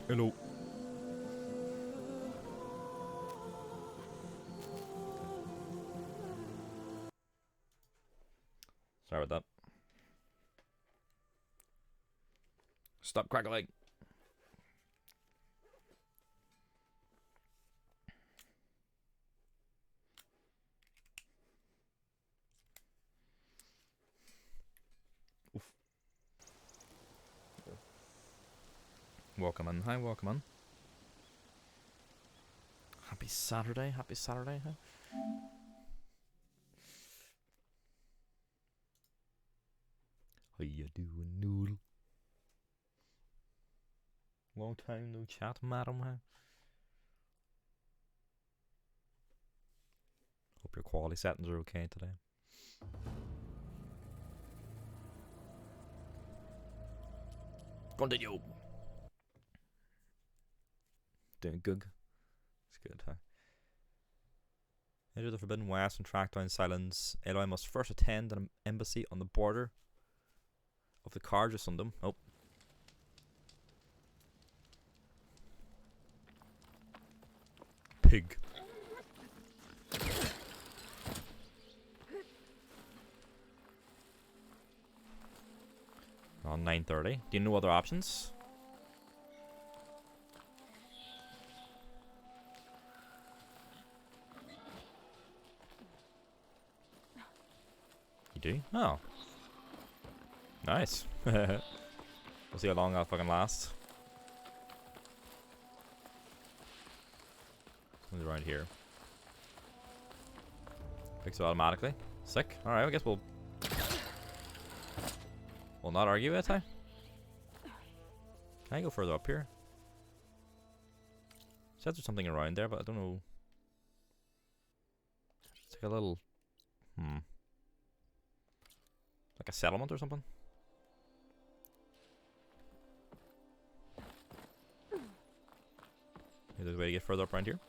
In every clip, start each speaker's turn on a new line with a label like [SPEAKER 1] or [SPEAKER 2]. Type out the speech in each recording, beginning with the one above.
[SPEAKER 1] Hello. Sorry about that. Stop crackling. Oof. Welcome in. Hi, welcome in. Happy Saturday. Happy Saturday. Huh? How you doing, Noodle? Long time no chat, madam. Huh? Hope your quality settings are okay today. Continue. Doing good. It's good, huh? Enter the Forbidden West and track down Silence. Aloy must first attend an embassy on the border of the Carjusundum. Oh. Pig. On 9:30. Do you know other options? You do? Oh. Nice. We'll see how long that fucking lasts. Something's around here. Picks it automatically. Sick. Alright, I guess we'll not argue it, huh? Can I go further up here? Says there's something around there, but I don't know. It's like a little like a settlement or something. Maybe there's a way to get further up around here.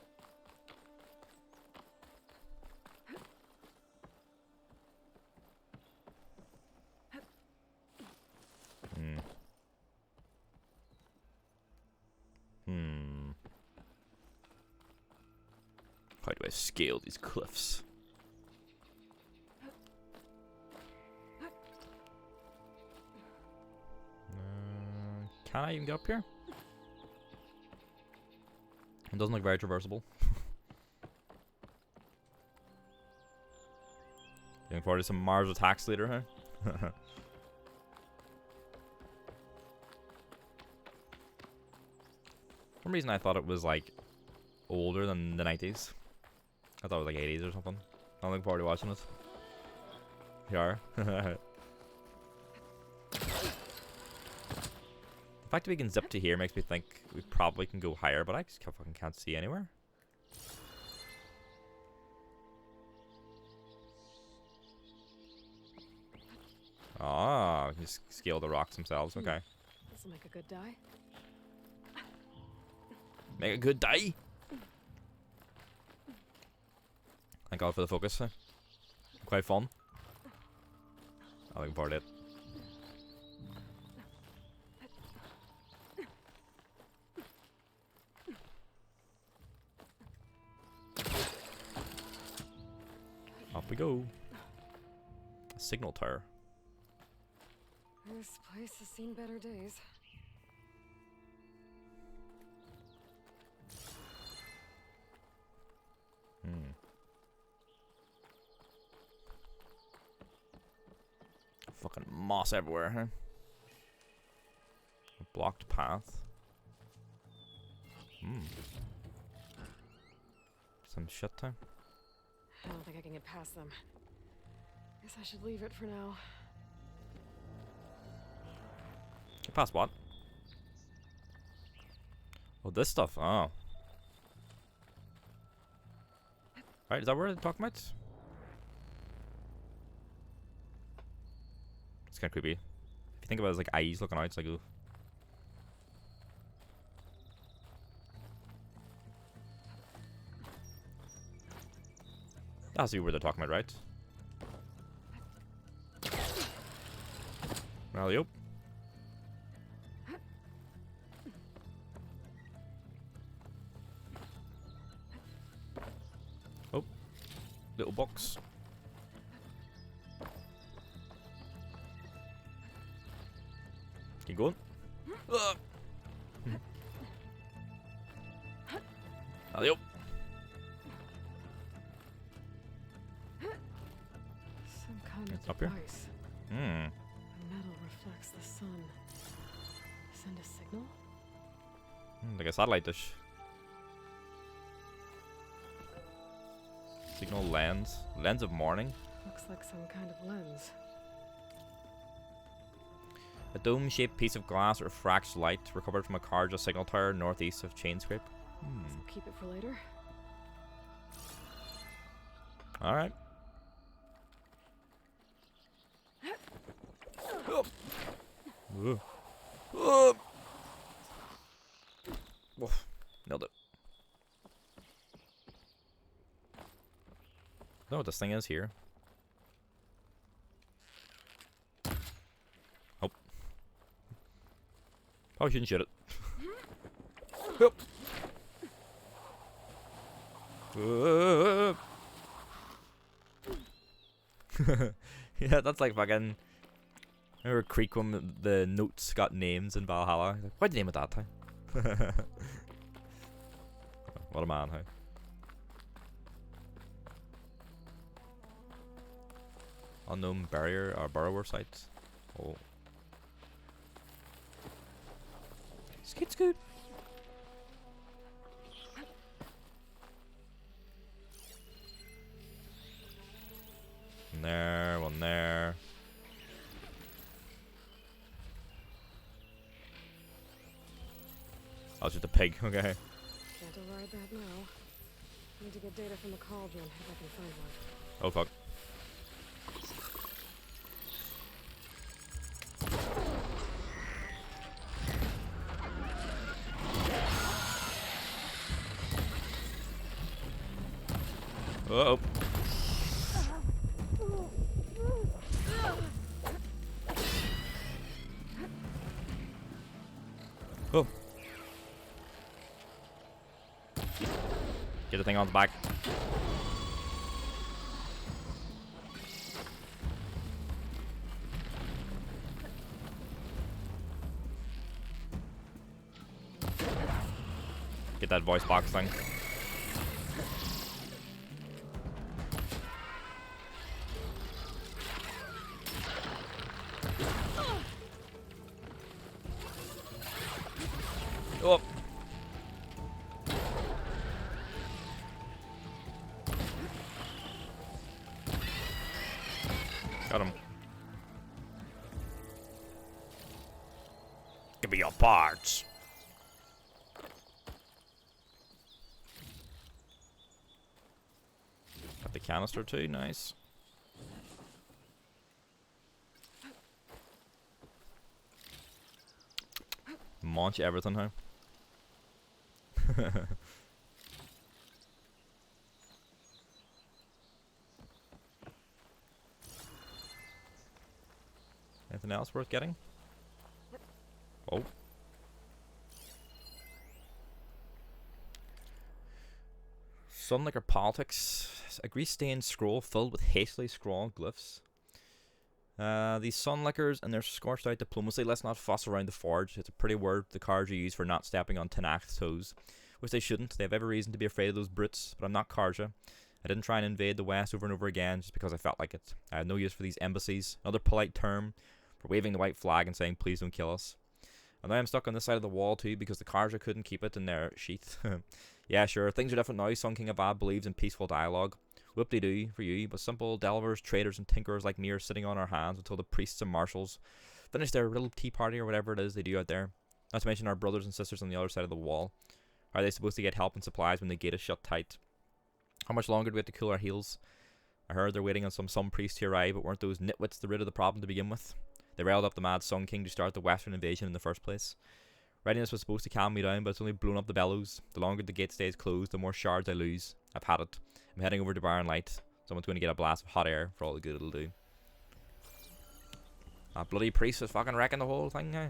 [SPEAKER 1] How do I scale these cliffs? Can I even get up here? It doesn't look very traversable. Looking forward to some Mars attacks later, huh? For some reason I thought it was like older than the 90s. I thought it was like 80s or something. I'm looking forward to watching it. You are. The fact that we can zip to here makes me think we probably can go higher, but I just fucking can't see anywhere. Ah, we can just scale the rocks themselves. Okay.
[SPEAKER 2] This will make a good die.
[SPEAKER 1] Make a good die. Thank God for the focus. Quite fun. I'm looking forward to it. Up we go. A signal tower.
[SPEAKER 2] This place has seen better days.
[SPEAKER 1] Fucking moss everywhere, huh? A blocked path. Some shit time.
[SPEAKER 2] I don't think I can get past them. Guess I should leave it for now.
[SPEAKER 1] Get past what? Oh, this stuff. Oh. Alright, is that where they're talking about? It's kind of creepy. If you think about it as like eyes looking out, it's like, ooh. That has to be where they're talking about, right? Alley-oop. Keep going. Alley-oop.
[SPEAKER 2] Some kind
[SPEAKER 1] It's
[SPEAKER 2] of
[SPEAKER 1] up here.
[SPEAKER 2] device.
[SPEAKER 1] Hmm.
[SPEAKER 2] The metal reflects the sun. Send a signal?
[SPEAKER 1] Like a satellite dish. Signal lens. Lens of morning.
[SPEAKER 2] Looks like some kind of lens.
[SPEAKER 1] A dome-shaped piece of glass refracts light recovered from a Karja signal tower northeast of Chainscrape.
[SPEAKER 2] So keep it for later.
[SPEAKER 1] Alright. Woof. Nailed it. I don't know what this thing is here. Oh. Probably shouldn't shoot it. Yeah, that's like fucking. Remember Creek when the notes got names in Valhalla? Like, why'd you name it that time? What a man, hey? Unknown barrier or borrower sites. Oh. Scoot scoot. One there, one there. I was just a pig, okay.
[SPEAKER 2] Can't override that now. Need to get data from the cauldron if I can find one.
[SPEAKER 1] Oh fuck. Uh-oh. Oh. Get the thing on the back. Get that voice box thing. Oh. Got him. Give me your parts. Got the canister too, nice. Munch everything, huh? Anything else worth getting? Oh. Sunlicker Politics. A grease-stained scroll filled with hastily scrawled glyphs. These Sunlickers and their scorched out diplomacy. Let's not fuss around the forge. It's a pretty word the Karja use for not stepping on Tanakh's toes. Which they shouldn't. They have every reason to be afraid of those brutes, but I'm not Karja. I didn't try and invade the West over and over again just because I felt like it. I have no use for these embassies. Another polite term for waving the white flag and saying, please don't kill us. And now I'm stuck on this side of the wall too because the Karja couldn't keep it in their sheath. Yeah, sure, things are different now. Sun King Avad believes in peaceful dialogue. Whoop-de-doo for you, but simple delvers, traders, and tinkerers like me are sitting on our hands until the priests and marshals finish their little tea party or whatever it is they do out there. Not to mention our brothers and sisters on the other side of the wall. Are they supposed to get help and supplies when the gate is shut tight? How much longer do we have to cool our heels? I heard they're waiting on some priest to arrive, but weren't those nitwits the root of the problem to begin with? They riled up the mad Sun King to start the Western invasion in the first place. Readiness was supposed to calm me down, but it's only blown up the bellows. The longer the gate stays closed, the more shards I lose. I've had it. I'm heading over to Barren Light. Someone's going to get a blast of hot air for all the good it'll do. That bloody priest is fucking wrecking the whole thing now.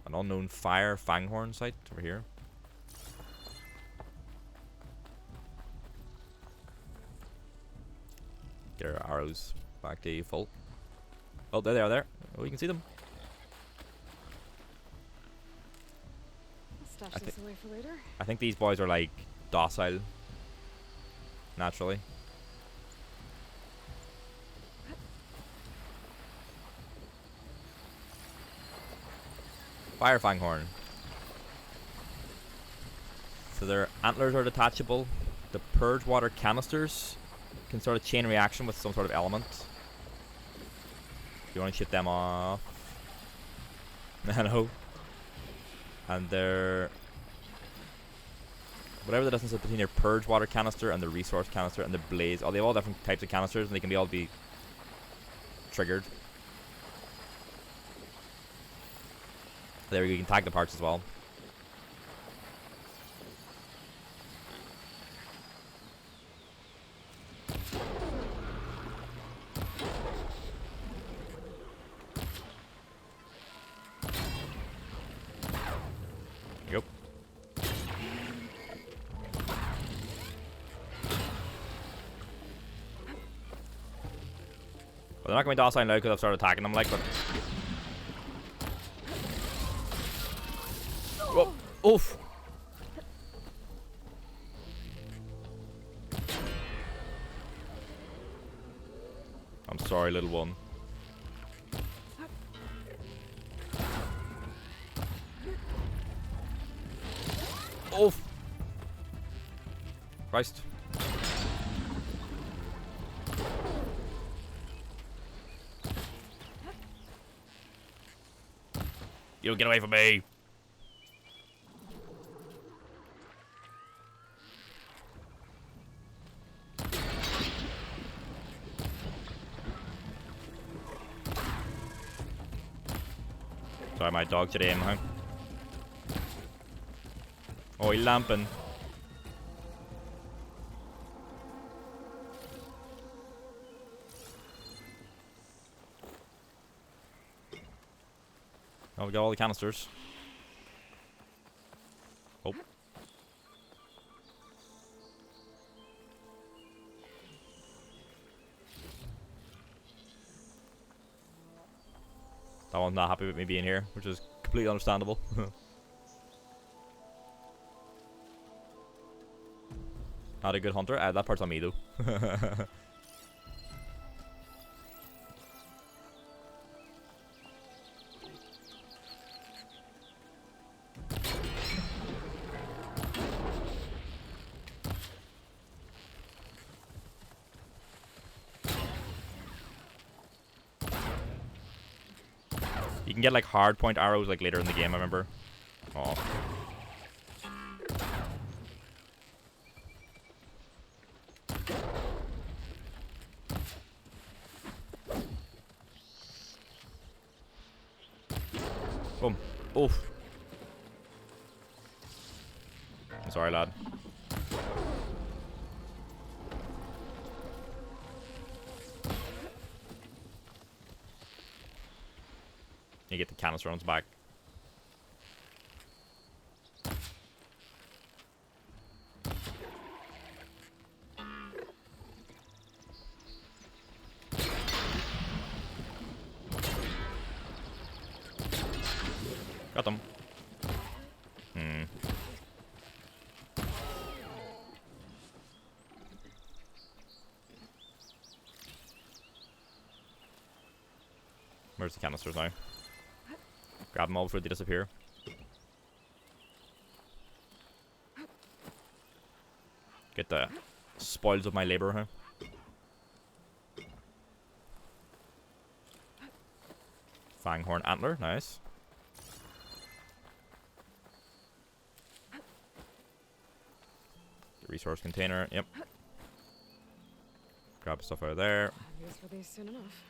[SPEAKER 1] An unknown fire fanghorn site over here. Get our arrows back to full. Oh, there they are there. Oh, you can see them.
[SPEAKER 2] stash
[SPEAKER 1] I
[SPEAKER 2] this away for later.
[SPEAKER 1] I think these boys are like docile, naturally. Fire Fanghorn. So their antlers are detachable. The purge water canisters can sort of chain reaction with some sort of element. You want to shoot them off. I know. And they're... whatever the distance is between your purge water canister and the resource canister and the blaze. Oh, they have all different types of canisters and they can all be triggered. There we go, you can tag the parts as well. Yep. Well, they're not going to be docile now because I've started attacking them, like, but... whoa. Oof! I'm sorry, little one. Oof! Christ. You get away from me! Sorry, my dog today, huh? Oh, he's lamping. Oh, we got all the canisters. Oh. That one's not happy with me being here, which is completely understandable. Not a good hunter. That part's on me though. You can get like hard point arrows like later in the game, I remember. Oh. Boom. Oof. I'm sorry, lad. You get the canister on its back. Got them. Where's the canisters now? Grab them all before they disappear. Get the spoils of my labor, huh? Fanghorn antler, nice. The resource container, yep. Grab stuff out of there.
[SPEAKER 2] Soon enough.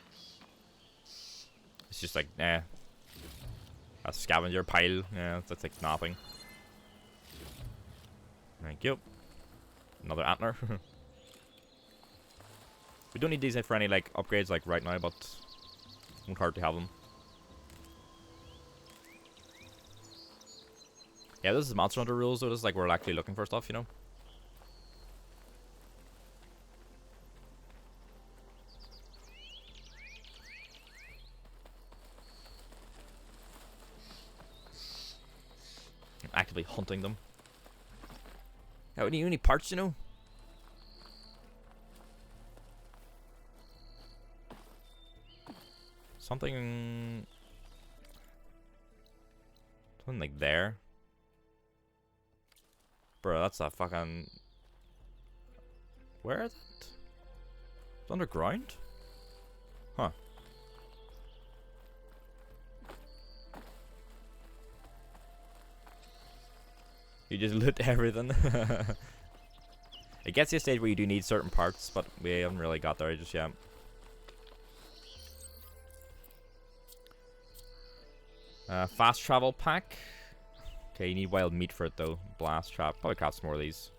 [SPEAKER 1] It's just like, a scavenger pile. Yeah, that's like nothing. Thank you. Another antler. We don't need these for any like upgrades like right now, but it won't hurt to have them. Yeah, this is Monster Hunter rules, so this is like we're actually looking for stuff, you know. actively hunting them. How do you need parts, you know? Something like there. Bro, that's a fucking... Where is it? It's underground? Huh. You just loot everything. It gets to a stage where you do need certain parts, but we haven't really got there just yet. Fast travel pack. Okay, you need wild meat for it though. Blast trap. Probably craft some more of these.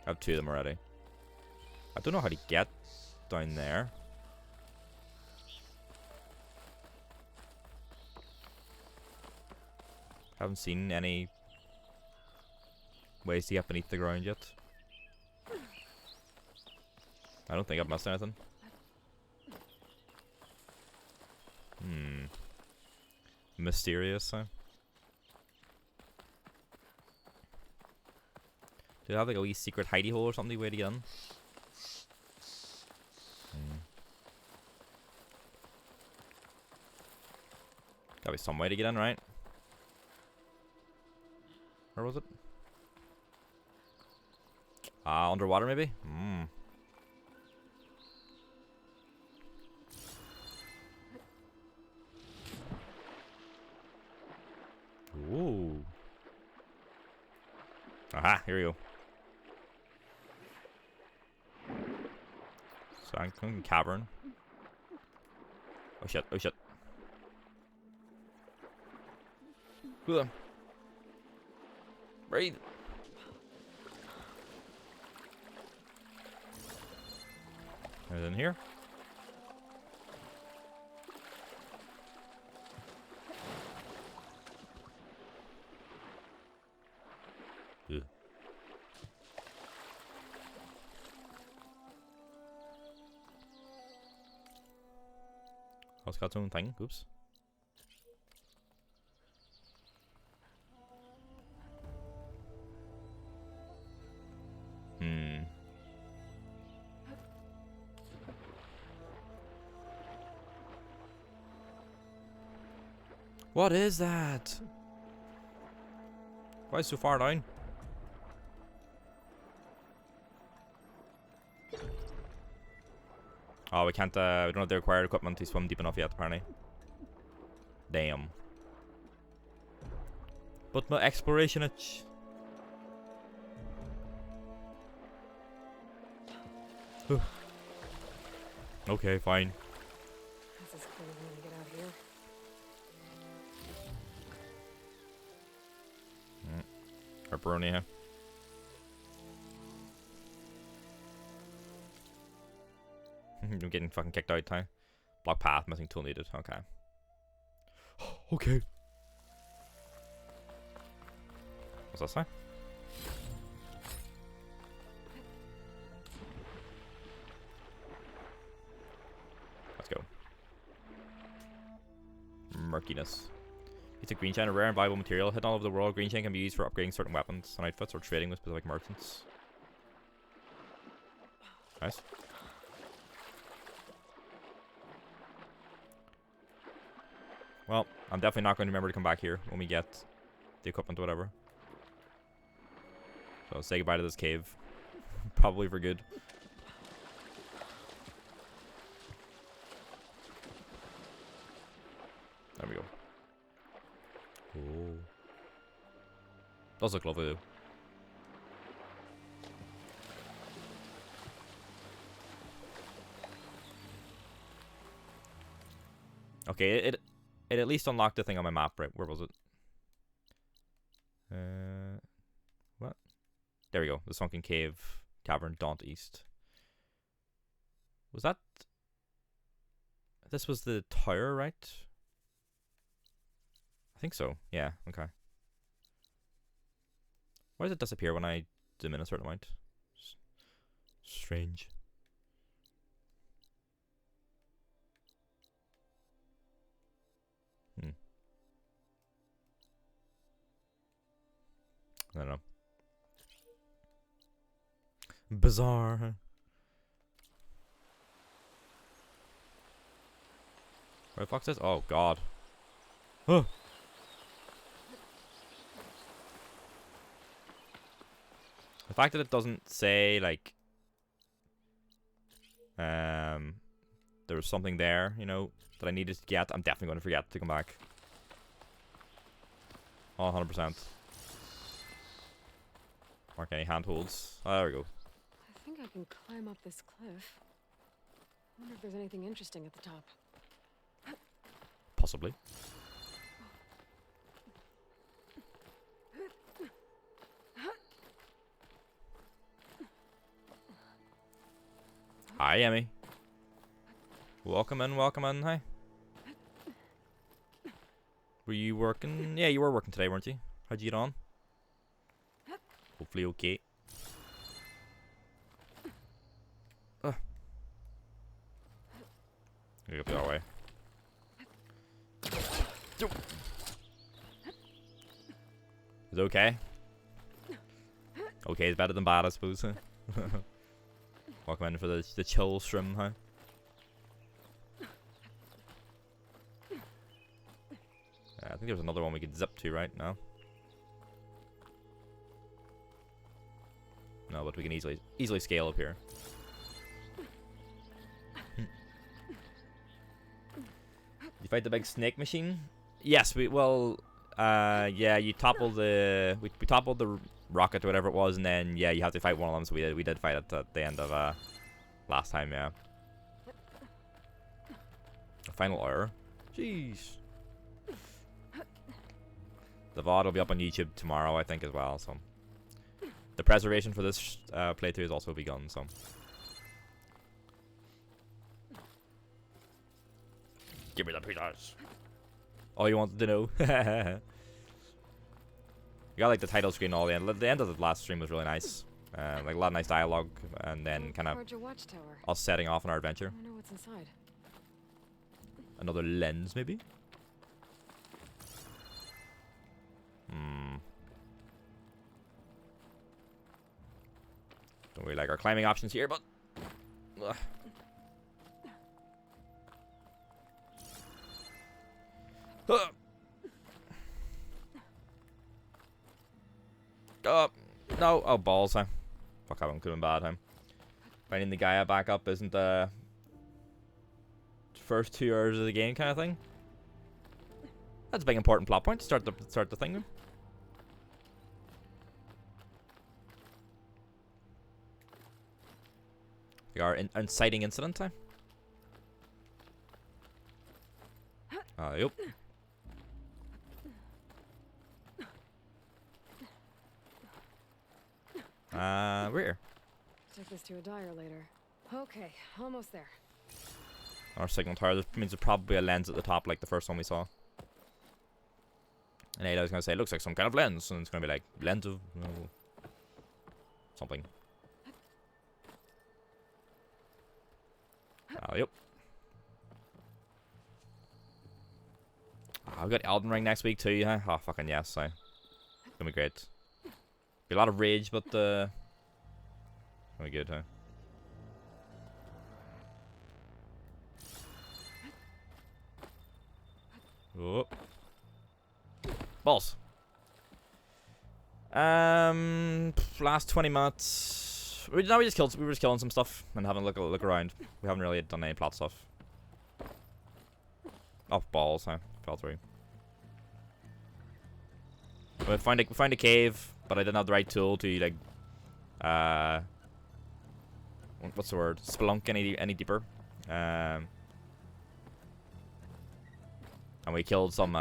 [SPEAKER 1] I have 2 of them already. I don't know how to get down there. Haven't seen any ways to get beneath the ground yet. I don't think I've missed anything. Mysterious, huh? Do they have like a wee secret hidey hole or something way to get in? Gotta be some way to get in, right? Where was it? Underwater maybe? Ooh. Aha, here we go. Sunken cavern. Oh shit, oh shit. Ugh. Breathe. Anything here? Ugh. Oh, it's got its own thing. Oops. What is that? Why is it so far down? Oh, we can't, we don't have the required equipment to swim deep enough yet, apparently. Damn. But my exploration itch. Okay, fine.
[SPEAKER 2] This is clearly when I get out of here.
[SPEAKER 1] Pepperoni, huh? I'm getting fucking kicked out, huh? Block path, missing tool needed. Okay. Okay. What's that say? Let's go. Murkiness. It's a green chain, a rare and valuable material. Hidden all over the world, green chain can be used for upgrading certain weapons and outfits or trading with specific merchants. Nice. Well, I'm definitely not going to remember to come back here when we get the equipment or whatever. So say goodbye to this cave. Probably for good. There we go. Oh. Does look lovely though. Okay, it at least unlocked the thing on my map, right? Where was it? What? There we go. The Sunken Cave Cavern, Daunt East. Was that... This was the tower, right? I think so. Yeah, okay. Why does it disappear when I zoom in a certain amount? Strange. I don't know. Bizarre. Where the fuck's this? Oh god. Huh. The fact that it doesn't say like there was something there, you know, that I needed to get, I'm definitely going to forget to come back. Oh, 100%. Mark any handholds. Oh, there we go.
[SPEAKER 2] I think I can climb up this cliff. I wonder if there's anything interesting at the top.
[SPEAKER 1] Possibly. Hi, Emmy. Welcome in, hi. Were you working? Yeah, you were working today, weren't you? How'd you get on? Hopefully okay. Go the other way. Is it okay? Okay is better than bad, I suppose. Welcome in for the chill shrimp, huh? I think there's another one we could zip to right now. No, but we can easily scale up here. You fight the big snake machine? Yes, yeah, you topple the we toppled the rocket or whatever it was, and then yeah, you have to fight one of them. So we did fight it at the end of last time, yeah. The final hour. Jeez. The VOD will be up on YouTube tomorrow, I think, as well. So the preservation for this playthrough has also begun. So give me the pizzas. All you wanted to know. You got like the title screen all the end. The end of the last stream was really nice. Like a lot of nice dialogue, and then kind of us setting off on our adventure.
[SPEAKER 2] I wonder what's inside.
[SPEAKER 1] Another lens, maybe. Don't really like our climbing options here, but. No. Oh, balls, huh? Fuck, that one could have been bad, huh? Finding the guy back up isn't the first 2 hours of the game kind of thing. That's a big important plot point to start the thing. We are inciting incident time. Yep. We're here.
[SPEAKER 2] Take this to a dyer later. Okay, almost there.
[SPEAKER 1] Our signal tower. This means there's probably a lens at the top, like the first one we saw. And Ada's gonna say, it looks like some kind of lens, and it's gonna be like lens of something. Yep. I've got Elden Ring next week too, huh? Oh, fucking yes, it's gonna be great. Be a lot of rage, but gonna be good, huh? Oh. Balls. Last 20 minutes. We were just killing some stuff and having a look around. We haven't really done any plot stuff. Oh, balls, huh? Fell through. We found a cave, but I didn't have the right tool to like what's the word? Spelunk any deeper. And we killed some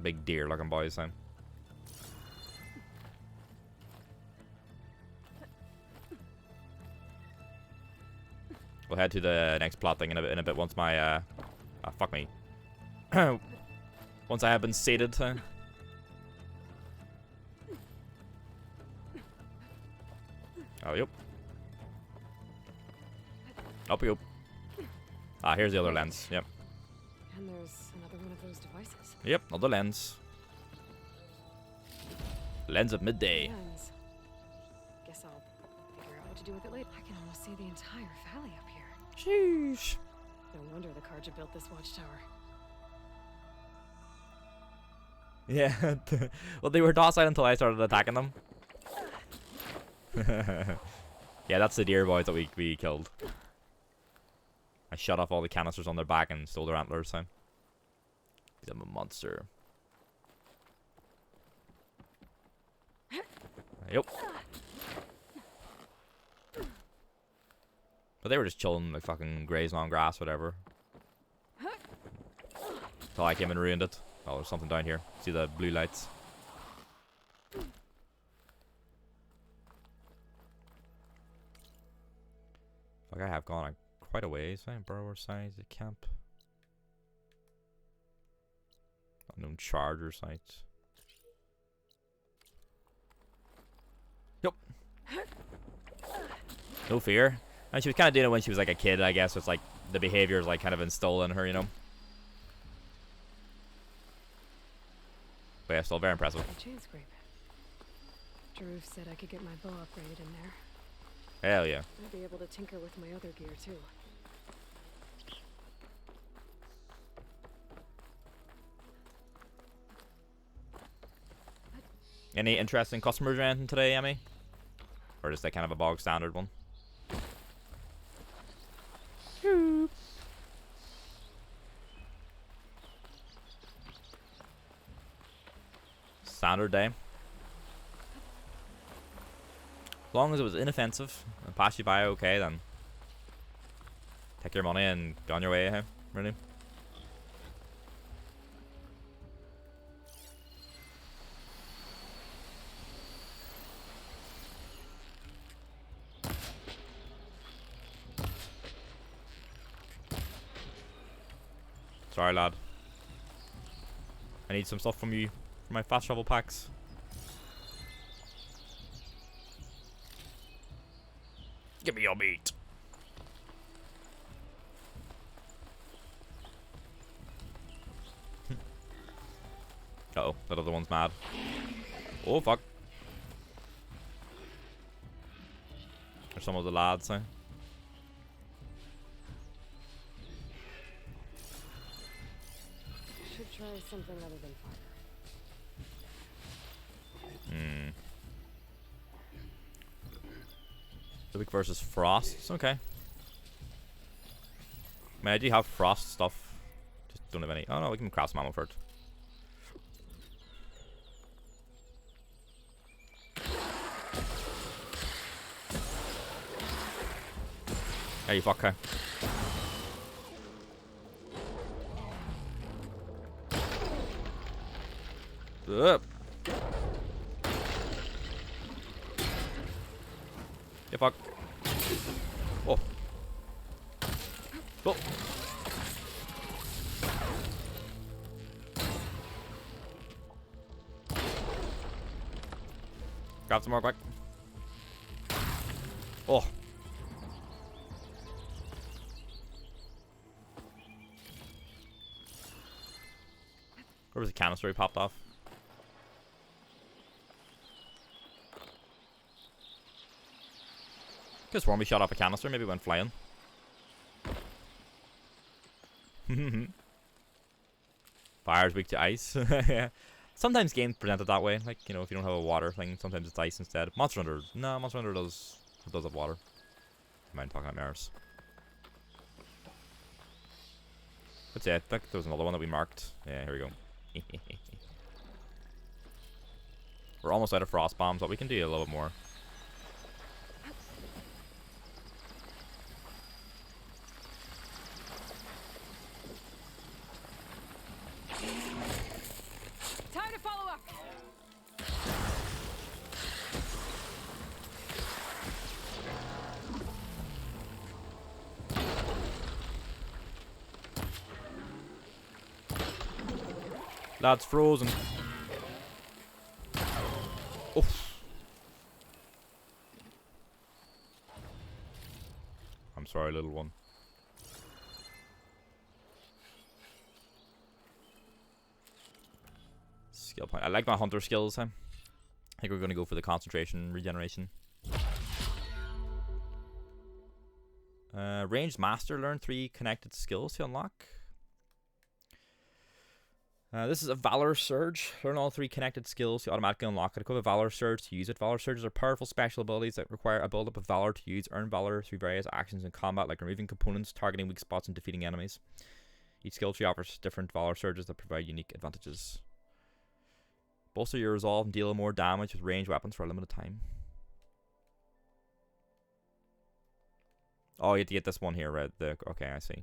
[SPEAKER 1] big deer looking boys then. We'll head to the next plot thing in a bit once my fuck me. Once I have been sated. Oh, yep. Up we go. Here's the other lens. Yep.
[SPEAKER 2] And there's another one of those devices.
[SPEAKER 1] Yep, another lens. Lens of midday.
[SPEAKER 2] Lens. Guess I'll figure out what to do with it later. I can almost see the entire valley up here.
[SPEAKER 1] Sheesh.
[SPEAKER 2] No wonder the Carja built this watchtower.
[SPEAKER 1] Yeah. Well, they were docile until I started attacking them. Yeah, that's the deer boys that we killed. I shut off all the canisters on their back and stole their antlers. So. I'm a monster. Yep. But they were just chilling, like fucking grazing on grass, whatever. Until I came and ruined it. Oh, there's something down here. See the blue lights? Fuck, I have gone quite a ways. Burrower size, the camp. Unknown charger sites. Yep. No fear. And she was kind of doing it when she was like a kid, I guess. So it's like the behavior is like kind of instilled in her, you know. But yeah, still very impressive.
[SPEAKER 2] A chain scrape. Drew said I could get my bow upgraded in there.
[SPEAKER 1] Hell yeah.
[SPEAKER 2] I'd be able to tinker with my other gear too.
[SPEAKER 1] Any interesting customers or anything today, Emmy? Or just like kind of a bog standard one? Standard day. As long as it was inoffensive and passed you by okay, then take your money and go on your way, hey? Really? Sorry, lad. I need some stuff from you for my fast travel packs. Give me your meat. Uh-oh, that other one's mad. Oh, fuck. There's some of the lads, eh?
[SPEAKER 2] Should try something other than fire.
[SPEAKER 1] The week versus frost. It's okay. I mean, I do have frost stuff. Just don't have any. Oh no, we can craft some ammo for it. Hey, you fucker. Up. Yeah, fuck. Oh. Oh. Grab some more quick. Oh. Where was the canister he popped off? Could have sworn we shot off a canister, maybe it went flying. Fire's weak to ice. Yeah. Sometimes games present it that way. Like, you know, if you don't have a water thing, sometimes it's ice instead. Monster Hunter. No, Monster Hunter does have water. I mind talking about mirrors. That's it. I think there was another one that we marked. Yeah, here we go. We're almost out of frost bombs, but we can do a little bit more.
[SPEAKER 2] Time to follow up.
[SPEAKER 1] Lad's frozen. Oof. I'm sorry, little one. Skill point. I like my hunter skills. think we're gonna go for the concentration regeneration. Ranged Master, learn 3 connected skills to unlock. This is a Valor Surge. Learn all 3 connected skills to automatically unlock it. Equip a Valor Surge to use it. Valor Surges are powerful special abilities that require a build-up of Valor to use. Earn Valor through various actions in combat, like removing components, targeting weak spots, and defeating enemies. Each skill tree offers different Valor Surges that provide unique advantages. Bolster your resolve and deal more damage with ranged weapons for a limited time. Oh, you have to get this one here, right? Okay, I see.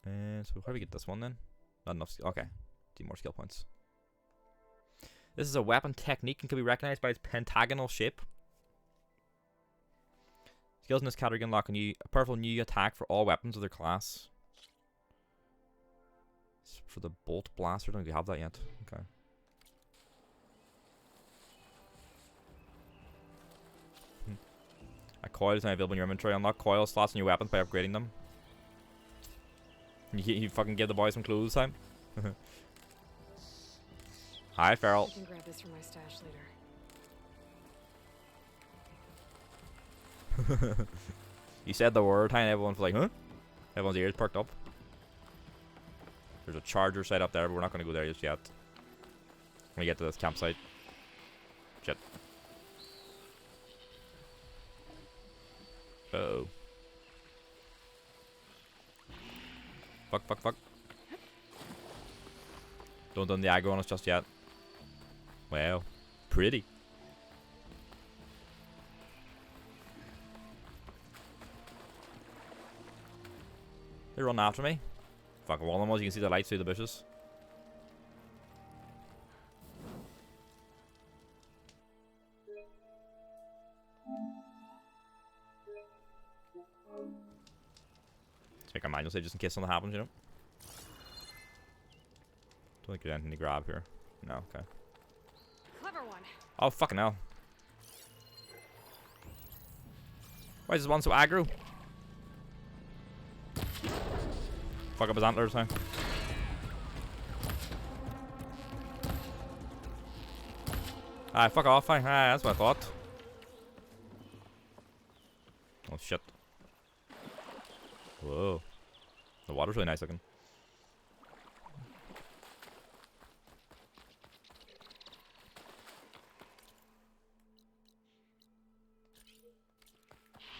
[SPEAKER 1] So how do we get this one then? Not enough. Okay, 2 more skill points. This is a weapon technique and can be recognized by its pentagonal shape. Skills in this category can unlock a powerful new attack for all weapons of their class. For the bolt blaster, don't think we have that yet. Okay. A coil is now available in your inventory. Unlock coil slots in your weapons by upgrading them. You fucking give the boys some clues time. Hi, Feral.
[SPEAKER 2] I can grab this from my stash later.
[SPEAKER 1] You said the word, and everyone's like, huh? Everyone's ears perked up. There's a charger set up there, but we're not going to go there just yet. When we get to this campsite. Shit. Uh-oh. Fuck, fuck, fuck. Don't done the aggro on us just yet. Wow. Pretty. They run after me. Fuck, one of them was, you can see the lights through the bushes. Let's make a manual save just in case something happens, you know? Don't think there's anything to grab here. No, okay.
[SPEAKER 2] Clever one.
[SPEAKER 1] Oh, fucking hell. Why is this one so aggro? Fuck up his antlers now. Ah, fuck off. Ah, that's what I thought. Oh, shit. Whoa. The water's really nice looking.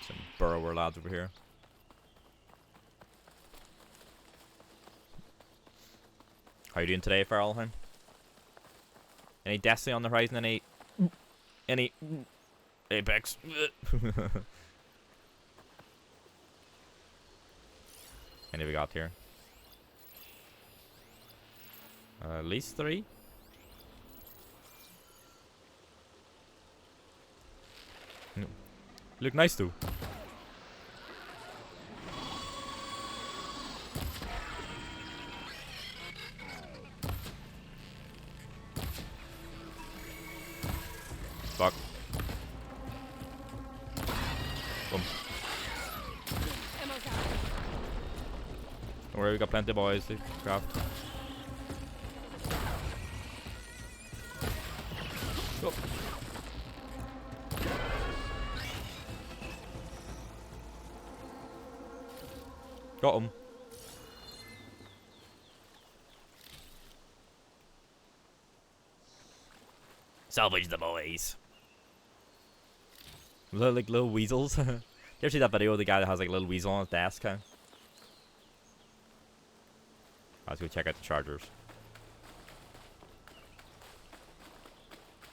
[SPEAKER 1] Some burrower lads over here. How you doing today, Feral? Any Destiny on the horizon? Any Apex? Any we got here? At least 3. No. Look nice too. Fuck. Boom.
[SPEAKER 2] Ammo's out.
[SPEAKER 1] Don't worry, we got plenty of boys to craft. Go. Got him. Salvage the boys. Like little weasels. You ever see that video of the guy that has like a little weasel on his desk? Huh? Let's go check out the chargers.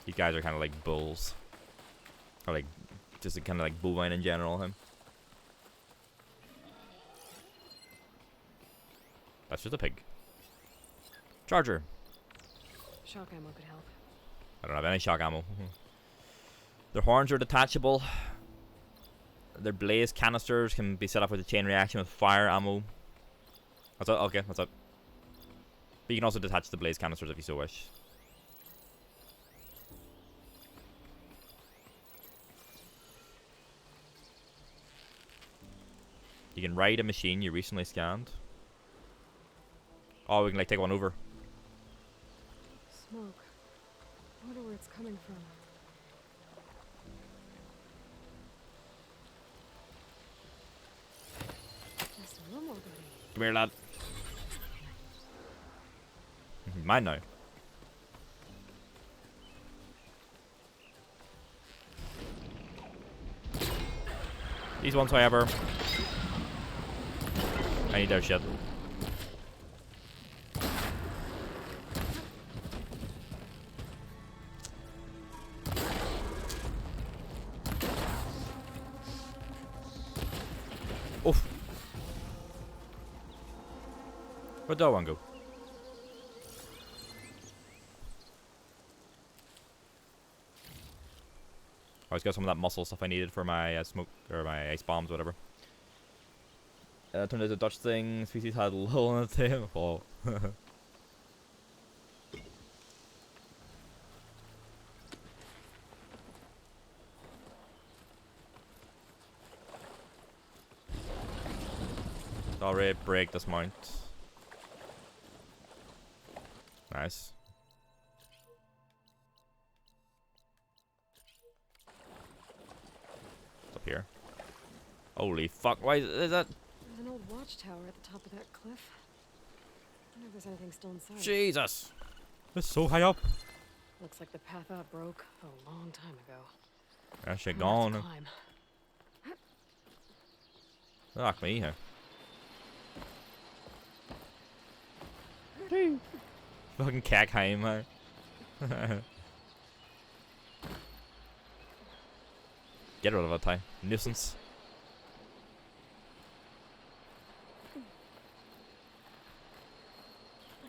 [SPEAKER 1] These guys are kind of like bulls. Or like, just kind of like bovine in general. Him. That's just a pig. Charger.
[SPEAKER 2] Shock ammo could help.
[SPEAKER 1] I don't have any shock ammo. Their horns are detachable. Their blaze canisters can be set up with a chain reaction with fire ammo. That's it. Okay, that's it. But you can also detach the blaze canisters if you so wish. You can ride a machine you recently scanned. Oh, we can like take one over.
[SPEAKER 2] Smoke. coming from. Just a little more, buddy.
[SPEAKER 1] Come here, lad. Mine now. These ones, however, I need their shit. Oof. Where'd that one go? I always got some of that muscle stuff I needed for my smoke or my ice bombs, whatever. Turned out a Dutch thing. Species had low on the tail. Oh. Sorry, break this mount. Nice. It's up here. Holy fuck! Why is that?
[SPEAKER 2] There's an old watchtower at the top of that cliff. I wonder if there's anything still inside.
[SPEAKER 1] Jesus! It's so high up.
[SPEAKER 2] Looks like the path out broke a long time ago.
[SPEAKER 1] That shit
[SPEAKER 2] I'm gonna have to
[SPEAKER 1] gone.
[SPEAKER 2] climb.
[SPEAKER 1] Fuck me, huh? Fucking Kackheim, huh? Get rid of it, Ty. Nuisance.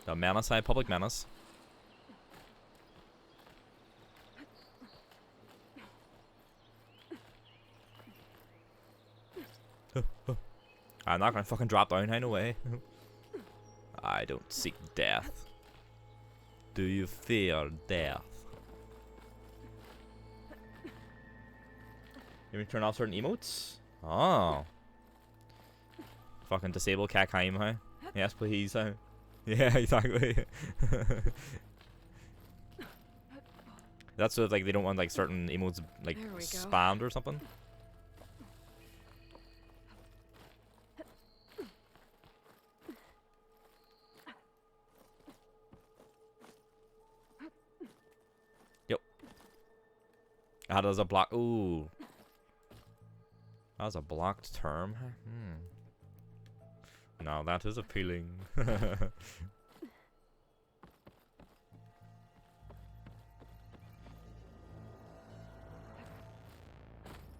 [SPEAKER 1] The menace, public menace. I'm not gonna fucking drop down, no way. I don't seek death. Do you fear death? You mean turn off certain emotes? Oh. Fucking disable Kackheim, huh? Yes, please, huh? Yeah, exactly. That's so like they don't want like certain emotes like spammed or something. Yep. How does a block? Ooh. That was a blocked term. Hmm. Now that is appealing.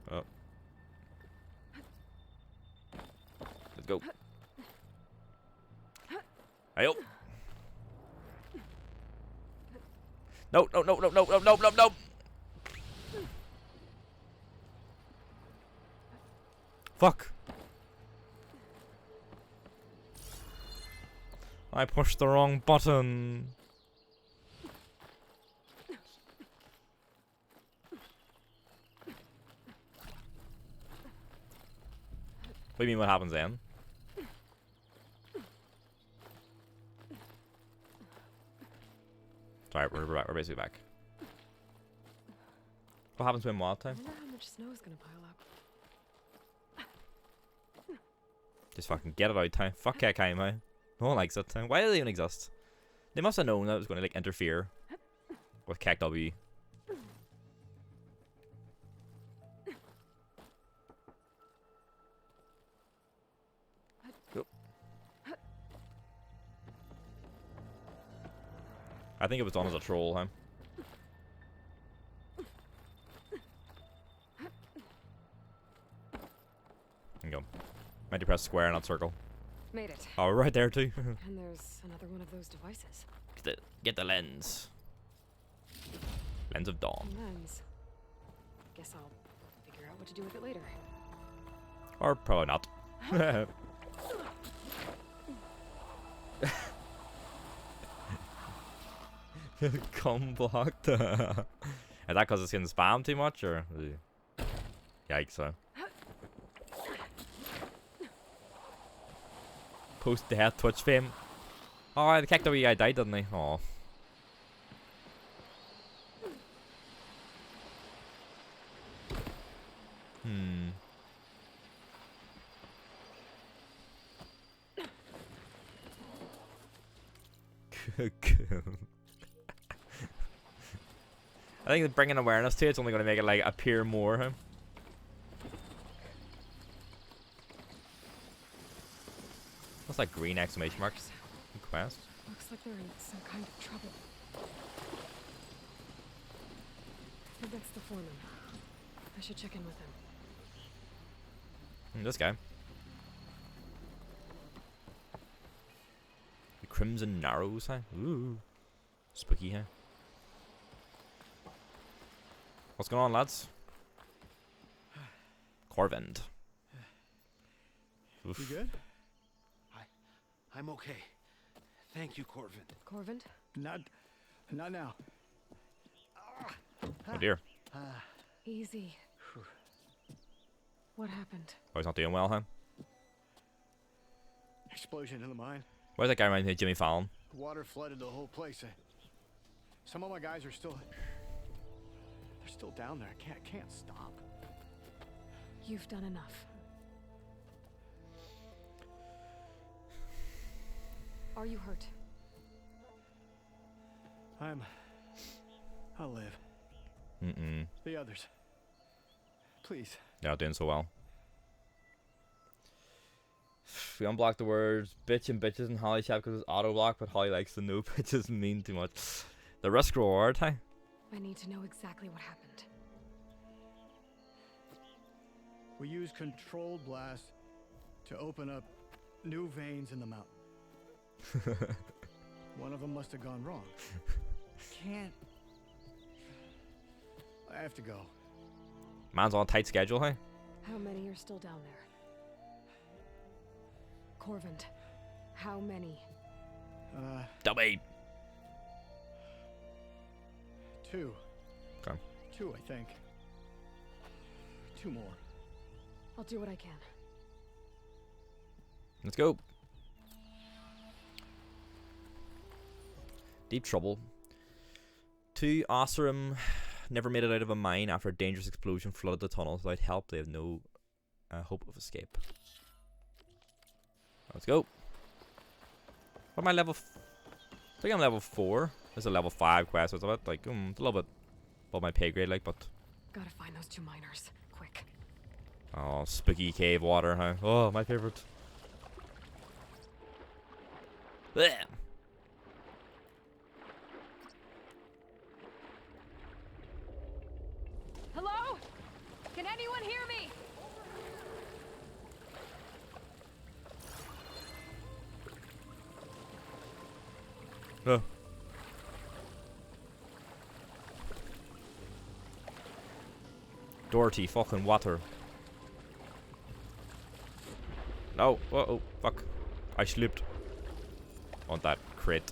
[SPEAKER 1] Oh. Let's go. Hey-o. No, no, no, no, no, no, no, no, no. Fuck. I pushed the wrong button. What do you mean what happens then? Sorry, we're back. We're basically back. What happens when wild time?
[SPEAKER 2] I wonder how much snow is gonna pile up.
[SPEAKER 1] Just fucking get it out time. Fuck Kakai, man. No one likes it. Why do they even exist? They must have known that it was going to like interfere with CACW. Yep. I think it was done as a troll, huh? There you go. Meant to press square, not circle.
[SPEAKER 2] Made it.
[SPEAKER 1] Oh, right there too.
[SPEAKER 2] And there's another one of those devices.
[SPEAKER 1] Get the lens. Lens of Dawn.
[SPEAKER 2] Lens. Guess I'll figure out what to do with it later.
[SPEAKER 1] Or probably not. Come blocked. Is that because it's getting spammed too much, or? Yikes! So. Post-death Twitch fame. Oh, the KW guy died, didn't he? Oh. Hmm. I think that bringing awareness to it's only going to make it like appear more. Huh? What's that green exclamation mark? Quest.
[SPEAKER 2] Looks like they're in some kind of trouble. I think that's the foreman. I should check in with him.
[SPEAKER 1] This guy. The Crimson Narrows, huh? Ooh. Spooky, huh? What's going on, lads? Corvend.
[SPEAKER 3] You good? I'm okay. Thank you, Corvin.
[SPEAKER 2] Corvin?
[SPEAKER 3] Not now.
[SPEAKER 1] Oh dear.
[SPEAKER 2] Easy. What happened?
[SPEAKER 1] Oh, he's not doing well, huh?
[SPEAKER 3] Explosion in the mine.
[SPEAKER 1] Where's that guy remind me of Jimmy Fallon?
[SPEAKER 3] Water flooded the whole place. Some of my guys are still... They're still down there. I can't stop.
[SPEAKER 2] You've done enough. Are you hurt?
[SPEAKER 3] I'll live.
[SPEAKER 1] Mm-mm.
[SPEAKER 3] The others. Please.
[SPEAKER 1] You're not doing so well. We unblock the words bitch and bitches in Holly chat because it's auto block, but Holly likes the no bitches mean too much. The risk reward, hey?
[SPEAKER 2] I need to know exactly what happened.
[SPEAKER 3] We use controlled blast to open up new veins in the mountain. One of them must have gone wrong. Can't. I have to go.
[SPEAKER 1] Man's on a tight schedule, hey?
[SPEAKER 2] How many are still down there? Corvin, how many?
[SPEAKER 1] Dummy.
[SPEAKER 3] 2.
[SPEAKER 1] Okay.
[SPEAKER 3] 2, I think. 2 more.
[SPEAKER 2] I'll do what I can.
[SPEAKER 1] Let's go. Deep trouble. 2 Osram never made it out of a mine after a dangerous explosion flooded the tunnels. Without help, they have no hope of escape. Let's go. What am I level? I think I'm level 4. This is a level 5 quest, isn't it? Like, it's a little bit above my pay grade, like, but.
[SPEAKER 2] Gotta find those 2 miners, quick.
[SPEAKER 1] Oh, spooky cave water, huh? Oh, my favorite. Blech.
[SPEAKER 2] Hello? Can anyone hear me?
[SPEAKER 1] Oh. Dirty fucking water. No. Uh-oh. Fuck. I slipped. On that crit.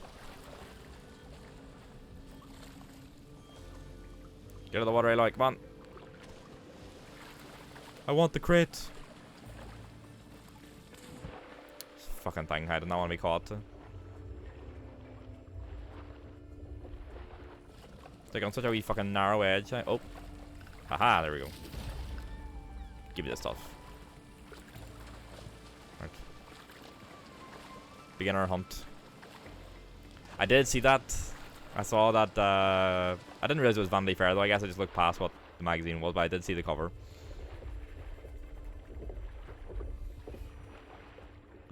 [SPEAKER 1] Get out of the water, Aloy. Come on. I want the crit. This fucking thing. I did not want to be caught. It's like on such a wee fucking narrow edge. Oh. Haha, there we go. Give me this stuff. Right. Beginner hunt. I did see that. I saw that. I didn't realize it was Vanity Fair though. I guess I just looked past what the magazine was, but I did see the cover.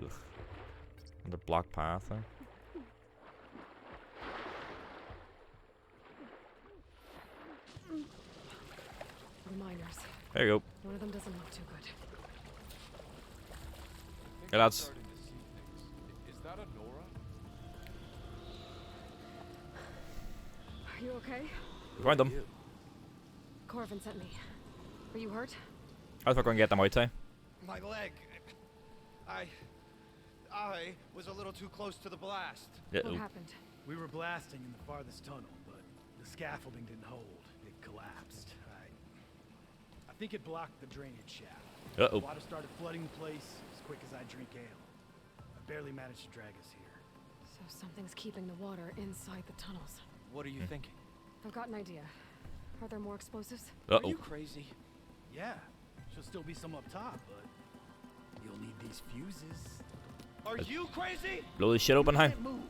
[SPEAKER 1] Ugh. The block path there.
[SPEAKER 2] The miners.
[SPEAKER 1] There you go.
[SPEAKER 2] One of them doesn't look too good.
[SPEAKER 1] Hey lads.
[SPEAKER 4] Is that a Nora?
[SPEAKER 2] Are you okay?
[SPEAKER 1] We find them.
[SPEAKER 2] Corvin sent me. Are you hurt?
[SPEAKER 1] How's we going to get them out, eh?
[SPEAKER 5] My leg. I was a little too close to the blast.
[SPEAKER 1] Yeah.
[SPEAKER 2] What happened?
[SPEAKER 6] We were blasting in the farthest tunnel, but the scaffolding didn't hold. It collapsed. I think it blocked the drainage shaft.
[SPEAKER 1] Uh-oh.
[SPEAKER 6] Water started flooding the place as quick as I drink ale. I barely managed to drag us here.
[SPEAKER 2] So something's keeping the water inside the tunnels.
[SPEAKER 5] What are you thinking?
[SPEAKER 2] I've got an idea. Are there more explosives?
[SPEAKER 5] Are
[SPEAKER 1] Uh-oh.
[SPEAKER 5] you crazy?
[SPEAKER 6] Yeah, Should still be some up top, but you'll need these fuses.
[SPEAKER 5] Are you crazy?
[SPEAKER 1] Blow this shit open,
[SPEAKER 6] You
[SPEAKER 1] huh?
[SPEAKER 6] can't move,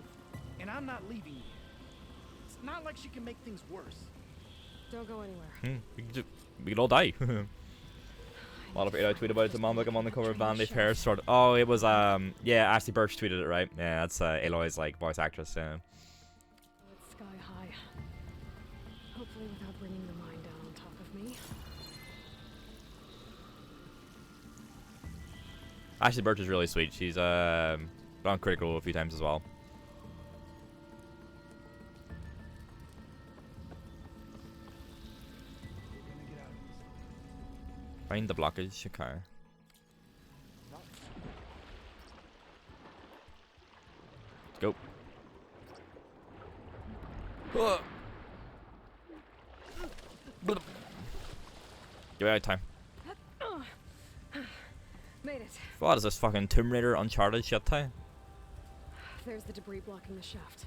[SPEAKER 6] and I'm not leaving you. It's not like she can make things worse.
[SPEAKER 2] Don't go anywhere.
[SPEAKER 1] We could all die. A lot of it I tweeted about it. The mom like I'm on the cover of Vanity Fair sort of. Oh, it was yeah, Ashley Birch tweeted it, right? Yeah, that's Aloy's like voice actress. Yeah.
[SPEAKER 2] It's sky high. Hopefully without bringing the mine down on top of me.
[SPEAKER 1] Ashley Birch is really sweet. She's been on Critical Role a few times as well.
[SPEAKER 6] We're gonna get out of this.
[SPEAKER 1] Find the blockage. Okay. Let's go. Give me out of time.
[SPEAKER 2] Made it.
[SPEAKER 1] What is this fucking Tomb Raider Uncharted shit time?
[SPEAKER 2] There's the debris blocking the shaft.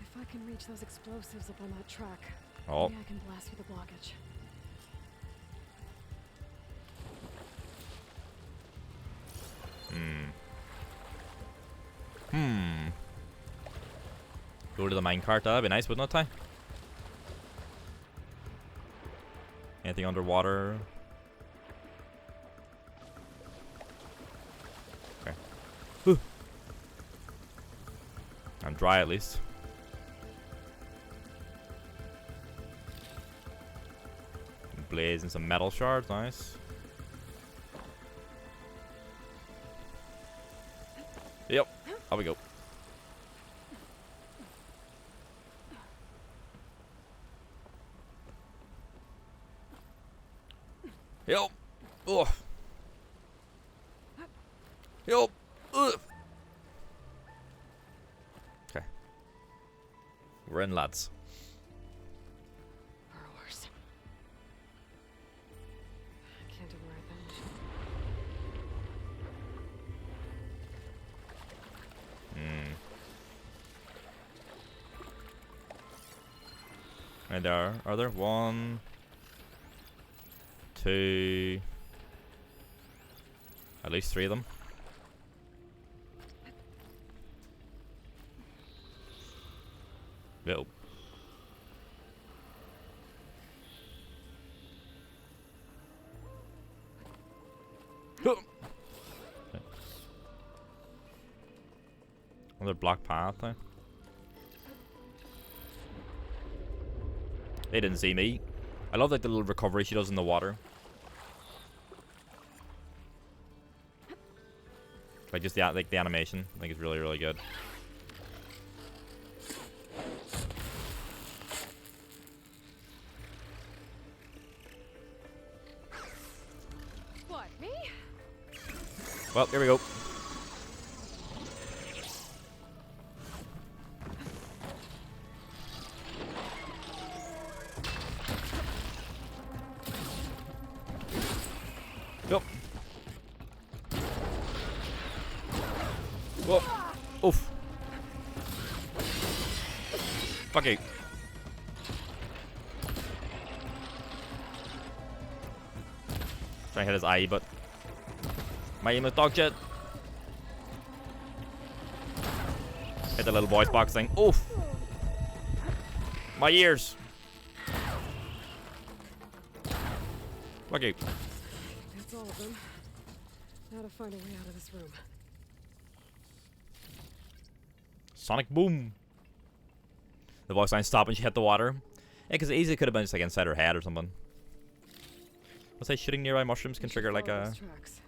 [SPEAKER 2] If I can reach those explosives up on that track,
[SPEAKER 1] Oh.
[SPEAKER 2] maybe I can blast through the blockage.
[SPEAKER 1] Go to the minecart, that'd be nice, wouldn't it, Ty? Anything underwater? Okay. Whew. I'm dry at least. Blazing some metal shards, nice. Yep, how we go. Yep. Ugh. Yep. Ugh. Okay. We're in, lads.
[SPEAKER 2] Or worse. I can't ignore them.
[SPEAKER 1] And are there 1, 2, at least 3 of them? Yep. Another block path there. They didn't see me. I love like the little recovery she does in the water. Like just the animation, I think it's really, really good.
[SPEAKER 2] What, me?
[SPEAKER 1] Well, here we go. Yep. Whoa. Oof. Fuck you. Trying to hit his eye, but my aim is dog shit. Hit the little voice box thing. Oof. My ears. Fuck you.
[SPEAKER 2] That's all of them. Now to find a way out of this room.
[SPEAKER 1] Sonic boom. The voice line stopped when she hit the water. Yeah, because it easily could have been just like inside her head or something. Let's say shooting nearby mushrooms can
[SPEAKER 2] We should
[SPEAKER 1] trigger like
[SPEAKER 2] follow
[SPEAKER 1] a
[SPEAKER 2] those tracks.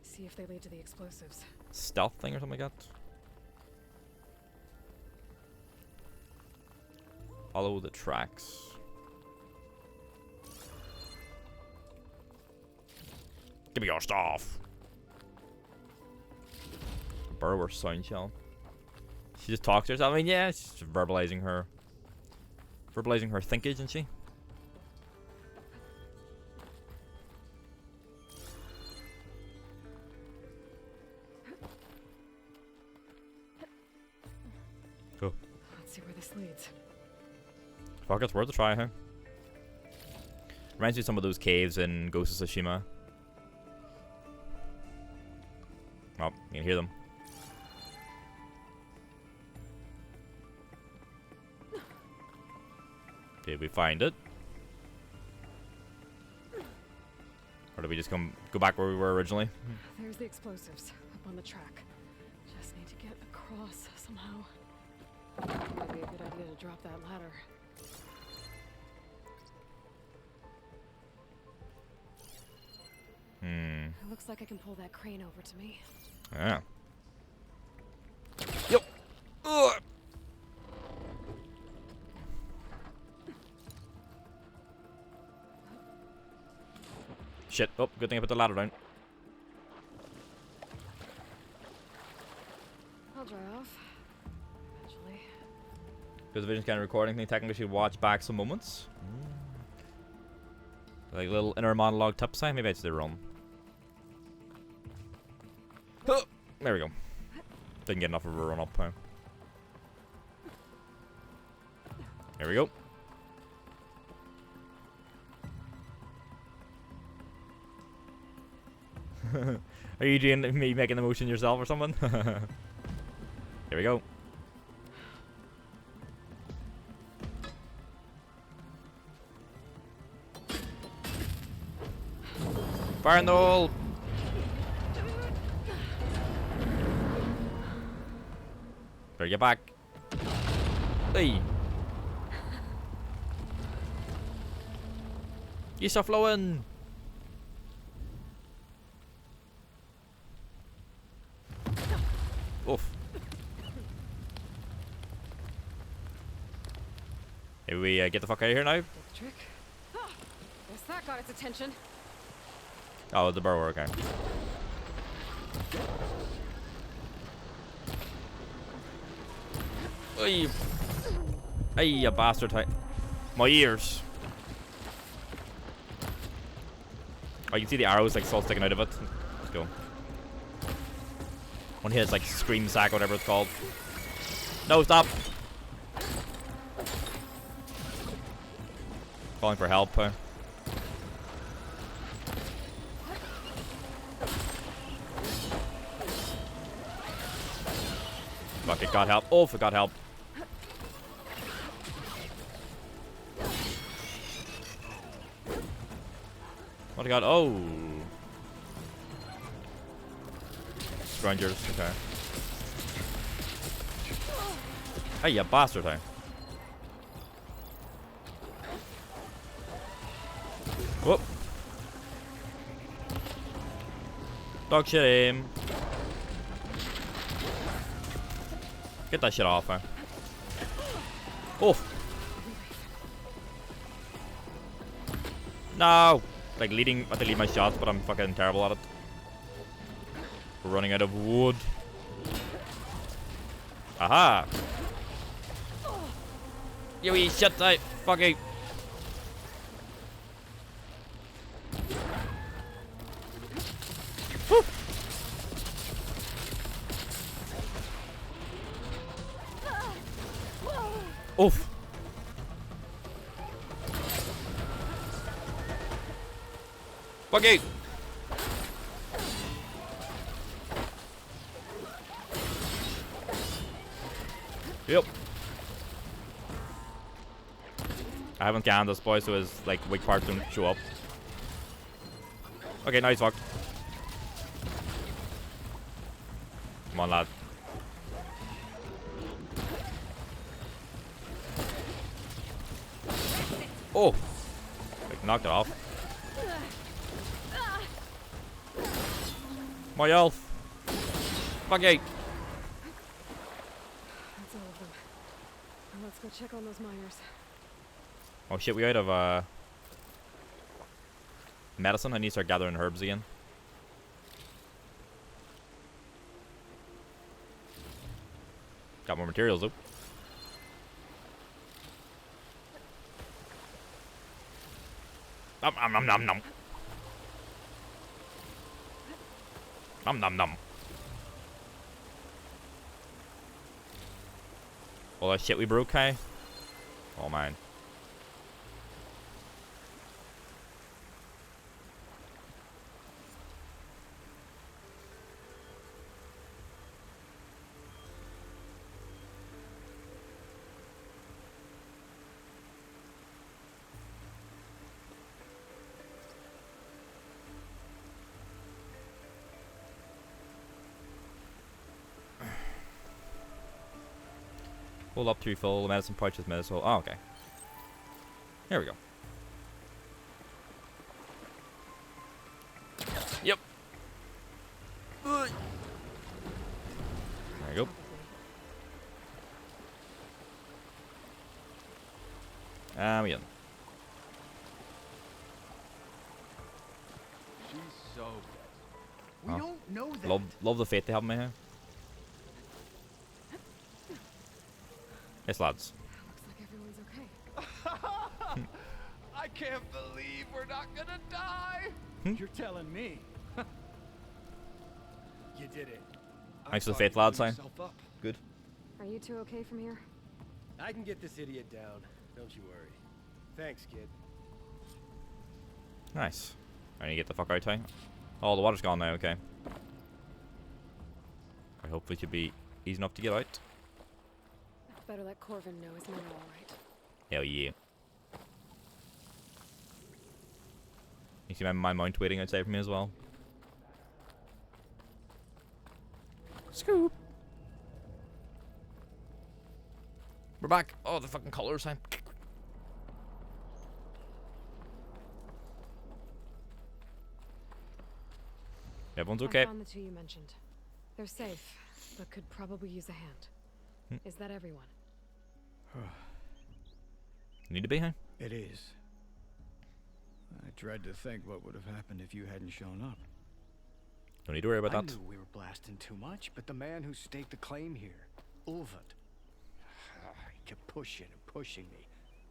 [SPEAKER 2] See if they lead to the explosives.
[SPEAKER 1] stealth thing or something like that. Follow the tracks. Give me your stuff. Burrower sound shell. She just talks to herself. I mean, yeah, she's just verbalizing her thinkage, isn't she? Cool.
[SPEAKER 2] Let's see where this leads.
[SPEAKER 1] Fuck, it's worth a try, huh? Reminds me of some of those caves in Ghost of Tsushima. Oh, you can hear them. Did we find it? Or did we just go back where we were originally?
[SPEAKER 2] There's the explosives up on the track. Just need to get across somehow. Might be a good idea to drop that ladder. It looks like I can pull that crane over to me.
[SPEAKER 1] Yeah. Yo. Ugh. Shit. Oh, good thing I put the ladder down.
[SPEAKER 2] I'll dry off. Eventually.
[SPEAKER 1] Because the vision's kind of recording thing, technically should watch back some moments. Like a little inner monologue type sign. Maybe I just did it wrong. Oh, there we go. Didn't get enough of a run up. Huh? There we go. Are you doing me making the motion yourself or something? Here we go. Fire in the hole! Better get back. Hey! You stop flowing! Oof. Hey, we get the fuck out of here now?
[SPEAKER 2] Did the trick. Guess that got its attention.
[SPEAKER 1] Oh, the burrower, okay. Hey, hey, you bastard! My ears. Oh, you can see the arrows like still sticking out of it. Let's go. One hits like scream sack, whatever it's called. No, stop! Calling for help. Fuck it, got help. Oh, forgot help. What I got? Oh. Scroungers, okay. Hey, you bastard, hey. Whoop. Dog shit aim. Get that shit off, man. Oof. No! Like leading, I have to lead my shots, but I'm fucking terrible at it. We're running out of wood. Aha! You wee shit, I fucking. Woo! Oof. Fuck you. Yep. I haven't scanned this boy, so his like weak parts don't show up. Okay, nice fuck. Come on, lad. Oh! Like, knocked it off. My health! Fuck you!
[SPEAKER 2] That's all of them. Now let's go check on those miners.
[SPEAKER 1] Oh shit, we out of medicine. I need to start gathering herbs again. Got more materials though. Nom nom nom nom nom. Nom nom nom. All that shit we broke, hey? Oh man. Hold up to refill. The medicine pouch is medicine. Oh, okay. Here we go. Yep. There you go. We in.
[SPEAKER 4] She's so dead.
[SPEAKER 3] We
[SPEAKER 1] Oh.
[SPEAKER 3] don't know that.
[SPEAKER 1] Love the faith they have in me here. Yes, lads.
[SPEAKER 2] Looks like everyone's okay.
[SPEAKER 4] I can't believe we're not gonna die.
[SPEAKER 6] You're telling me. You did it.
[SPEAKER 1] Thanks for the
[SPEAKER 6] thought
[SPEAKER 1] faith,
[SPEAKER 6] you
[SPEAKER 1] lads,
[SPEAKER 6] blew
[SPEAKER 1] eh?
[SPEAKER 6] yourself up.
[SPEAKER 1] Good.
[SPEAKER 2] Are you two okay from here?
[SPEAKER 6] I can get this idiot down. Don't you worry. Thanks, kid.
[SPEAKER 1] Nice. I need to get the fuck out, hey? Oh, the water's gone now, okay. I hope we should be easy enough to get out.
[SPEAKER 2] Better let Corvin know his men are alright.
[SPEAKER 1] Hell yeah. You see my mount waiting outside for me as well. Scoop. We're back. Oh, the fucking colors, huh? Everyone's okay.
[SPEAKER 2] I found the two you mentioned. They're safe, but could probably use a hand. Is that everyone?
[SPEAKER 1] Need to be, huh?
[SPEAKER 3] It is. I dread to think what would have happened if you hadn't shown up.
[SPEAKER 1] Don't need to worry about
[SPEAKER 3] I
[SPEAKER 1] that.
[SPEAKER 3] knew we were blasting too much, but the man who staked the claim here, Ulvad, he kept pushing and pushing me.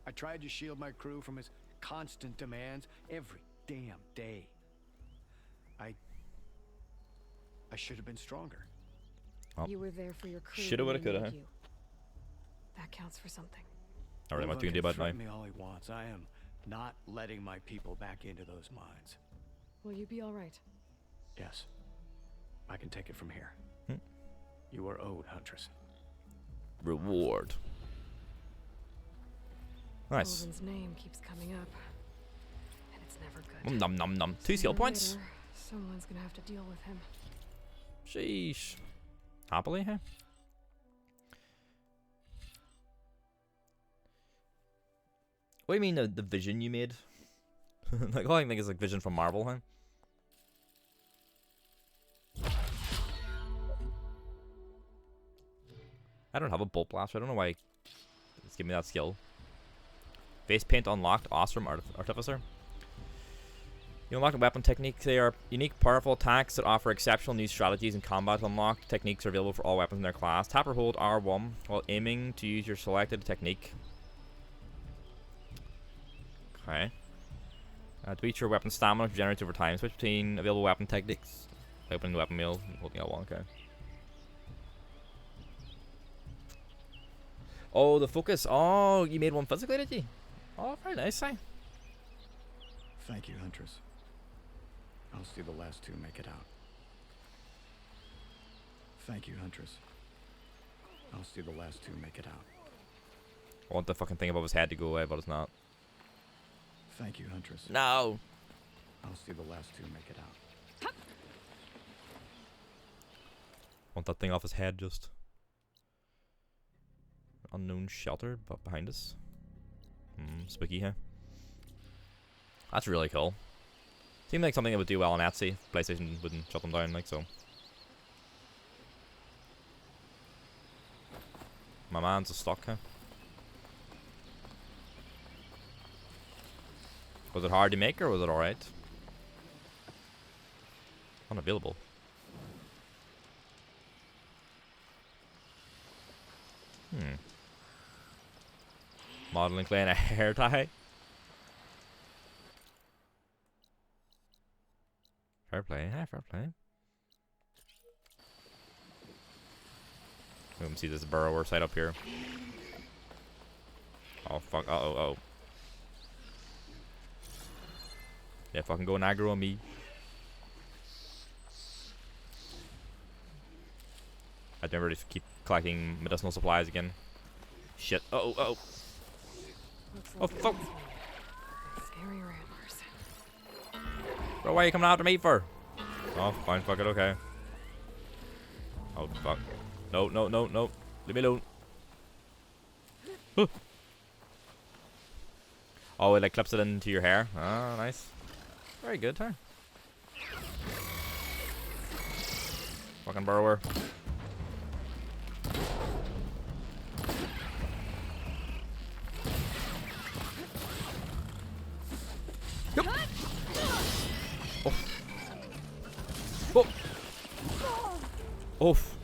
[SPEAKER 3] I tried to shield my crew from his constant demands every damn day. I should have been stronger.
[SPEAKER 1] Oh.
[SPEAKER 2] You were there for your crew.
[SPEAKER 1] Shoulda,
[SPEAKER 2] when
[SPEAKER 1] woulda,
[SPEAKER 2] they
[SPEAKER 1] coulda,
[SPEAKER 2] need
[SPEAKER 1] huh?
[SPEAKER 2] you. That counts for something.
[SPEAKER 1] Not really much
[SPEAKER 3] Ulvad
[SPEAKER 1] you can do
[SPEAKER 3] can
[SPEAKER 1] about it
[SPEAKER 3] threaten
[SPEAKER 1] now.
[SPEAKER 3] me all he wants. I am not letting my people back into those mines.
[SPEAKER 2] Will you be alright?
[SPEAKER 3] Yes. I can take it from here.
[SPEAKER 1] Hmm.
[SPEAKER 3] You are owed, Huntress.
[SPEAKER 1] Reward. Nice.
[SPEAKER 2] Corvin's name keeps coming up. And it's never good.
[SPEAKER 1] Nom nom nom. 2 skill
[SPEAKER 2] Sooner or
[SPEAKER 1] points.
[SPEAKER 2] later, someone's gonna have to deal with him.
[SPEAKER 1] Sheesh. Happily, huh? What do you mean the vision you made? Like, all I think is like vision from Marvel, huh? I don't have a bolt blaster. I don't know why it's giving me that skill. Face paint unlocked. Awesome artificer. You unlock a weapon technique. They are unique, powerful attacks that offer exceptional new strategies in combat. Unlocked techniques are available for all weapons in their class. Tap or hold R1 while aiming to use your selected technique. Okay. To beat your weapon stamina regenerates over time. Switch between available weapon techniques. Opening the weapon meal. Holding L1. Okay. Oh, the focus. Oh, you made one physically, did you? Oh, very nice, eh?
[SPEAKER 3] Thank you, Huntress. I'll see the last two make it out. Thank you, Huntress. I'll see the last two make it out.
[SPEAKER 1] I want the fucking thing above his head to go away, but it's not.
[SPEAKER 3] Thank you, Huntress.
[SPEAKER 1] No!
[SPEAKER 3] I'll see the last two make it out.
[SPEAKER 1] Want that thing off his head, just. Unknown shelter but behind us. Spooky, huh? That's really cool. Seems like something that would do well on Etsy. PlayStation wouldn't shut them down, like so. My man's a stock, huh? Was it hard to make or was it alright? Unavailable. Modeling clay and a hair tie. Fair play, yeah, fair play. We can see this burrower side up here. Oh fuck, oh. Yeah, fucking go and aggro on me. I'd never just keep collecting medicinal supplies again. Shit, oh.
[SPEAKER 2] Looks
[SPEAKER 1] Oh, fuck.
[SPEAKER 2] Scary ramblers.
[SPEAKER 1] Bro, why are you coming after me for? Oh, fine, fuck it, okay. Oh, fuck. No. Leave me alone. Oh, it like clips it into your hair. Oh, nice. Very good, huh? Fucking burrower. Yep. Oof. Oh. Oof.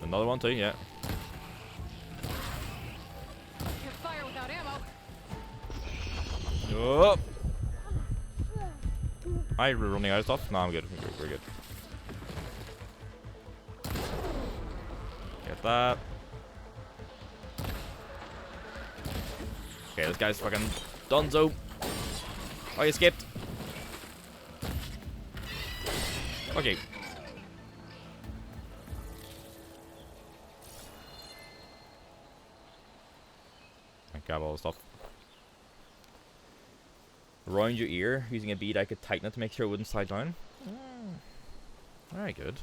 [SPEAKER 1] Another one too, yeah.
[SPEAKER 2] Can't fire without ammo.
[SPEAKER 1] Oh. Are we running out of stuff? No, I'm good. We're good. Get that. Okay, this guy's fucking donezo. Oh, he escaped. Okay. I grab all the stuff. Around your ear, using a bead I could tighten it to make sure it wouldn't slide down. Very good.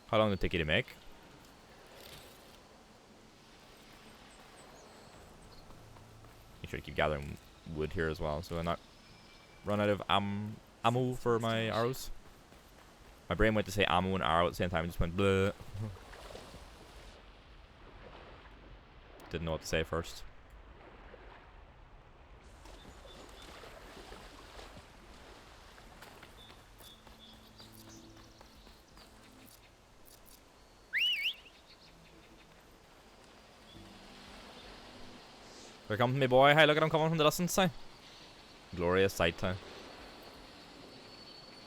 [SPEAKER 1] How long did it take you to make? Make sure to keep gathering wood here as well, so I not run out of ammo for my arrows. My brain went to say ammo and arrow at the same time, and just went bleh. Didn't know what to say first. Here comes me boy. Hey, look at him coming from the distance. Hey. Glorious sight. Hey.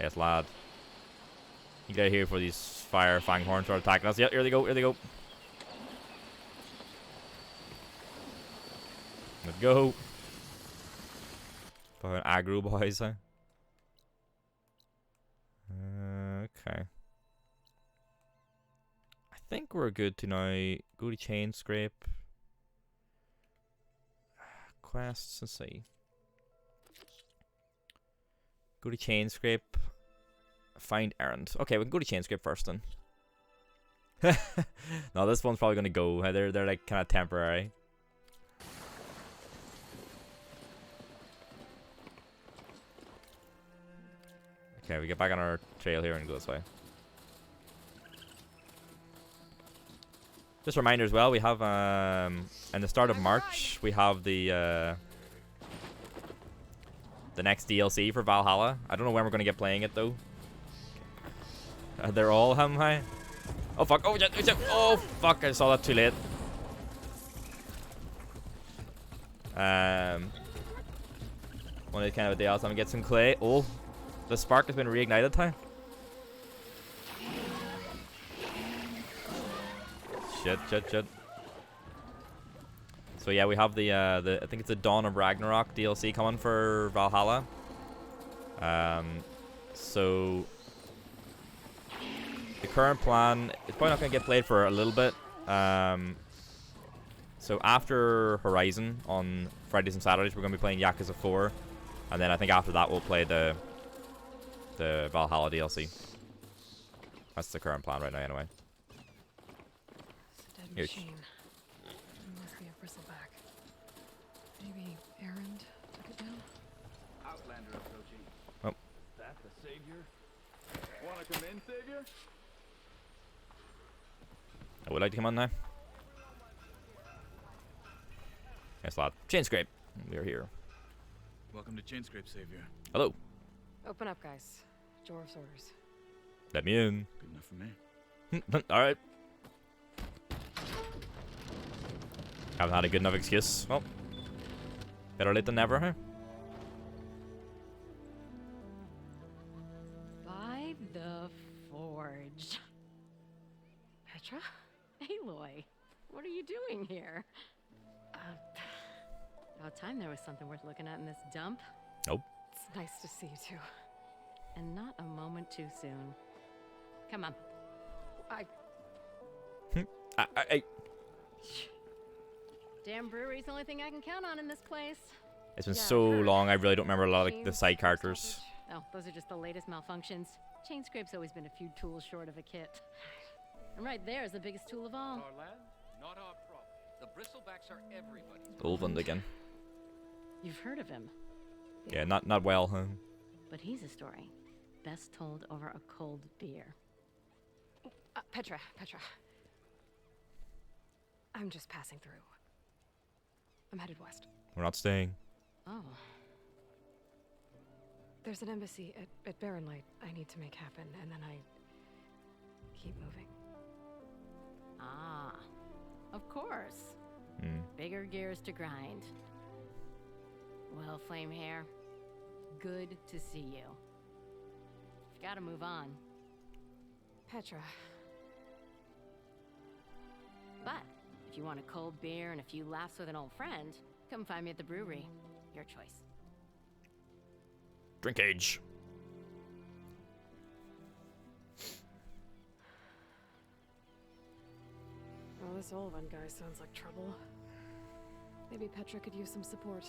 [SPEAKER 1] Yes, lad. You get here for these fire fang horns are attacking us. Yep, here they go. Here they go. Let's go. Fucking aggro boys. Hey. Okay. I think we're good to now go to chain scrape. Quests, let's see. Go to chain scrape. Find errand. Okay, we can go to chain scrape first then. No, this one's probably gonna go. They're like kind of temporary. Okay, we get back on our trail here and go this way. Just a reminder as well, we have in the start of March we have the next DLC for Valhalla. I don't know when we're gonna get playing it though. They're all high. Oh fuck! Oh shit! Oh shit! Oh fuck! I saw that too late. One of the kind of a day else. I'm gonna get some clay. Oh, the spark has been reignited. Huh? Shit. So yeah, we have the I think it's the Dawn of Ragnarok DLC coming for Valhalla. So the current plan is probably not gonna get played for a little bit. So after Horizon on Fridays and Saturdays, we're gonna be playing Yakuza 4, and then I think after that we'll play the Valhalla DLC. That's the current plan right now, anyway.
[SPEAKER 2] It's a dead machine. It must be a bristleback. Maybe Errand took it down?
[SPEAKER 5] Outlander approaching.
[SPEAKER 1] Oh.
[SPEAKER 5] That the savior? Wanna come in, savior?
[SPEAKER 1] I would like to come on now. Yes, lad. Chain scrape. We are here.
[SPEAKER 5] Welcome to Chain Scrape, savior.
[SPEAKER 1] Hello.
[SPEAKER 2] Open up, guys. Jorv's orders.
[SPEAKER 1] Let me in.
[SPEAKER 5] Good enough for me.
[SPEAKER 1] Alright. Haven't had a good enough excuse. Well, better late than never, huh?
[SPEAKER 2] By the forge. Petra? Aloy, what are you doing here? About time there was something worth looking at in this dump.
[SPEAKER 1] Nope.
[SPEAKER 2] It's nice to see you two. And not a moment too soon. Come on.
[SPEAKER 1] I
[SPEAKER 2] Damn brewery's the only thing I can count on in this place.
[SPEAKER 1] It's been
[SPEAKER 2] Yeah,
[SPEAKER 1] so
[SPEAKER 2] heard.
[SPEAKER 1] long, I really don't remember a lot of like, the
[SPEAKER 2] Chains,
[SPEAKER 1] side characters.
[SPEAKER 2] stoppage.
[SPEAKER 7] Oh, those are just the latest malfunctions. Chain scrape's always been a few tools short of a kit. And right there is the biggest tool of all.
[SPEAKER 5] Our land, not our problem.
[SPEAKER 4] The bristlebacks are everybody's.
[SPEAKER 1] Ulvund again.
[SPEAKER 7] You've heard of him,
[SPEAKER 1] Yeah, not well, huh?
[SPEAKER 7] but he's a story best told over a cold beer.
[SPEAKER 2] Petra. I'm just passing through. I'm headed west.
[SPEAKER 1] We're not staying.
[SPEAKER 7] Oh,
[SPEAKER 2] There's an embassy at Barren Light I need to make happen, and then I keep moving.
[SPEAKER 7] ah, of course.
[SPEAKER 1] Hmm.
[SPEAKER 7] Bigger gears to grind. Well, Flame Hair, good to see you. You've got to move on.
[SPEAKER 2] Petra,
[SPEAKER 7] But if you want a cold beer and a few laughs with an old friend, come find me at the brewery. Your choice.
[SPEAKER 1] Drink age.
[SPEAKER 2] well, this Olvan guy sounds like trouble. Maybe Petra could use some support.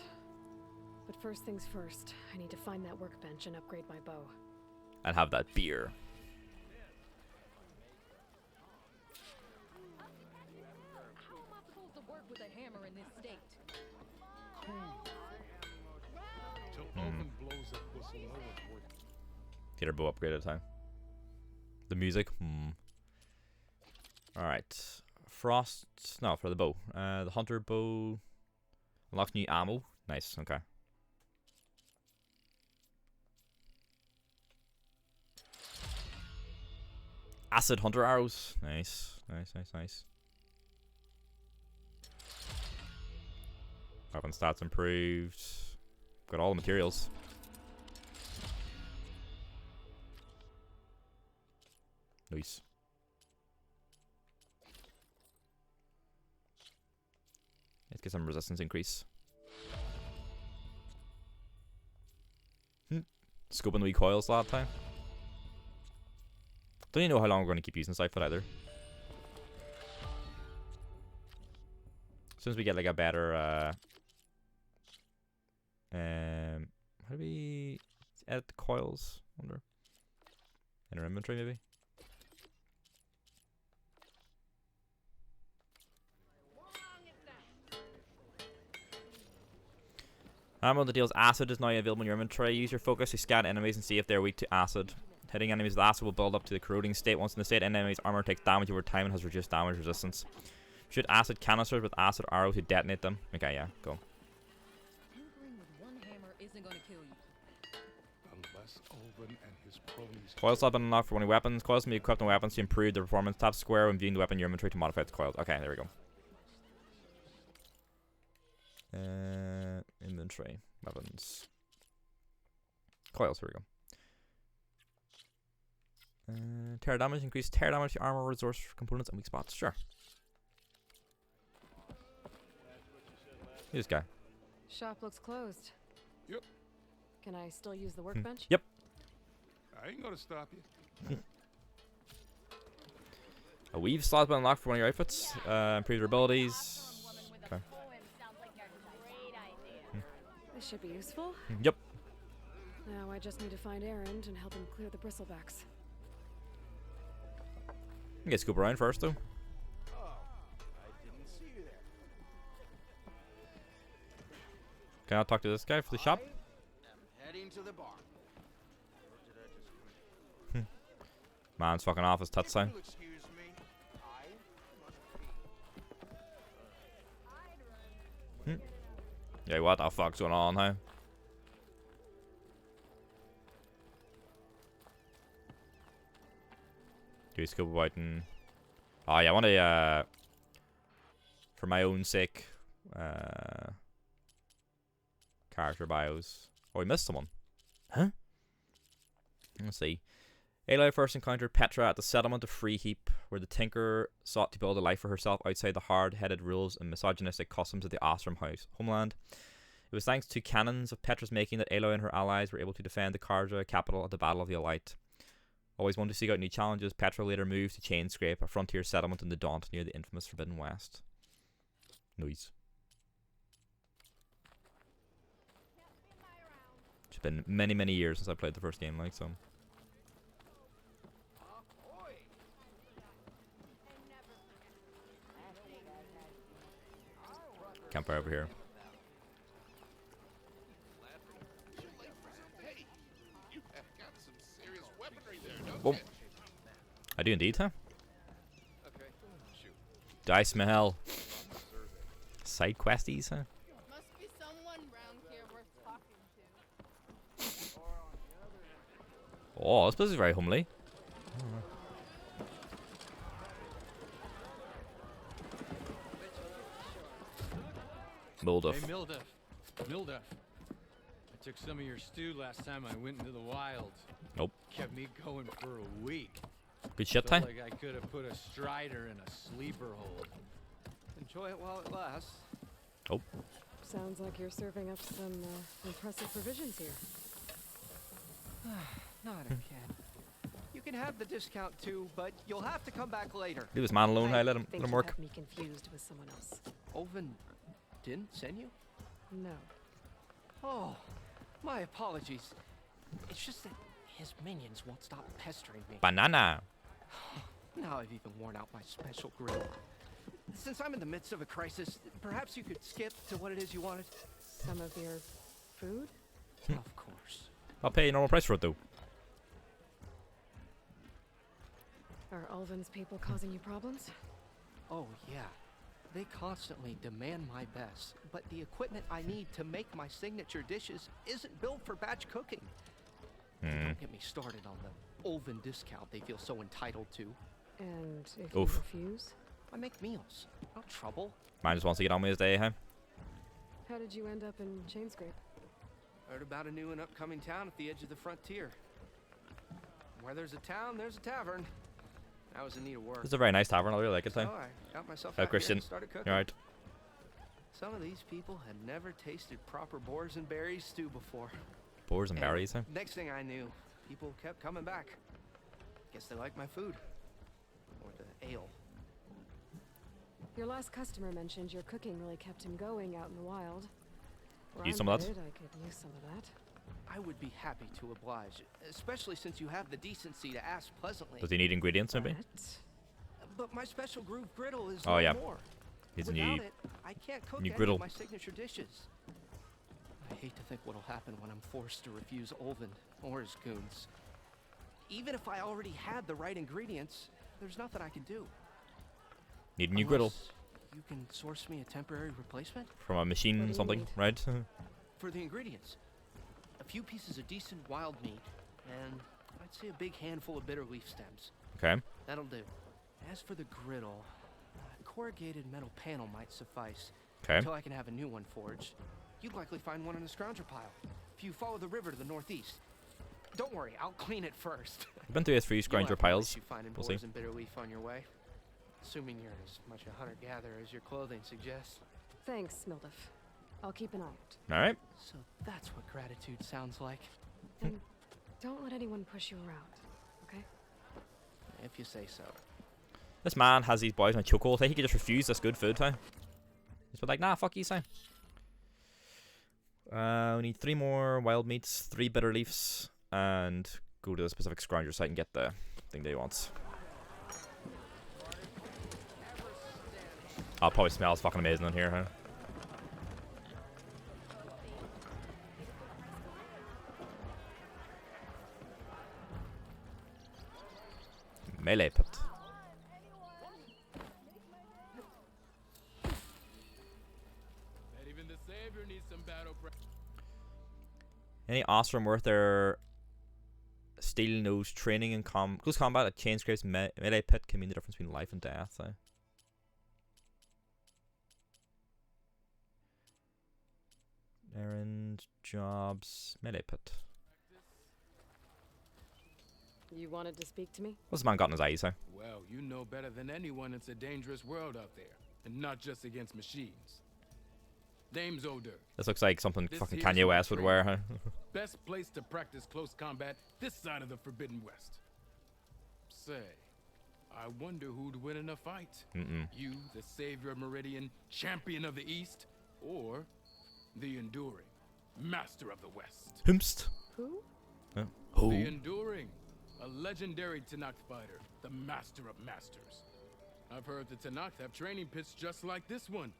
[SPEAKER 2] But first things first, I need to find that workbench and upgrade my bow.
[SPEAKER 1] And have that beer.
[SPEAKER 8] How am I supposed to work with a hammer in this state?
[SPEAKER 5] Till Ulvund blows that whistle, no one's working.
[SPEAKER 1] Get our bow upgrade at a time. The music. Alright. Frost. No, for the bow. The hunter bow. Unlocks new ammo. Nice. Okay. Acid hunter arrows. Nice. Nice. Weapon stats improved. Got all the materials. Nice. Let's get some resistance increase. Scoping the wee coils that time. Don't even know how long we're going to keep using this outfit either. As soon as we get like a better how do we edit the coils? I wonder. In our inventory maybe? Ammo that deals acid is now available in your inventory. Use your focus to scan enemies and see if they're weak to acid. Hitting enemies with acid will build up to the corroding state. Once in the state, enemy's armor takes damage over time and has reduced damage resistance. Shoot acid canisters with acid arrows to detonate them. Okay, yeah, go.
[SPEAKER 8] Tinkering with one hammer isn't gonna kill you.
[SPEAKER 5] Unless Ulvund and his cronies.
[SPEAKER 1] Coils have been unlocked for one weapons. Coils can be equipped on weapons to improve their performance. Tap square when viewing the weapon in your inventory to modify its coils. Okay, there we go. Inventory. Weapons. Coils, here we go. Tear damage. Increase tear damage to armor, resource components, and weak spots. Sure. This guy.
[SPEAKER 2] Shop looks closed.
[SPEAKER 5] Yep.
[SPEAKER 2] Can I still use the workbench?
[SPEAKER 1] Yep.
[SPEAKER 5] I ain't gonna stop you.
[SPEAKER 1] A weave slot's been unlocked for one of your outfits. Improve your abilities. Okay.
[SPEAKER 2] This should be useful.
[SPEAKER 1] Yep.
[SPEAKER 2] Now I just need to find Erend and help him clear the bristlebacks.
[SPEAKER 1] You can scoop around first, though. Can I talk to this guy for the shop?
[SPEAKER 9] Heading to the bar.
[SPEAKER 1] Man's fucking off his touchdown.
[SPEAKER 9] Excuse me.
[SPEAKER 1] Yeah, what the fuck's going on, huh? Do we scoop about and... Oh yeah, I want to, for my own sake, character bios. Oh, we missed someone. Huh? Let's see. Aloy first encountered Petra at the settlement of Freeheap, where the Tinker sought to build a life for herself outside the hard-headed rules and misogynistic customs of the Ostrom homeland. It was thanks to cannons of Petra's making that Aloy and her allies were able to defend the Karja capital at the Battle of the Light. Always wanted to seek out new challenges, Petra later moved to Chainscrape, a frontier settlement in the Daunt near the infamous Forbidden West. Noise. been many, many years since I played the first game, like, so. Campfire over here. Oh. I do indeed, huh? Dice Mahal. Side questies, huh?
[SPEAKER 10] Must be someone round here worth talking to.
[SPEAKER 1] Oh, this place is very homely. Molduff.
[SPEAKER 11] Hey, Milduff. I took some of your stew last time I went into the wild.
[SPEAKER 1] Nope.
[SPEAKER 11] Kept me going for a week.
[SPEAKER 1] Good shit
[SPEAKER 11] Felt
[SPEAKER 1] time.
[SPEAKER 11] like I could have put a strider in a sleeper hold.
[SPEAKER 9] Enjoy it while it lasts.
[SPEAKER 1] Oh.
[SPEAKER 2] Sounds like you're serving up some impressive provisions here.
[SPEAKER 9] Not again. You can have the discount too, but you'll have to come back later.
[SPEAKER 1] Leave this man alone.
[SPEAKER 2] I
[SPEAKER 1] Hey, let him
[SPEAKER 2] think you
[SPEAKER 1] work.
[SPEAKER 2] have me confused with someone else.
[SPEAKER 9] Oven didn't send you?
[SPEAKER 2] No.
[SPEAKER 9] Oh, my apologies. It's just that his minions won't stop pestering me.
[SPEAKER 1] Banana.
[SPEAKER 9] Now I've even worn out my special grill. Since I'm in the midst of a crisis, perhaps you could skip to what it is you wanted?
[SPEAKER 2] Some of your food?
[SPEAKER 9] Of course.
[SPEAKER 1] I'll pay a normal price for it, though.
[SPEAKER 2] Are Ulvin's people causing you problems?
[SPEAKER 9] Oh, yeah. They constantly demand my best, but the equipment I need to make my signature dishes isn't built for batch cooking. Don't get me started on the Ulvin discount they feel so entitled to.
[SPEAKER 2] And if
[SPEAKER 1] Oof.
[SPEAKER 2] you refuse?
[SPEAKER 9] I make meals. No trouble.
[SPEAKER 1] Man just wants to get on with his day, huh?
[SPEAKER 2] How did you end up in Chainscrape?
[SPEAKER 9] Heard about a new and upcoming town at the edge of the frontier. Where there's a town, there's a tavern. I was in need of work.
[SPEAKER 1] It's a very nice tavern. I really like it,
[SPEAKER 9] So
[SPEAKER 1] though.
[SPEAKER 9] I got myself
[SPEAKER 1] Hello,
[SPEAKER 9] out here
[SPEAKER 1] Christian.
[SPEAKER 9] and started cooking.
[SPEAKER 1] You alright?
[SPEAKER 9] Some of these people had never tasted proper boars and berries stew before.
[SPEAKER 1] Boars and berries, huh?
[SPEAKER 9] Next thing I knew, people kept coming back. Guess they like my food. Or the ale.
[SPEAKER 2] Your last customer mentioned your cooking really kept him going out in the wild. Where
[SPEAKER 1] Use
[SPEAKER 2] I'm
[SPEAKER 1] some of that?
[SPEAKER 2] headed, I could use some of that.
[SPEAKER 9] I would be happy to oblige, especially since you have the decency to ask pleasantly.
[SPEAKER 1] Does he need ingredients, maybe?
[SPEAKER 9] But my special groove griddle is
[SPEAKER 1] Oh,
[SPEAKER 9] no
[SPEAKER 1] yeah.
[SPEAKER 9] more.
[SPEAKER 1] He's a
[SPEAKER 9] Without
[SPEAKER 1] new.
[SPEAKER 9] it, I can't cook
[SPEAKER 1] new
[SPEAKER 9] any
[SPEAKER 1] griddle.
[SPEAKER 9] of my signature dishes. I hate to think what'll happen when I'm forced to refuse Ulvin or his goons. Even if I already had the right ingredients, there's nothing I can do.
[SPEAKER 1] Need a new griddle.
[SPEAKER 9] Unless you can source me a temporary replacement?
[SPEAKER 1] From a machine,
[SPEAKER 2] What do you
[SPEAKER 1] something,
[SPEAKER 2] need?
[SPEAKER 1] right?
[SPEAKER 9] For the ingredients. A few pieces of decent wild meat, and I'd say a big handful of bitter leaf stems.
[SPEAKER 1] Okay.
[SPEAKER 9] That'll do. As for the griddle, a corrugated metal panel might suffice.
[SPEAKER 1] Okay.
[SPEAKER 9] Until I can have a new one forged. You'd likely find one in a scrounger pile. If you follow the river to the northeast. Don't worry, I'll clean it first.
[SPEAKER 1] I've been through his 3
[SPEAKER 9] You won't
[SPEAKER 1] scrounger
[SPEAKER 9] have no
[SPEAKER 1] piles.
[SPEAKER 9] issue finding
[SPEAKER 1] We'll
[SPEAKER 9] boars
[SPEAKER 1] see.
[SPEAKER 9] and bitter leaf on your way. Assuming you're as much a hunter-gatherer as your clothing suggests.
[SPEAKER 2] Thanks, Milduff. I'll keep an eye out.
[SPEAKER 1] Alright.
[SPEAKER 9] So that's what gratitude sounds like.
[SPEAKER 2] And don't let anyone push you around, okay?
[SPEAKER 9] If you say so.
[SPEAKER 1] This man has these boys in a chokehold. He could just refuse this good food, huh? He's been like, nah, fuck you, son. We need 3 more wild meats, 3 bitter leaves, and go to the specific scrounger site and get the thing that he wants. Oh, it probably smells fucking amazing in here, huh? Melee pit.
[SPEAKER 5] Not even the savior needs some battle practice.
[SPEAKER 1] Any Ostrom worth their steel nose training in close combat at Chainscrape's melee pit can mean the difference between life and death. Errand, jobs, melee pit.
[SPEAKER 2] You wanted to speak to me?
[SPEAKER 1] What's this man got in his eyes, huh?
[SPEAKER 5] Well, you know better than anyone it's a dangerous world out there. And not just against machines. Name's O'Dirk.
[SPEAKER 1] This looks like something
[SPEAKER 5] This
[SPEAKER 1] fucking
[SPEAKER 5] here's
[SPEAKER 1] Kanye
[SPEAKER 5] my
[SPEAKER 1] West would
[SPEAKER 5] training.
[SPEAKER 1] wear, huh?
[SPEAKER 5] Best place to practice close combat this side of the Forbidden West. Say, I wonder who'd win in a fight. You, the savior of Meridian, champion of the East, or the enduring master of the West?
[SPEAKER 1] Humst.
[SPEAKER 2] Who?
[SPEAKER 1] Who?
[SPEAKER 5] The Enduring, a legendary Tenakth fighter, the master of masters. I've heard the Tenakth have training pits just like this one.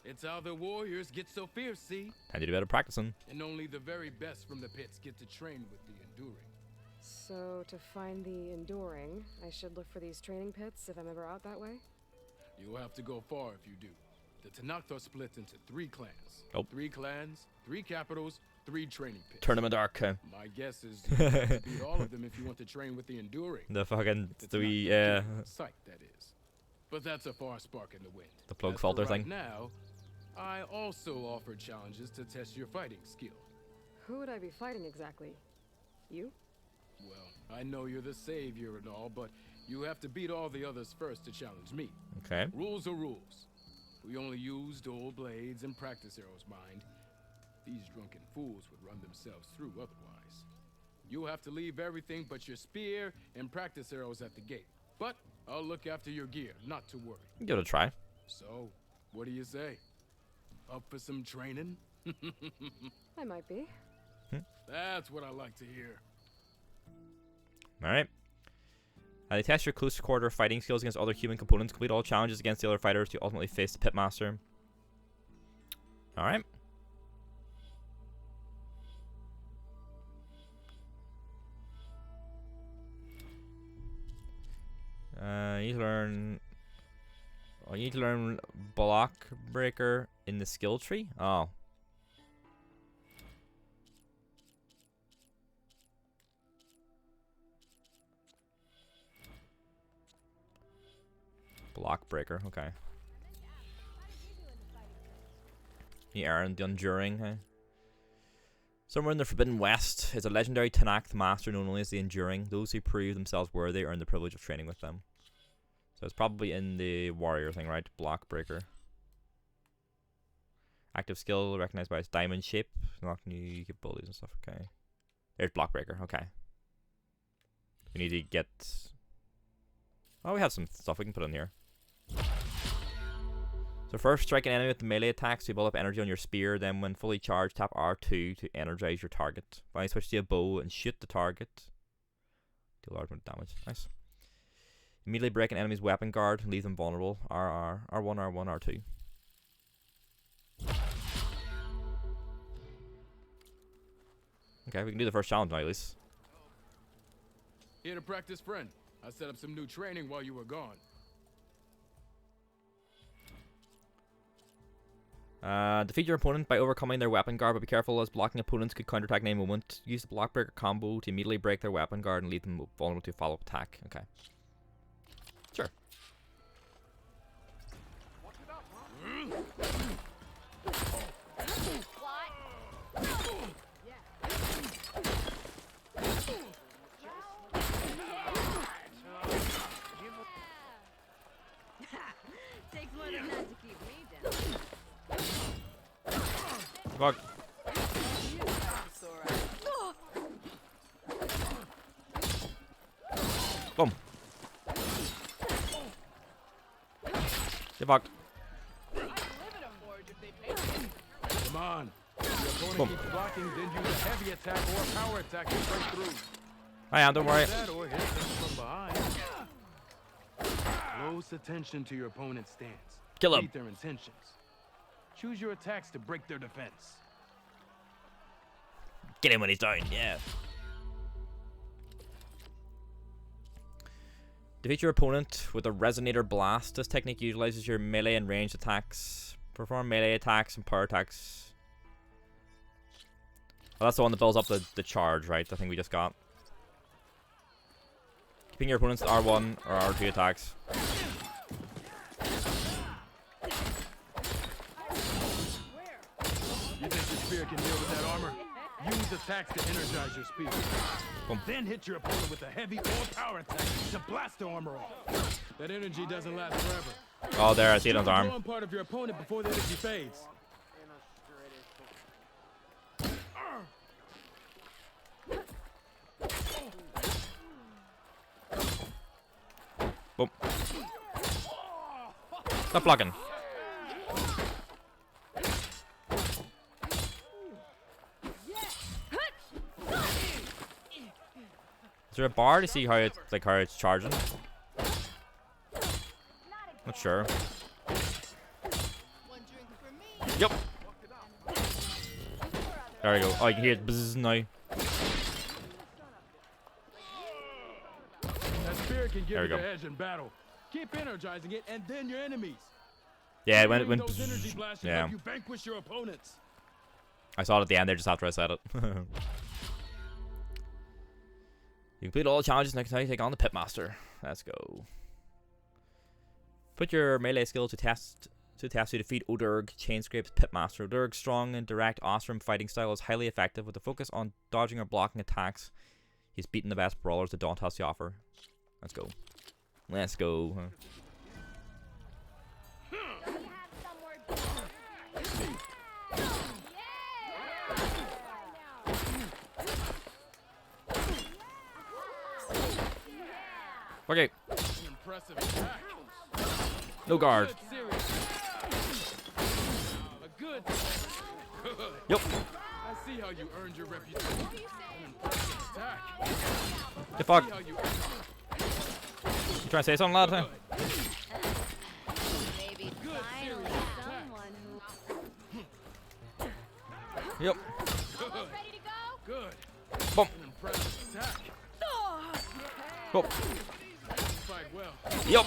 [SPEAKER 5] It's how the warriors get so fierce, see?
[SPEAKER 1] Time to do better practicing.
[SPEAKER 5] And only the very best from the pits get to train with the Enduring.
[SPEAKER 2] So, to find the Enduring, I should look for these training pits if I'm ever out that way?
[SPEAKER 5] You'll have to go far if you do. The Tenakth are split into 3 clans.
[SPEAKER 1] Oh.
[SPEAKER 5] 3 clans, 3 capitals, 3 training pits.
[SPEAKER 1] Tournament arc.
[SPEAKER 5] My guess is you have to beat all of them if you want to train with the Enduring.
[SPEAKER 1] The fucking
[SPEAKER 5] Psych, that is. But that's a far spark in the wind.
[SPEAKER 1] the plug
[SPEAKER 5] As
[SPEAKER 1] filter
[SPEAKER 5] for right
[SPEAKER 1] thing.
[SPEAKER 5] now, I also offer challenges to test your fighting skill.
[SPEAKER 2] Who would I be fighting exactly? You?
[SPEAKER 5] Well, I know you're the savior and all, but you have to beat all the others first to challenge me.
[SPEAKER 1] Okay.
[SPEAKER 5] Rules are rules. We only use dual blades and practice arrows, mind. These drunken fools would run themselves through otherwise. You'll have to leave everything but your spear and practice arrows at the gate. But I'll look after your gear, not to worry.
[SPEAKER 1] Give it a try.
[SPEAKER 5] So, what do you say? Up for some training?
[SPEAKER 2] I might be.
[SPEAKER 5] That's what I like to hear.
[SPEAKER 1] Alright. They test your close quarter fighting skills against other human components. Complete all challenges against the other fighters to ultimately face the Pitmaster. Alright. You learn. Oh, you need to learn Block Breaker in the skill tree? Oh. Block Breaker, okay. The Aaron, the Enduring, huh? Somewhere in the Forbidden West is a legendary Tenakth master known only as the Enduring. Those who prove themselves worthy earn the privilege of training with them. So it's probably in the warrior thing, right? Block Breaker. Active skill recognized by its diamond shape. Unlock new abilities and stuff, okay. There's Block Breaker, okay. We need to get... Oh, we have some stuff we can put in here. So first, strike an enemy with the melee attacks to build up energy on your spear. Then when fully charged, tap R2 to energize your target. Finally, switch to a bow and shoot the target. Deal large amount of damage. Nice. Immediately break an enemy's weapon guard and leave them vulnerable. RR, R1, R1, R2. Okay, we can do the first challenge now, at least.
[SPEAKER 5] Here to practice, friend. I set up some new training while you were gone.
[SPEAKER 1] Defeat your opponent by overcoming their weapon guard, but be careful as blocking opponents could counterattack in any moment. Use the block breaker combo to immediately break their weapon guard and leave them vulnerable to a follow-up attack. Okay. Sure.
[SPEAKER 8] Takes more than that to keep me down.
[SPEAKER 1] Fuck. Boom. Get fucked.
[SPEAKER 5] Come on. If your opponent
[SPEAKER 1] Boom.
[SPEAKER 5] keeps blocking, then use a heavy attack or a power attack to break through.
[SPEAKER 1] I am, don't worry.
[SPEAKER 5] That or hit them from behind. Close attention to your opponent's stance.
[SPEAKER 1] Kill him.
[SPEAKER 5] Read their intentions. Choose your attacks to break their defense.
[SPEAKER 1] Get him when he's down, yeah. Defeat your opponent with a Resonator Blast. This technique utilizes your melee and ranged attacks. Perform melee attacks and power attacks. Oh, that's the one that builds up the charge, right? The thing we just got. Keeping your opponent's R1 or R2 attacks.
[SPEAKER 5] You think your spear can deal with that armor? Use attacks to energize your spear.
[SPEAKER 1] Boom.
[SPEAKER 5] Then hit your opponent with a heavy or power attack to blast the armor off. That energy doesn't last forever.
[SPEAKER 1] Oh, there, I see it on his arm.
[SPEAKER 5] Control part of your opponent before the energy fades.
[SPEAKER 1] Boom. Stop blocking. Is there a bar to see how it's charging? Not sure. Yep. There we go. Oh, you can hear it buzz now.
[SPEAKER 5] That spirit can
[SPEAKER 1] There we
[SPEAKER 5] give you
[SPEAKER 1] go.
[SPEAKER 5] the edge in battle. Keep energizing it, and then your enemies.
[SPEAKER 1] Yeah, when
[SPEAKER 5] those energy blasts
[SPEAKER 1] yeah.
[SPEAKER 5] help you vanquish your opponents.
[SPEAKER 1] I saw it at the end there just after I said it. You complete all the challenges next time you take on the Pitmaster. Let's go. Put your melee skill to test you defeat Odurg, Chainscrape's Pitmaster. Odurg's strong and direct Ostrom fighting style is highly effective with a focus on dodging or blocking attacks. He's beaten the best brawlers that Daunt has to offer. Let's go. Let's go. Okay.
[SPEAKER 5] Impressive attack.
[SPEAKER 1] No guard.
[SPEAKER 5] A good.
[SPEAKER 1] Yep.
[SPEAKER 5] I see how you earned your reputation. An impressive attack.
[SPEAKER 1] The fuck?
[SPEAKER 5] See how you
[SPEAKER 1] You trying to say something, lad? Huh?
[SPEAKER 7] Maybe
[SPEAKER 5] Good
[SPEAKER 7] finally
[SPEAKER 5] series.
[SPEAKER 7] someone who...
[SPEAKER 1] Yep.
[SPEAKER 5] Good.
[SPEAKER 1] Boom.
[SPEAKER 5] An impressive attack.
[SPEAKER 1] Boom.
[SPEAKER 5] Fight well.
[SPEAKER 1] Yep.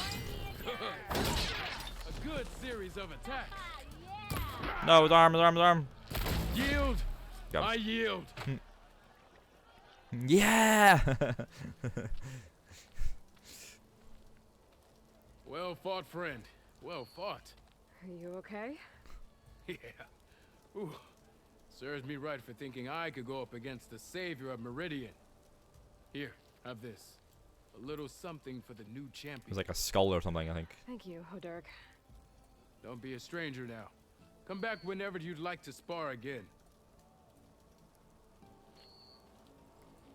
[SPEAKER 5] A good series of attacks.
[SPEAKER 1] No, his arm.
[SPEAKER 5] Yield.
[SPEAKER 1] Go.
[SPEAKER 5] I yield.
[SPEAKER 1] Yeah.
[SPEAKER 5] Well fought, friend. Well fought.
[SPEAKER 2] Are you okay?
[SPEAKER 5] Yeah. Ooh. Serves me right for thinking I could go up against the savior of Meridian. Here, have this. A little something for the new champion.
[SPEAKER 1] It's like a skull or something, I think.
[SPEAKER 2] Thank you, Odurg.
[SPEAKER 5] Don't be a stranger now. Come back whenever you'd like to spar again.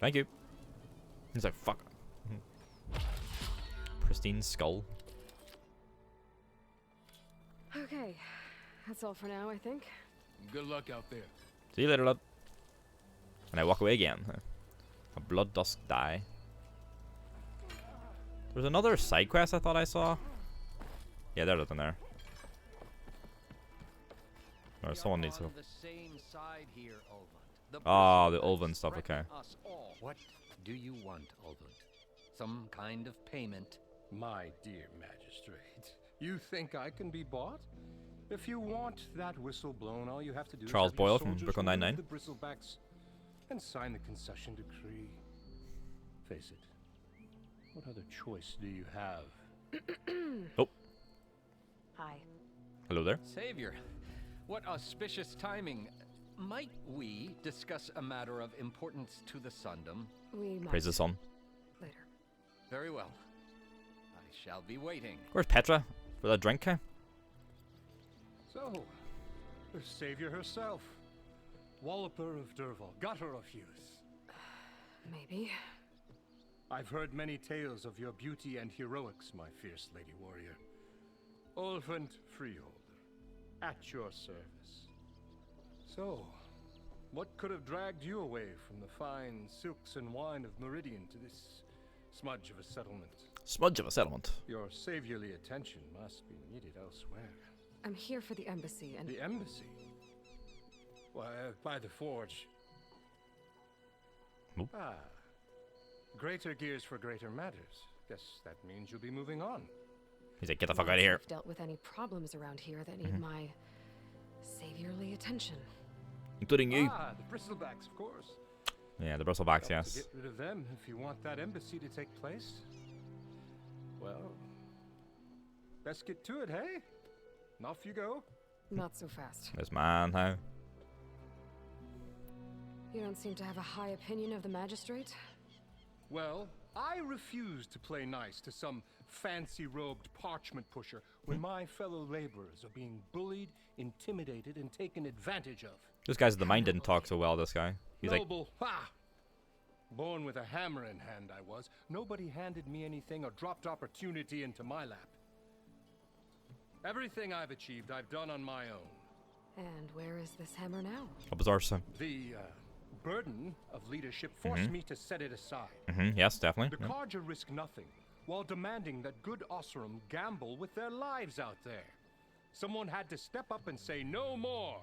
[SPEAKER 1] Thank you. He's like, fuck. Pristine skull.
[SPEAKER 2] Okay, that's all for now, I think.
[SPEAKER 5] Good luck out there.
[SPEAKER 1] See you later, lad. And I walk away again. A blood dusk die. There's another side quest I thought I saw. Yeah, there's nothing there. Or someone needs to. Ah, the Ulvan stuff, okay.
[SPEAKER 12] What do you want, Ulvan? Some kind of payment?
[SPEAKER 13] My dear magistrate, you think I can be bought? If you want that whistle blown, all you have to do
[SPEAKER 1] Charles
[SPEAKER 13] is have your
[SPEAKER 1] Boyle from
[SPEAKER 13] soldiers
[SPEAKER 1] Brooklyn
[SPEAKER 13] remove
[SPEAKER 1] Nine-Nine.
[SPEAKER 13] the bristlebacks and sign the concession decree. Face it. What other choice do you have?
[SPEAKER 1] Oh.
[SPEAKER 2] Hi.
[SPEAKER 1] Hello there.
[SPEAKER 12] Savior, what auspicious timing. Might we discuss a matter of importance to the Sundom?
[SPEAKER 2] We might.
[SPEAKER 1] Praise the sun.
[SPEAKER 2] Later.
[SPEAKER 12] Very well. I shall be waiting.
[SPEAKER 1] Where's Petra? For that drink, huh?
[SPEAKER 13] So, the savior herself. Walloper of Derval. Got her of youth.
[SPEAKER 2] Maybe.
[SPEAKER 13] I've heard many tales of your beauty and heroics, my fierce lady warrior. Ulfant Freeholder, at your service. So, what could have dragged you away from the fine silks and wine of Meridian to this smudge of a settlement?
[SPEAKER 1] Smudge of a settlement.
[SPEAKER 13] Your saviorly attention must be needed elsewhere.
[SPEAKER 2] I'm here for the embassy and...
[SPEAKER 13] The embassy? Why, by the forge.
[SPEAKER 1] Nope.
[SPEAKER 13] Ah. Greater gears for greater matters. Guess that means you'll be moving on.
[SPEAKER 1] He's like, get the fuck out of here.
[SPEAKER 2] I've dealt with any problems around here that need my saviorly attention.
[SPEAKER 1] Including you.
[SPEAKER 13] Ah, the bristlebacks, of course.
[SPEAKER 1] Yeah, the Bristlebacks,
[SPEAKER 13] Got to
[SPEAKER 1] yes.
[SPEAKER 13] get rid of them if you want that embassy to take place. Well, let's get to it, hey? And off you go.
[SPEAKER 2] Not so fast.
[SPEAKER 1] This man, huh?
[SPEAKER 2] You don't seem to have a high opinion of the magistrate?
[SPEAKER 13] Well, I refuse to play nice to some fancy-robed parchment pusher when my fellow laborers are being bullied, intimidated, and taken advantage of.
[SPEAKER 1] This guy's the mind didn't talk so well, this guy. He's
[SPEAKER 13] Noble, ha! Born with a hammer in hand I was. Nobody handed me anything or dropped opportunity into my lap. Everything I've achieved, I've done on my own.
[SPEAKER 2] And where is this hammer now?
[SPEAKER 1] up his arse.
[SPEAKER 13] The burden of leadership forced me to set it aside.
[SPEAKER 1] Yes, definitely.
[SPEAKER 13] The
[SPEAKER 1] Yep.
[SPEAKER 13] Carja risk nothing, while demanding that good Osram gamble with their lives out there. Someone had to step up and say no more.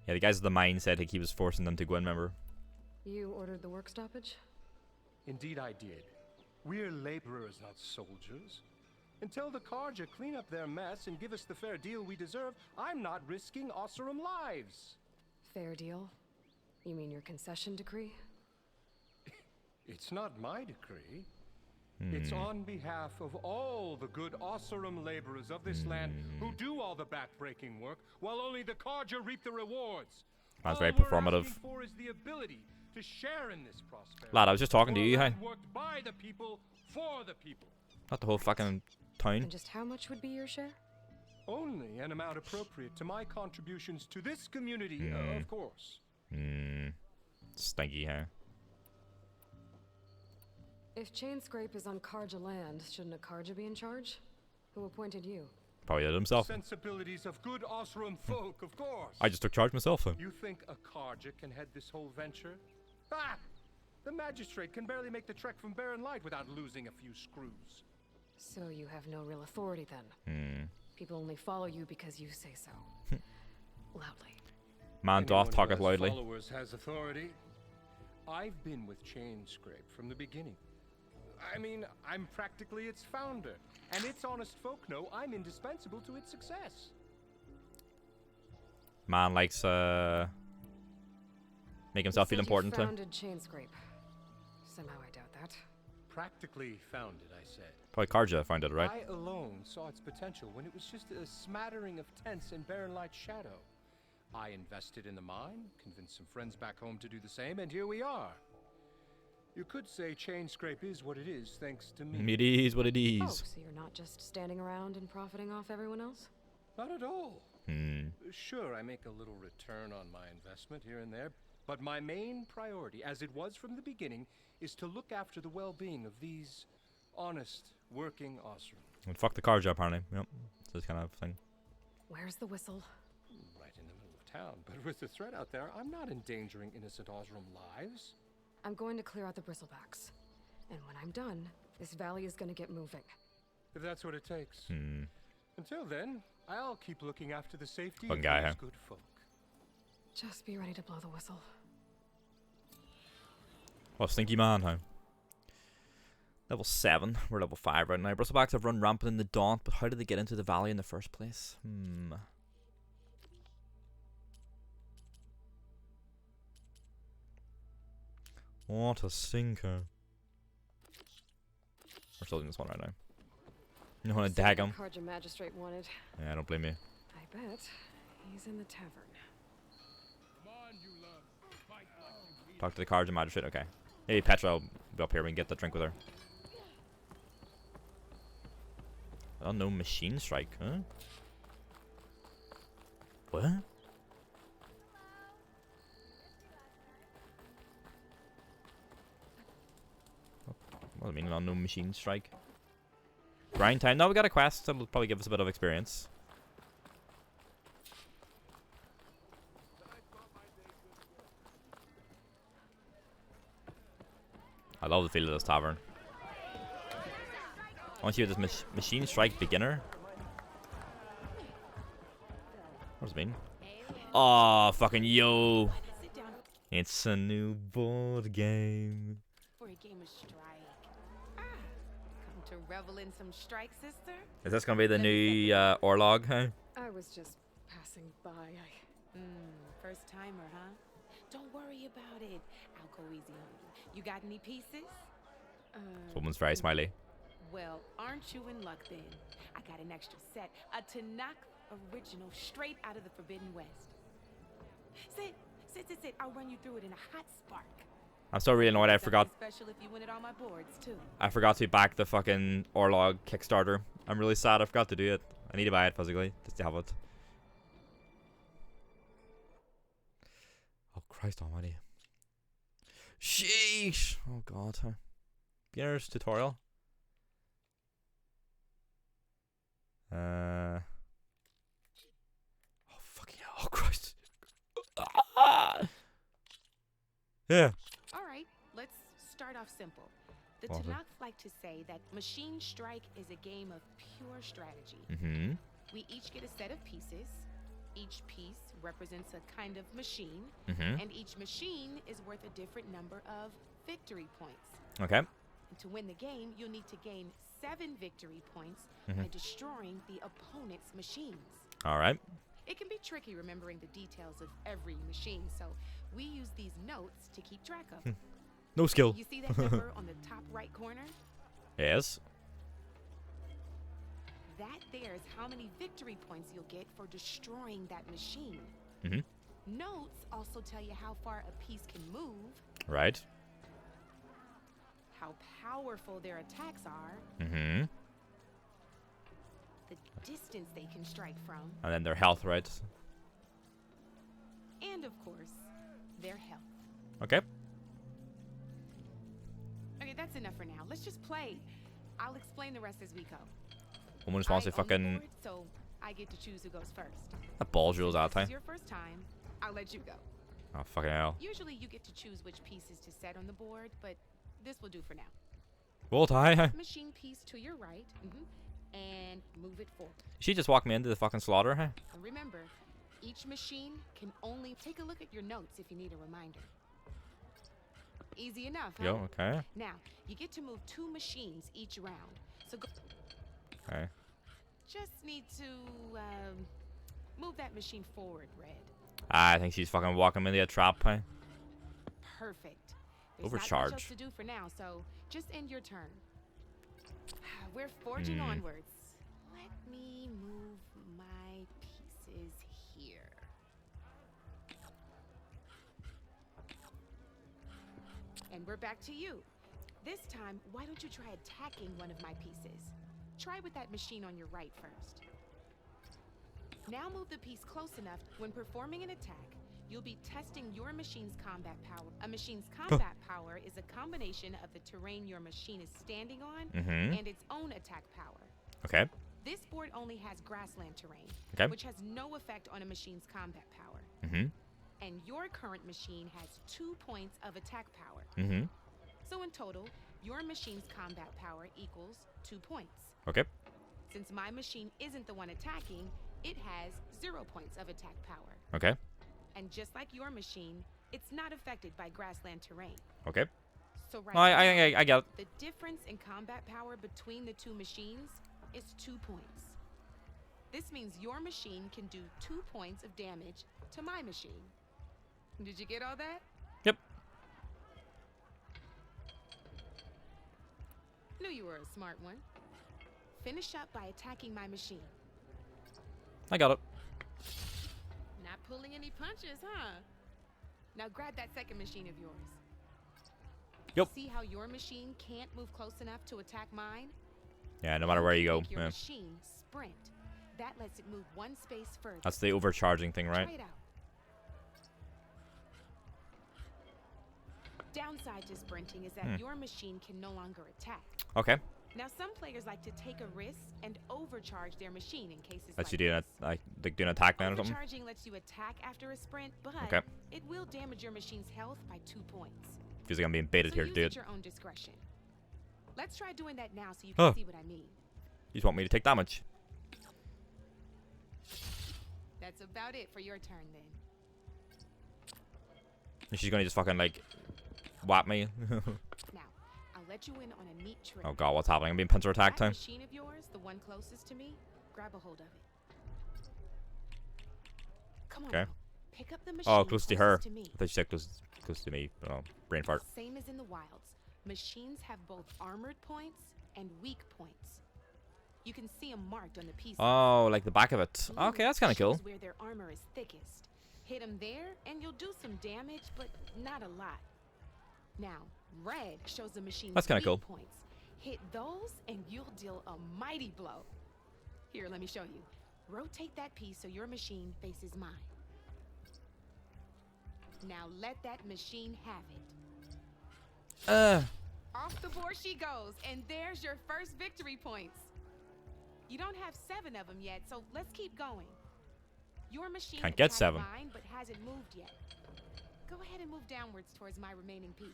[SPEAKER 1] Yeah, the guys at the mine said he was forcing them to go in, remember?
[SPEAKER 2] You ordered the work stoppage?
[SPEAKER 13] Indeed I did. We're laborers, not soldiers. Until the Carja clean up their mess and give us the fair deal we deserve, I'm not risking Osram lives.
[SPEAKER 2] Fair deal? You mean your concession decree?
[SPEAKER 13] It's not my decree. It's on behalf of all the good Osram laborers of this land who do all the backbreaking work, while only the Carja reap the rewards.
[SPEAKER 1] That's very
[SPEAKER 13] All we're
[SPEAKER 1] performative.
[SPEAKER 13] asking for is the ability to share in this prosperity.
[SPEAKER 1] Lad, I was just talking to
[SPEAKER 13] For
[SPEAKER 1] you,
[SPEAKER 13] land
[SPEAKER 1] hey.
[SPEAKER 13] worked by the people, for the people.
[SPEAKER 1] Not the whole fucking town.
[SPEAKER 2] And just how much would be your share?
[SPEAKER 13] Only an amount appropriate to my contributions to this community, of course.
[SPEAKER 1] Stinky, huh?
[SPEAKER 2] If Chain Scrape is on Karja land, shouldn't a Karja be in charge? Who appointed you?
[SPEAKER 1] Probably did himself.
[SPEAKER 13] Sensibilities of good Osram folk, of course.
[SPEAKER 1] I just took charge myself.
[SPEAKER 13] You think a Karja can head this whole venture? Ah! The magistrate can barely make the trek from Barren Light without losing a few screws.
[SPEAKER 2] So you have no real authority then? People only follow you because you say so. Loudly.
[SPEAKER 1] Man doth
[SPEAKER 13] Anyone who
[SPEAKER 1] talketh
[SPEAKER 13] has
[SPEAKER 1] loudly.
[SPEAKER 13] Followers has authority. I've been with Chain Scrape from the beginning. I mean, I'm practically its founder, and its honest folk know I'm indispensable to its success.
[SPEAKER 1] Man likes make himself feel important
[SPEAKER 2] You
[SPEAKER 1] too.
[SPEAKER 2] founded Chain Scrape. Somehow I doubt that.
[SPEAKER 13] Practically founded, I said.
[SPEAKER 1] Probably Karja found it, right?
[SPEAKER 13] I alone saw its potential when it was just a smattering of tents in Barren Light shadow. I invested in the mine, convinced some friends back home to do the same, and here we are. You could say Chain Scrape is what it is, thanks to me.
[SPEAKER 1] It is what it is.
[SPEAKER 2] Oh, so you're not just standing around and profiting off everyone else?
[SPEAKER 13] Not at all. Sure, I make a little return on my investment here and there, but my main priority, as it was from the beginning, is to look after the well-being of these honest, working Osram.
[SPEAKER 1] And fuck the Karja, apparently. Yep. It's this kind of thing.
[SPEAKER 2] Where's the whistle?
[SPEAKER 13] Right in the middle of town, but with the threat out there, I'm not endangering innocent Osram lives.
[SPEAKER 2] I'm going to clear out the bristlebacks. And when I'm done, this valley is going to get moving.
[SPEAKER 13] If that's what it takes. Until then, I'll keep looking after the safety
[SPEAKER 1] Fun
[SPEAKER 13] of
[SPEAKER 1] guy,
[SPEAKER 13] these
[SPEAKER 1] huh?
[SPEAKER 13] good folk.
[SPEAKER 2] Just be ready to blow the whistle.
[SPEAKER 1] Oh, stinky man, huh? Level 7. We're level 5 right now. Bristlebacks have run rampant in the Daunt, but how did they get into the valley in the first place? What a stinker. We're still doing this one right now. You want to dag him?
[SPEAKER 2] Karja magistrate wanted.
[SPEAKER 1] Yeah, I don't blame you.
[SPEAKER 2] I bet he's in the tavern.
[SPEAKER 1] Talk to the Karja magistrate, okay. Hey, Petra will be up here, we can get the drink with her. Unknown machine strike, huh? What? What do I mean, an unknown machine strike? Grind time. No, we got a quest that'll probably give us a bit of experience. I love the feel of this tavern. I want to hear this machine strike beginner. What does it mean? Oh, fucking yo! It's a new board game.
[SPEAKER 14] For a game of strike. Come to revel in some strike, sister?
[SPEAKER 1] Is this gonna be the new Orlog, huh?
[SPEAKER 2] I was just passing by.
[SPEAKER 14] First timer, huh? Don't worry about it. I'll go easy on you. You got any pieces?
[SPEAKER 1] This woman's very smiley.
[SPEAKER 14] Well, aren't you in luck then? I got an extra set, a Tanakh original, straight out of the Forbidden West. Sit. I'll run you through it in a hot spark.
[SPEAKER 1] I'm still really annoyed. I forgot.
[SPEAKER 14] Special if you win it on my boards too.
[SPEAKER 1] I forgot to back the fucking Orlog Kickstarter. I'm really sad. I forgot to do it. I need to buy it physically just to have it. Oh Christ Almighty! Sheesh! Oh God! Huh? Beginner's tutorial. Oh fucking hell! Oh Christ! Yeah.
[SPEAKER 14] All right, let's start off simple. The
[SPEAKER 1] Awesome.
[SPEAKER 14] Tanakh like to say that Machine Strike is a game of pure strategy.
[SPEAKER 1] Mm-hmm.
[SPEAKER 14] We each get a set of pieces. Each piece represents a kind of machine,
[SPEAKER 1] Mhm.
[SPEAKER 14] and each machine is worth a different number of victory points.
[SPEAKER 1] Okay.
[SPEAKER 14] And to win the game, you'll need to gain 7 victory points
[SPEAKER 1] Mhm.
[SPEAKER 14] by destroying the opponent's machines.
[SPEAKER 1] All right.
[SPEAKER 14] It can be tricky remembering the details of every machine, so we use these notes to keep track of.
[SPEAKER 1] No skill.
[SPEAKER 14] You see that number on the top right corner?
[SPEAKER 1] Yes.
[SPEAKER 14] That there is how many victory points you'll get for destroying that machine.
[SPEAKER 1] Mhm.
[SPEAKER 14] Notes also tell you how far a piece can move,
[SPEAKER 1] Right.
[SPEAKER 14] how powerful their attacks are,
[SPEAKER 1] Mhm.
[SPEAKER 14] the distance they can strike from,
[SPEAKER 1] And then their health, right?
[SPEAKER 14] and of course, their health.
[SPEAKER 1] Okay.
[SPEAKER 14] Okay, that's enough for now. Let's just play. I'll explain the rest as we go.
[SPEAKER 1] Woman just wants to
[SPEAKER 14] I own the
[SPEAKER 1] fucking
[SPEAKER 14] board, so I get to choose who goes first.
[SPEAKER 1] a ball drills out
[SPEAKER 14] This is
[SPEAKER 1] time.
[SPEAKER 14] your first time. I'll let you go.
[SPEAKER 1] Oh fucking hell.
[SPEAKER 14] Usually you get to choose which pieces to set on the board, but this will do for now.
[SPEAKER 1] Well, tie.
[SPEAKER 14] Machine piece to your right, and move it forward.
[SPEAKER 1] She just walked me into the fucking slaughter, huh?
[SPEAKER 14] And remember, each machine can only take a look at your notes if you need a reminder. Easy enough, huh?
[SPEAKER 1] Yo, okay.
[SPEAKER 14] Now, you get to move 2 machines each round. So go.
[SPEAKER 1] Okay.
[SPEAKER 14] Just need to move that machine forward, Red.
[SPEAKER 1] I think she's fucking walking me into a trap, huh?
[SPEAKER 14] Perfect. There's not much else
[SPEAKER 1] Overcharge.
[SPEAKER 14] to do for now, so just end your turn. We're forging onwards. Let me move my pieces here. And we're back to you. This time, why don't you try attacking one of my pieces? Try with that machine on your right first. Now move the piece close enough. When performing an attack, you'll be testing your machine's combat power. A machine's combat power is a combination of the terrain your machine is standing on and its own attack power.
[SPEAKER 1] Okay.
[SPEAKER 14] This board only has grassland terrain,
[SPEAKER 1] Okay.
[SPEAKER 14] which has no effect on a machine's combat power.
[SPEAKER 1] Mhm.
[SPEAKER 14] And your current machine has 2 points of attack power.
[SPEAKER 1] Mhm.
[SPEAKER 14] So in total, your machine's combat power equals 2 points.
[SPEAKER 1] Okay.
[SPEAKER 14] Since my machine isn't the one attacking, it has 0 points of attack power.
[SPEAKER 1] Okay.
[SPEAKER 14] And just like your machine, it's not affected by grassland terrain.
[SPEAKER 1] Okay.
[SPEAKER 14] So right
[SPEAKER 1] No, I get it.
[SPEAKER 14] the difference in combat power between the 2 machines is 2 points. This means your machine can do 2 points of damage to my machine. Did you get all that?
[SPEAKER 1] Yep.
[SPEAKER 14] Knew you were a smart one. Finish up by attacking my machine.
[SPEAKER 1] I got it.
[SPEAKER 14] Not pulling any punches, huh? Now grab that second machine of yours.
[SPEAKER 1] Yep.
[SPEAKER 14] See how your machine can't move close enough to attack mine?
[SPEAKER 1] Yeah, no matter where you go.
[SPEAKER 14] Make your
[SPEAKER 1] Yeah.
[SPEAKER 14] machine sprint. That lets it move 1 space further.
[SPEAKER 1] That's the overcharging thing,
[SPEAKER 14] Try
[SPEAKER 1] right?
[SPEAKER 14] it out. Downside to sprinting is that your machine can no longer attack.
[SPEAKER 1] Okay.
[SPEAKER 14] Now, some players like to take a risk and overcharge their machine in cases
[SPEAKER 1] Let's
[SPEAKER 14] like
[SPEAKER 1] you doing
[SPEAKER 14] this.
[SPEAKER 1] a like doing an attack man or something.
[SPEAKER 14] Overcharging lets you attack after a sprint, but
[SPEAKER 1] Okay.
[SPEAKER 14] it will damage your machine's health by 2 points.
[SPEAKER 1] Feels like I'm being baited
[SPEAKER 14] So
[SPEAKER 1] here,
[SPEAKER 14] use
[SPEAKER 1] dude.
[SPEAKER 14] at your own discretion. Let's try doing that now so you
[SPEAKER 1] Huh.
[SPEAKER 14] can see what I mean.
[SPEAKER 1] You just want me to take damage.
[SPEAKER 14] That's about it for your turn then.
[SPEAKER 1] And she's gonna just fucking like whap me.
[SPEAKER 14] Now, I'll let you in on a neat trick.
[SPEAKER 1] Oh god, what's happening? I'm being pincer attack
[SPEAKER 14] That
[SPEAKER 1] time.
[SPEAKER 14] machine of yours, the one closest to me, grab a hold of it. Come on.
[SPEAKER 1] Okay.
[SPEAKER 14] now. Pick up the machine
[SPEAKER 1] Oh, close to her.
[SPEAKER 14] closest to me.
[SPEAKER 1] I thought you said close to me. Oh, brain fart.
[SPEAKER 14] Same as in the wilds. Machines have both armored points and weak points. You can see them marked on the pieces.
[SPEAKER 1] Oh, like the back of it.
[SPEAKER 14] Blue
[SPEAKER 1] Okay, that's kind of cool.
[SPEAKER 14] shows where their armor is thickest. Hit them there, and you'll do some damage, but not a lot. Now, red shows the machine's
[SPEAKER 1] That's kinda
[SPEAKER 14] weak
[SPEAKER 1] cool.
[SPEAKER 14] points. Hit those, and you'll deal a mighty blow. Here, let me show you. Rotate that piece so your machine faces mine. Now let that machine have it. Off the board she goes, and there's your first victory points. You don't have 7 of them yet, so let's keep going. Your machine
[SPEAKER 1] Can't get
[SPEAKER 14] attacked
[SPEAKER 1] 7.
[SPEAKER 14] mine, but hasn't moved yet. Go ahead and move downwards towards my remaining piece.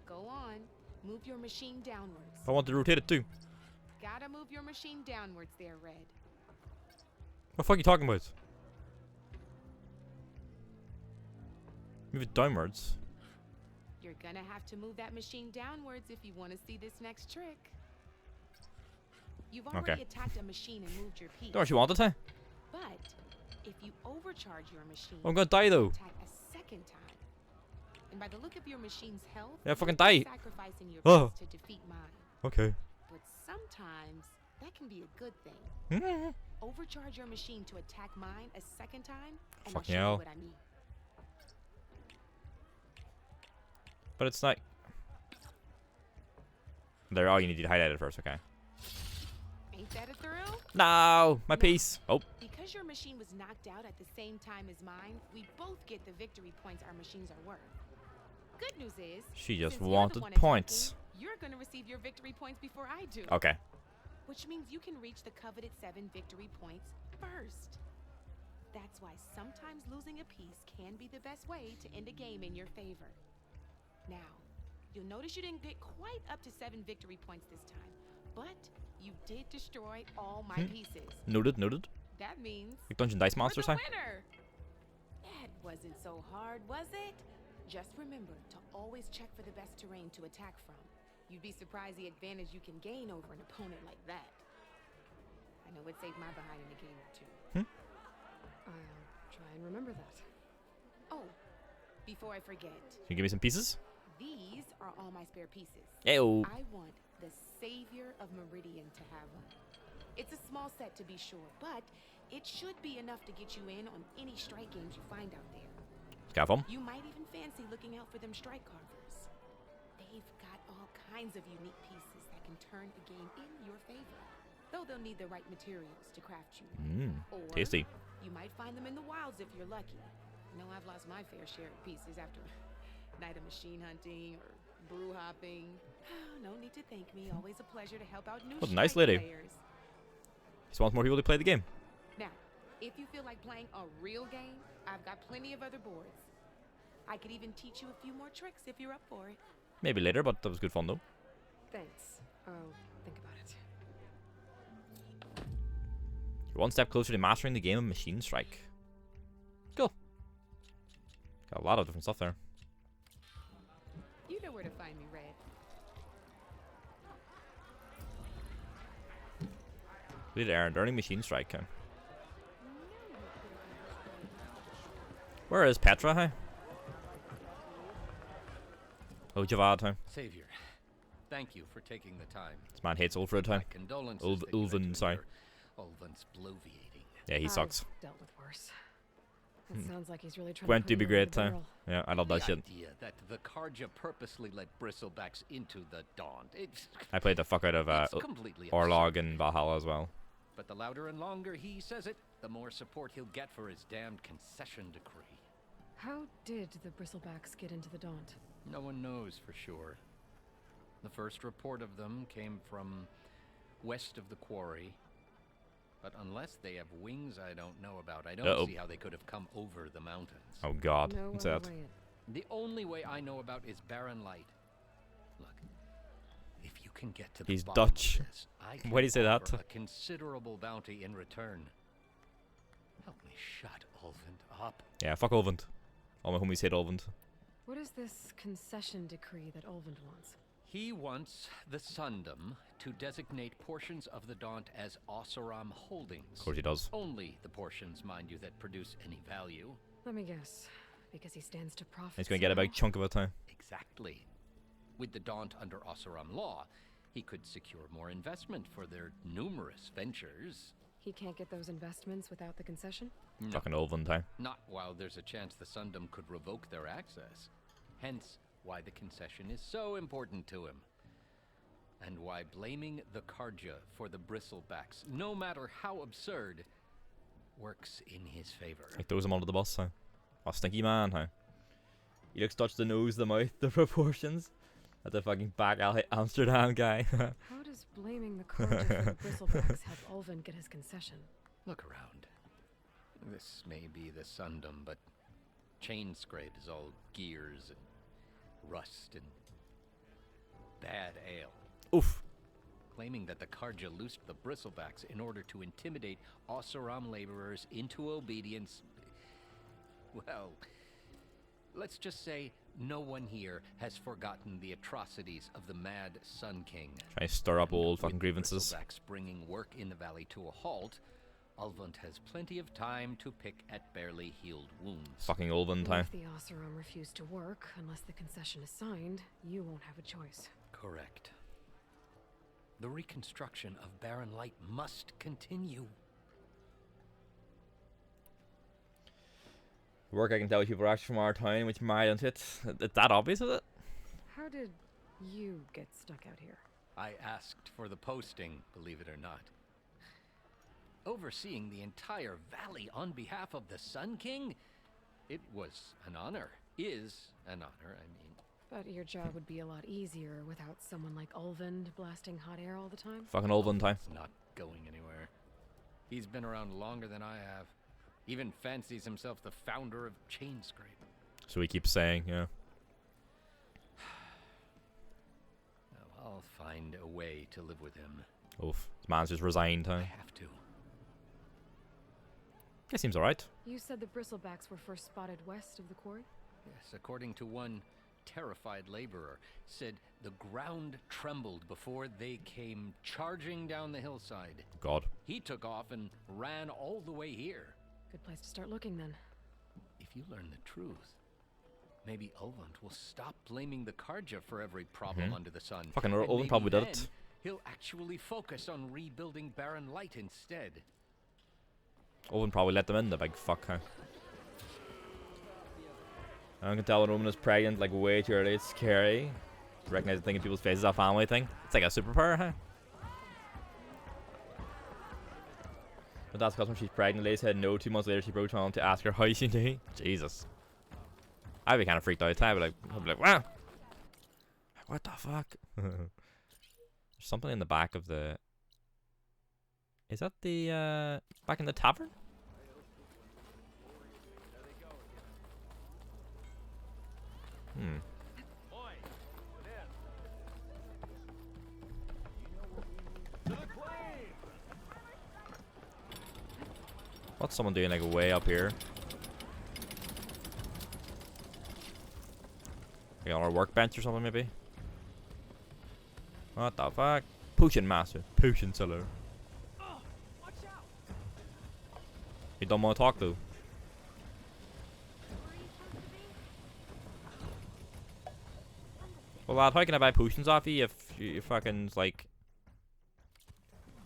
[SPEAKER 14] Go on. Move your machine downwards.
[SPEAKER 1] I want to rotate it too.
[SPEAKER 14] Gotta move your machine downwards there, Red.
[SPEAKER 1] What the fuck are you talking about? Move it downwards.
[SPEAKER 14] You're gonna have to move that machine downwards if you want to see this next trick. You've already attacked a machine and moved your piece.
[SPEAKER 1] Don't you want it, huh?
[SPEAKER 14] But if you overcharge your machine,
[SPEAKER 1] I'm gonna die though.
[SPEAKER 14] attack a second time. And by the look of your machine's health,
[SPEAKER 1] Yeah, fucking
[SPEAKER 14] you'll be
[SPEAKER 1] die.
[SPEAKER 14] sacrificing your
[SPEAKER 1] Oh.
[SPEAKER 14] piece to defeat mine.
[SPEAKER 1] Okay.
[SPEAKER 14] But sometimes that can be a good thing.
[SPEAKER 1] Mm.
[SPEAKER 14] Overcharge your machine to attack mine a second time, and I'll
[SPEAKER 1] Fucking
[SPEAKER 14] show
[SPEAKER 1] hell.
[SPEAKER 14] you what I mean.
[SPEAKER 1] But it's not. There. Oh, you need to highlight it first. Okay.
[SPEAKER 14] Ain't that a thrill?
[SPEAKER 1] No, my piece. Oh.
[SPEAKER 14] Because your machine was knocked out at the same time as mine, we both get the victory points our machines are worth. Good news is,
[SPEAKER 1] She just
[SPEAKER 14] since you're the
[SPEAKER 1] wanted
[SPEAKER 14] one
[SPEAKER 1] points.
[SPEAKER 14] attacking, you're gonna receive your victory points before I do.
[SPEAKER 1] Okay.
[SPEAKER 14] Which means you can reach the coveted 7 victory points first. That's why sometimes losing a piece can be the best way to end a game in your favor. Now, you'll notice you didn't get quite up to 7 victory points this time, but you did destroy all my pieces.
[SPEAKER 1] Noted. Noted.
[SPEAKER 14] That means
[SPEAKER 1] Like Dungeon Dice
[SPEAKER 14] you're
[SPEAKER 1] Monsters,
[SPEAKER 14] the
[SPEAKER 1] huh?
[SPEAKER 14] winner. That wasn't so hard, was it? Just remember to always check for the best terrain to attack from. You'd be surprised the advantage you can gain over an opponent like that. I know it saved my behind in a game or two.
[SPEAKER 2] I'll try and remember that.
[SPEAKER 14] Oh, before I forget,
[SPEAKER 1] Can you give me some pieces?
[SPEAKER 14] these are all my spare pieces.
[SPEAKER 1] Ayo.
[SPEAKER 14] I want the Savior of Meridian to have one. It's a small set to be sure, but it should be enough to get you in on any strike games you find out there.
[SPEAKER 1] Got them.
[SPEAKER 14] You might even fancy looking out for them strike carvers. They've got all kinds of unique pieces that can turn a game in your favor. Though they'll need the right materials to craft you. Or
[SPEAKER 1] Tasty.
[SPEAKER 14] you might find them in the wilds if you're lucky. I know I've lost my fair share of pieces after a night of machine hunting or brew hopping. No need to thank me. Always a pleasure to help out new
[SPEAKER 1] What a nice
[SPEAKER 14] strike
[SPEAKER 1] lady.
[SPEAKER 14] players.
[SPEAKER 1] Just want more people to play the game.
[SPEAKER 14] Now, if you feel like playing a real game, I've got plenty of other boards. I could even teach you a few more tricks if you're up for it.
[SPEAKER 1] Maybe later, but that was good fun though.
[SPEAKER 2] Thanks. I'll think about it.
[SPEAKER 1] You're one step closer to mastering the game of Machine Strike. Cool. Got a lot of different stuff there.
[SPEAKER 14] You know where to find me, Red.
[SPEAKER 1] We did earning Machine Strike. Huh? Where is Petra? Huh? Oh, Javad. Huh?
[SPEAKER 12] Savior, thank you for taking the time.
[SPEAKER 1] This man hates Ulfred. Huh?
[SPEAKER 12] My condolences that you had
[SPEAKER 1] Ulven,
[SPEAKER 12] to
[SPEAKER 1] sorry.
[SPEAKER 12] endure. Ulven's bloviating.
[SPEAKER 1] Yeah, he sucks.
[SPEAKER 2] I've dealt with worse. It sounds like he's really trying
[SPEAKER 1] Gwent
[SPEAKER 2] to
[SPEAKER 1] to
[SPEAKER 2] put
[SPEAKER 1] be
[SPEAKER 2] you over
[SPEAKER 1] great.
[SPEAKER 2] the
[SPEAKER 1] Huh?
[SPEAKER 2] barrel.
[SPEAKER 1] Yeah, I love that
[SPEAKER 12] The
[SPEAKER 1] shit.
[SPEAKER 12] idea that the Karja purposely let bristlebacks into the Daunt. It's
[SPEAKER 1] I played the fuck out of
[SPEAKER 12] It's completely
[SPEAKER 1] Orlog and Valhalla as well.
[SPEAKER 12] But the louder and longer he says it, the more support he'll get for his damned concession decree.
[SPEAKER 2] How did the bristlebacks get into the Daunt?
[SPEAKER 12] No one knows for sure. The first report of them came from west of the quarry. But unless they have wings I don't know about, I don't see how they could have come over the mountains.
[SPEAKER 1] Oh god,
[SPEAKER 2] No
[SPEAKER 1] what's
[SPEAKER 2] other
[SPEAKER 1] that?
[SPEAKER 2] way
[SPEAKER 12] The only way I know about is barren light. Look, if you can get to the
[SPEAKER 1] He's
[SPEAKER 12] bottom
[SPEAKER 1] Dutch.
[SPEAKER 12] of this, I can
[SPEAKER 1] Why do you say that?
[SPEAKER 12] offer a considerable bounty in return. Help me shut Ulvund up.
[SPEAKER 1] Yeah, fuck Ulvund. All my homies hate Ulvund.
[SPEAKER 2] What is this concession decree that Ulvund wants?
[SPEAKER 12] He wants the Sundom to designate portions of the Daunt as Osseram holdings.
[SPEAKER 1] Of course he does.
[SPEAKER 12] Only the portions, mind you, that produce any value.
[SPEAKER 2] Let me guess. Because he stands to profit.
[SPEAKER 1] He's gonna get a big chunk of it, huh?
[SPEAKER 12] Exactly. With the Daunt under Osseram law, he could secure more investment for their numerous ventures.
[SPEAKER 2] He can't get those investments without the concession?
[SPEAKER 12] No,
[SPEAKER 1] Fucking Ulvund, huh?
[SPEAKER 12] not while there's a chance the Sundom could revoke their access. Hence, why the concession is so important to him. And why blaming the Karja for the bristlebacks, no matter how absurd, works in his favor.
[SPEAKER 1] He throws him under the bus, huh? Oh, stinky man, huh? He looks touch the nose, the mouth, the proportions. That's a fucking back alley Amsterdam guy.
[SPEAKER 2] How does blaming the Karja for the bristlebacks help Ulvund get his concession?
[SPEAKER 12] Look around. This may be the Sundom, but chain scrape is all gears and rust and bad ale.
[SPEAKER 1] Oof.
[SPEAKER 12] Claiming that the Karja loosed the bristlebacks in order to intimidate Oseram laborers into obedience. Well, let's just say no one here has forgotten the atrocities of the Mad Sun King.
[SPEAKER 1] Trying to stir up old
[SPEAKER 12] With
[SPEAKER 1] fucking grievances.
[SPEAKER 12] bristlebacks bringing work in the valley to a halt, Ulvund has plenty of time to pick at barely healed wounds.
[SPEAKER 1] Fucking Ulvund time.
[SPEAKER 2] If the Oseram refuse to work, unless the concession is signed, you won't have a choice.
[SPEAKER 12] Correct. The reconstruction of Barren Light must continue.
[SPEAKER 1] Work, I can tell people are actually from our town, which might isn't it? It's that obvious, is it?
[SPEAKER 2] How did you get stuck out here?
[SPEAKER 12] I asked for the posting, believe it or not. Overseeing the entire valley on behalf of the Sun King? It was an honor. Is an honor, I mean.
[SPEAKER 2] But your job would be a lot easier without someone like Ulvund blasting hot air all the time.
[SPEAKER 1] Fucking Ulvund time.
[SPEAKER 12] He's not going anywhere. He's been around longer than I have. Even fancies himself the founder of Chainscrape.
[SPEAKER 1] So he keeps saying, yeah.
[SPEAKER 12] Well, I'll find a way to live with him.
[SPEAKER 1] Oof. This man's just resigned, huh?
[SPEAKER 12] I have to.
[SPEAKER 1] Yeah, seems alright.
[SPEAKER 2] You said the bristlebacks were first spotted west of the quarry?
[SPEAKER 12] Yes, according to one terrified laborer, said the ground trembled before they came charging down the hillside.
[SPEAKER 1] God.
[SPEAKER 12] He took off and ran all the way here.
[SPEAKER 2] Good place to start looking then.
[SPEAKER 12] If you learn the truth, maybe Ulvund will stop blaming the Karja for every problem under the sun.
[SPEAKER 1] Fucking
[SPEAKER 12] And
[SPEAKER 1] Ulvund
[SPEAKER 12] maybe
[SPEAKER 1] probably did
[SPEAKER 12] then
[SPEAKER 1] it.
[SPEAKER 12] He'll actually focus on rebuilding Barren Light instead.
[SPEAKER 1] Owen probably let them in, the big fuck, huh? I can tell when a woman is pregnant, like, way too early. It's scary. Recognize the thing in people's faces, a family thing. It's like a superpower, huh? But that's because when she's pregnant, Lady said no. 2 months later, she broke on to ask her how she doing. Jesus. I'd be kind of freaked out. I'd be like, wow. What the fuck? There's something in the back of the... Is that the, back in the tavern? Hmm. What's someone doing like way up here? Like on our workbench or something maybe? What the fuck? Potion master. Potion seller. You don't want to talk though. Well lad, how can I buy potions off you if you fucking like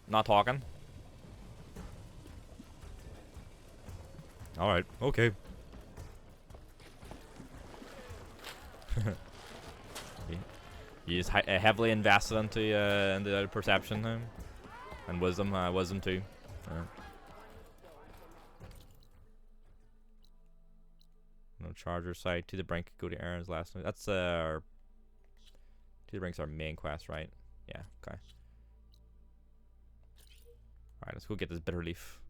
[SPEAKER 1] not talking? Alright, okay. You just heavily invested into perception and wisdom. Wisdom too. No charger site. To the brink. Go to Aaron's last night. That's our. To the brink's our main quest, right? Yeah. Okay. All right. Let's go get this bitter leaf.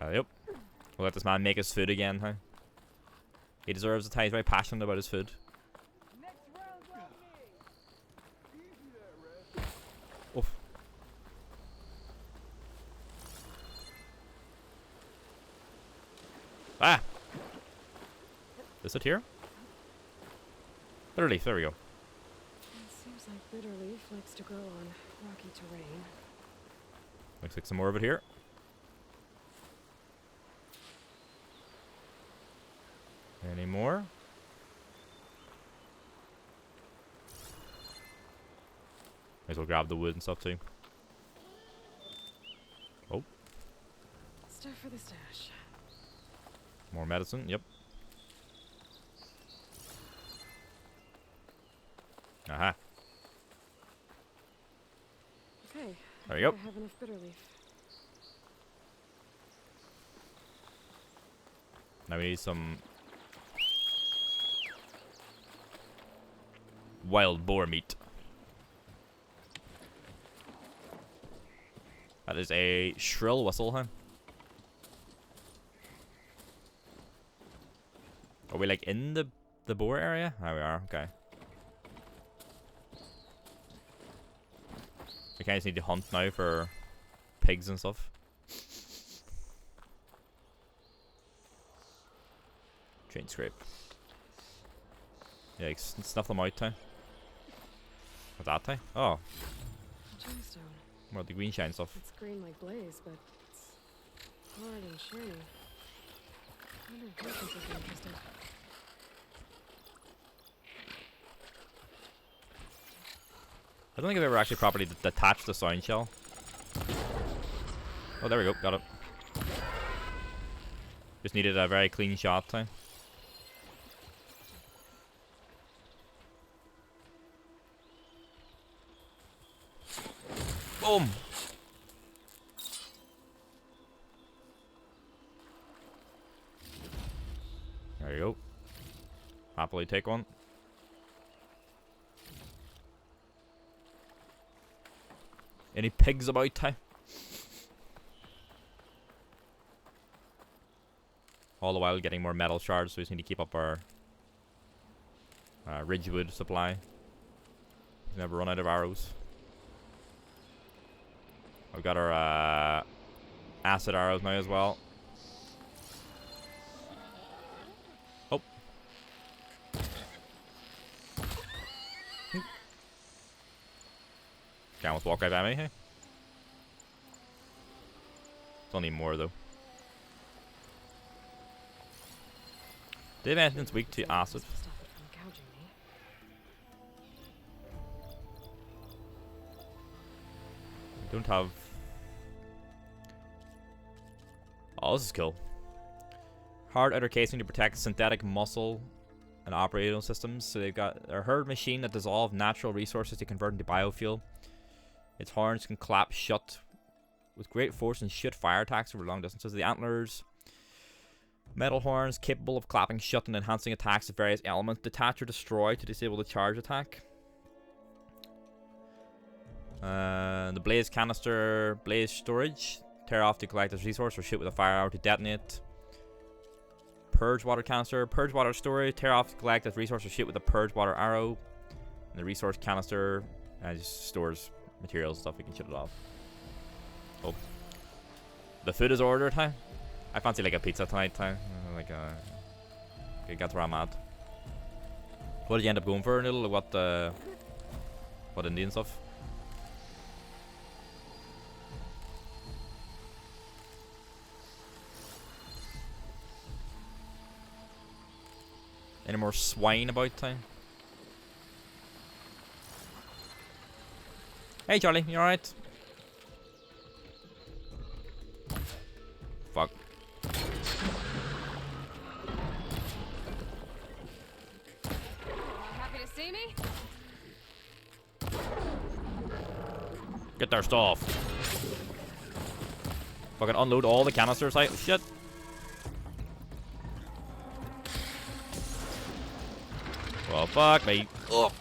[SPEAKER 1] Yep. We'll let this man make his food again, huh? He deserves it. He's very passionate about his food. Oof. Ah! Is it here? Bitter leaf, there we go.
[SPEAKER 2] It seems like bitter leaf likes to grow on rocky terrain.
[SPEAKER 1] Looks like some more of it here. Any more? Might as well grab the wood and stuff too. Oh.
[SPEAKER 2] Stuff for the stash.
[SPEAKER 1] More medicine, yep. Aha.
[SPEAKER 2] Okay.
[SPEAKER 1] There you go.
[SPEAKER 2] I have enough bitter leaf.
[SPEAKER 1] Now we need some wild boar meat. That is a shrill whistle, huh? Are we like in the boar area? There we are, okay. We kind of just need to hunt now for pigs and stuff. Chain scrape. Yeah, snuff them out, time. What's that, time? Oh.
[SPEAKER 2] Gemstone.
[SPEAKER 1] More the green shine stuff.
[SPEAKER 2] It's green like blaze, but it's hard and shiny. I wonder if merchants would be interested.
[SPEAKER 1] I don't think I've ever actually properly detached the sound shell. Oh, there we go. Got it. Just needed a very clean shot time. Boom! There you go. Happily take one. Any pigs about town? All the while getting more metal shards, so we just need to keep up our ridgewood supply. Never run out of arrows. I've got our acid arrows now as well. Oh. Can't almost walk right by me, hey? Don't need more though. They have anything that's weak to acid. Don't have. Oh, this is cool. Hard outer casing to protect synthetic muscle and operating systems. So they've got a herd machine that dissolves natural resources to convert into biofuel. Its horns can clap shut with great force and shoot fire attacks over long distances. The antlers, metal horns capable of clapping shut and enhancing attacks of various elements. Detach or destroy to disable the charge attack. The blaze canister, blaze storage. Tear off to collect this resource or shoot with a fire arrow to detonate. Purge water canister, purge water storage. Tear off to collect this resource or shoot with a purge water arrow. And the resource canister just stores materials and stuff. We can shoot it off. Oh, the food is ordered, huh? I fancy like a pizza tonight, huh? Like okay, that's where I'm at. What did you end up going for, Noodle? What Indian stuff? Any more swine about town? Hey Charlie, you alright? Fuck.
[SPEAKER 10] Happy to see me?
[SPEAKER 1] Get their stuff. Fucking unload all the canisters. Like shit. Well, fuck me. Ugh.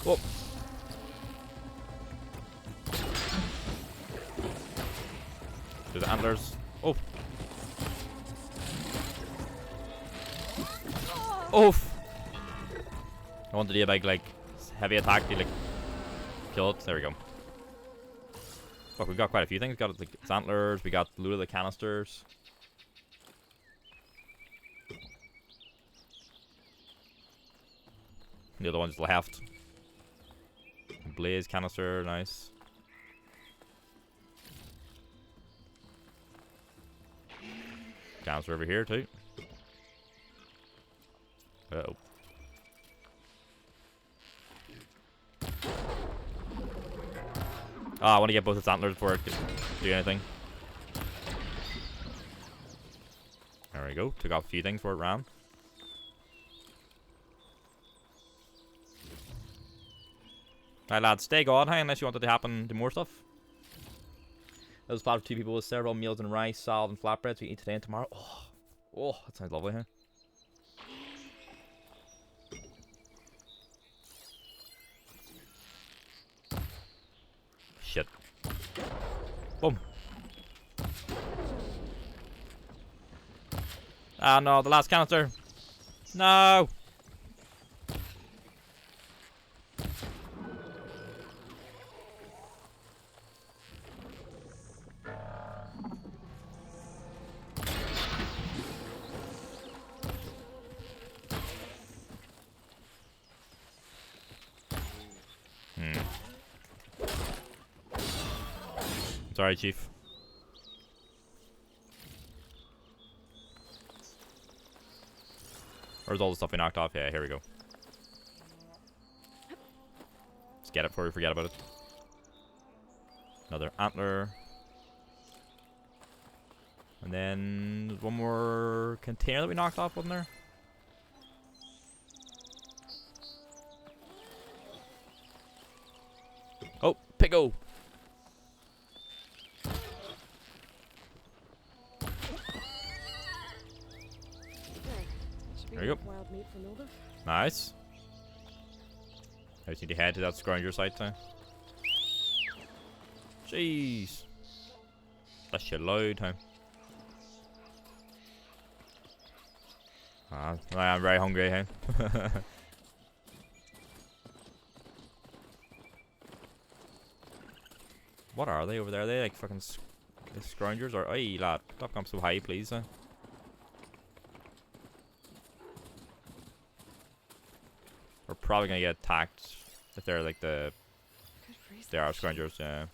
[SPEAKER 1] Whoa. There's antlers. Oh. Oof. I wanted to do a big, like, heavy attack to, like, kill it. There we go. Fuck, we got quite a few things. We got like its antlers. We got loot of the canisters. The other one's left. Blaze canister, nice. Canister over here too. Uh-oh. Ah, I want to get both its antlers before it can do anything. There we go. Took off a few things before it ran. Right, lads, stay god, hey, unless you want it to happen to more stuff. That was planned for 2 people with several meals and rice, salad, and flatbreads we eat today and tomorrow. Oh, that sounds lovely, huh? shit. Boom. Ah no, the last canister. No. Sorry, Chief. Where's all the stuff we knocked off? Yeah, here we go. Let's get it before we forget about it. Another antler. And then there's one more container that we knocked off, wasn't there? Oh, Piggo! There you go.
[SPEAKER 2] Wild meat for Mildew.
[SPEAKER 1] Nice. I just need to head to that scrounger site now. Jeez. That shit loud, huh? Ah, I am very hungry, huh? What are they over there? Are they like fucking scroungers? Or, hey lad, stop coming so high, please, huh? We're probably gonna get attacked if they're like the... They are scroungers, yeah.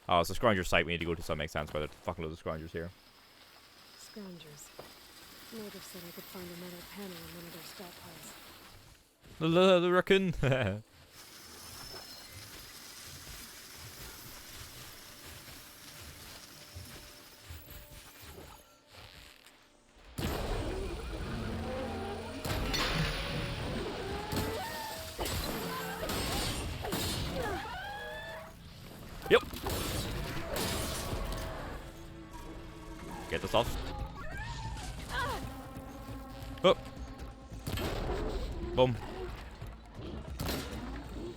[SPEAKER 1] Oh, it's a scrounger site we need to go to, so that makes sense why there's fucking loads of scroungers here.
[SPEAKER 2] Scroungers. Mildew said I could find a metal panel in one of their scrap piles.
[SPEAKER 1] The raccoon! Yep. Get this off. Oh. Boom.